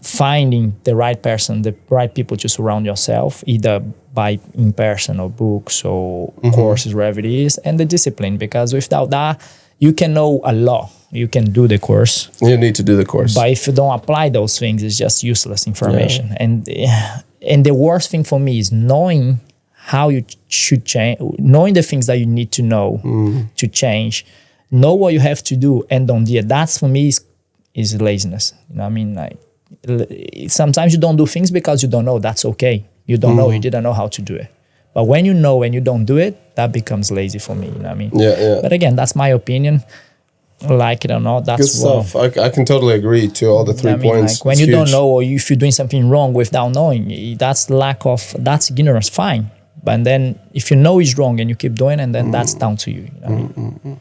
Finding the right person, the right people to surround yourself, either by in person or books or courses, wherever it is, and the discipline, because without that, you can know a lot. You can do the course. You need to do the course. But if you don't apply those things, it's just useless information. And the worst thing for me is knowing how you should change, knowing the things that you need to know to change, know what you have to do and don't do it. That's for me is laziness. You know what I mean? Like, sometimes you don't do things because you don't know. That's okay. You don't know. You didn't know how to do it. But when you know and you don't do it, that becomes lazy for me. You know what I mean? Yeah. But again, that's my opinion. Like it or not, that's good stuff. I can totally agree to all the 3 points. Like when It's you huge. don't know, or if you're doing something wrong without knowing, that's ignorance. Fine. But then if you know it's wrong and you keep doing it, then that's down to you. You know what I mean?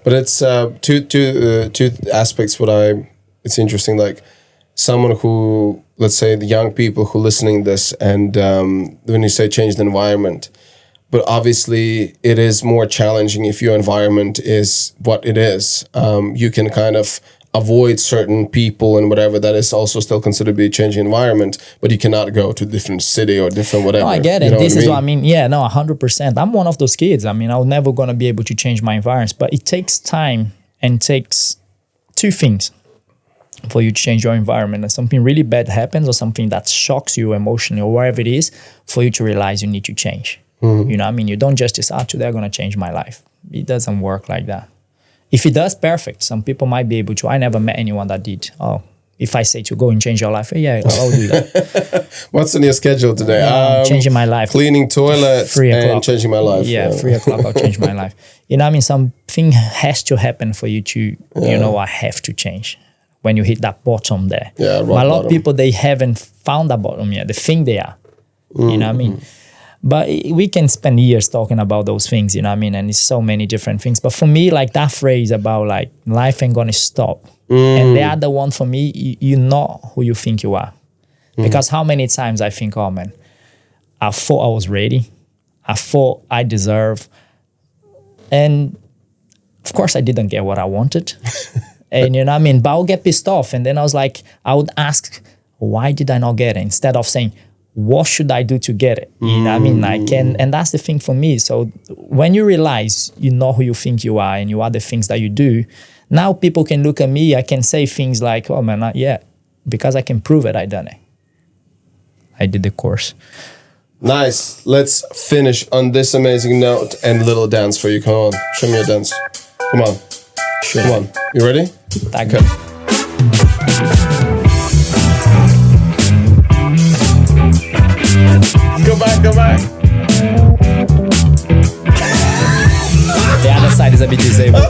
But it's two aspects. It's interesting. Like someone who, let's say, the young people who listening this, and when you say change the environment, but obviously it is more challenging if your environment is what it is. You can kind of avoid certain people and whatever. That is also still considered to be a changing environment, but you cannot go to a different city or different whatever. No, I get it. You know This what is I what I mean. Yeah, no, 100%. I'm one of those kids. I mean, I'm never going to be able to change my environment, but it takes time and takes two things for you to change your environment. And something really bad happens or something that shocks you emotionally or whatever it is for you to realize you need to change. You know what I mean? You don't just decide, today I'm going to change my life. It doesn't work like that. If it does, perfect. Some people might be able to. I never met anyone that did. Oh, if I say to go and change your life, yeah, I'll do that. What's on your schedule today? Changing my life. Cleaning toilets 3 o'clock. and changing my life. Yeah, 3 o'clock, I'll change my life. You know what I mean? Something has to happen for you to, you know, I have to change. When you hit that bottom there. Yeah, rock but a lot bottom. of people, they haven't found that bottom yet. They think they are. You know what I mean? But we can spend years talking about those things, you know what I mean? And it's so many different things. But for me, like that phrase about like life ain't gonna stop. And the other one for me, you know who you think you are. Because how many times I think, oh man, I thought I was ready. I thought I deserve. And of course I didn't get what I wanted. And you know what I mean? But I'll get pissed off. And then I was like, I would ask, why did I not get it? Instead of saying, what should I do to get it? You know what I mean? Like, and that's the thing for me. So when you realize you know who you think you are and you are the things that you do, now people can look at me, I can say things like, oh man, not yet. Because I can prove it, I done it. I did the course. Nice. Let's finish on this amazing note and little dance for you. Come on. Show me your dance. Come on. Sure. Come on. You ready? Thank Okay. Go back. The other side is a bit disabled.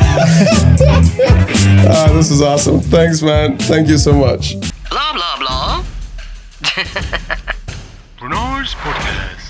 This is awesome. Thanks, man. Thank you so much. Blah, blah, blah. Renars Podcast.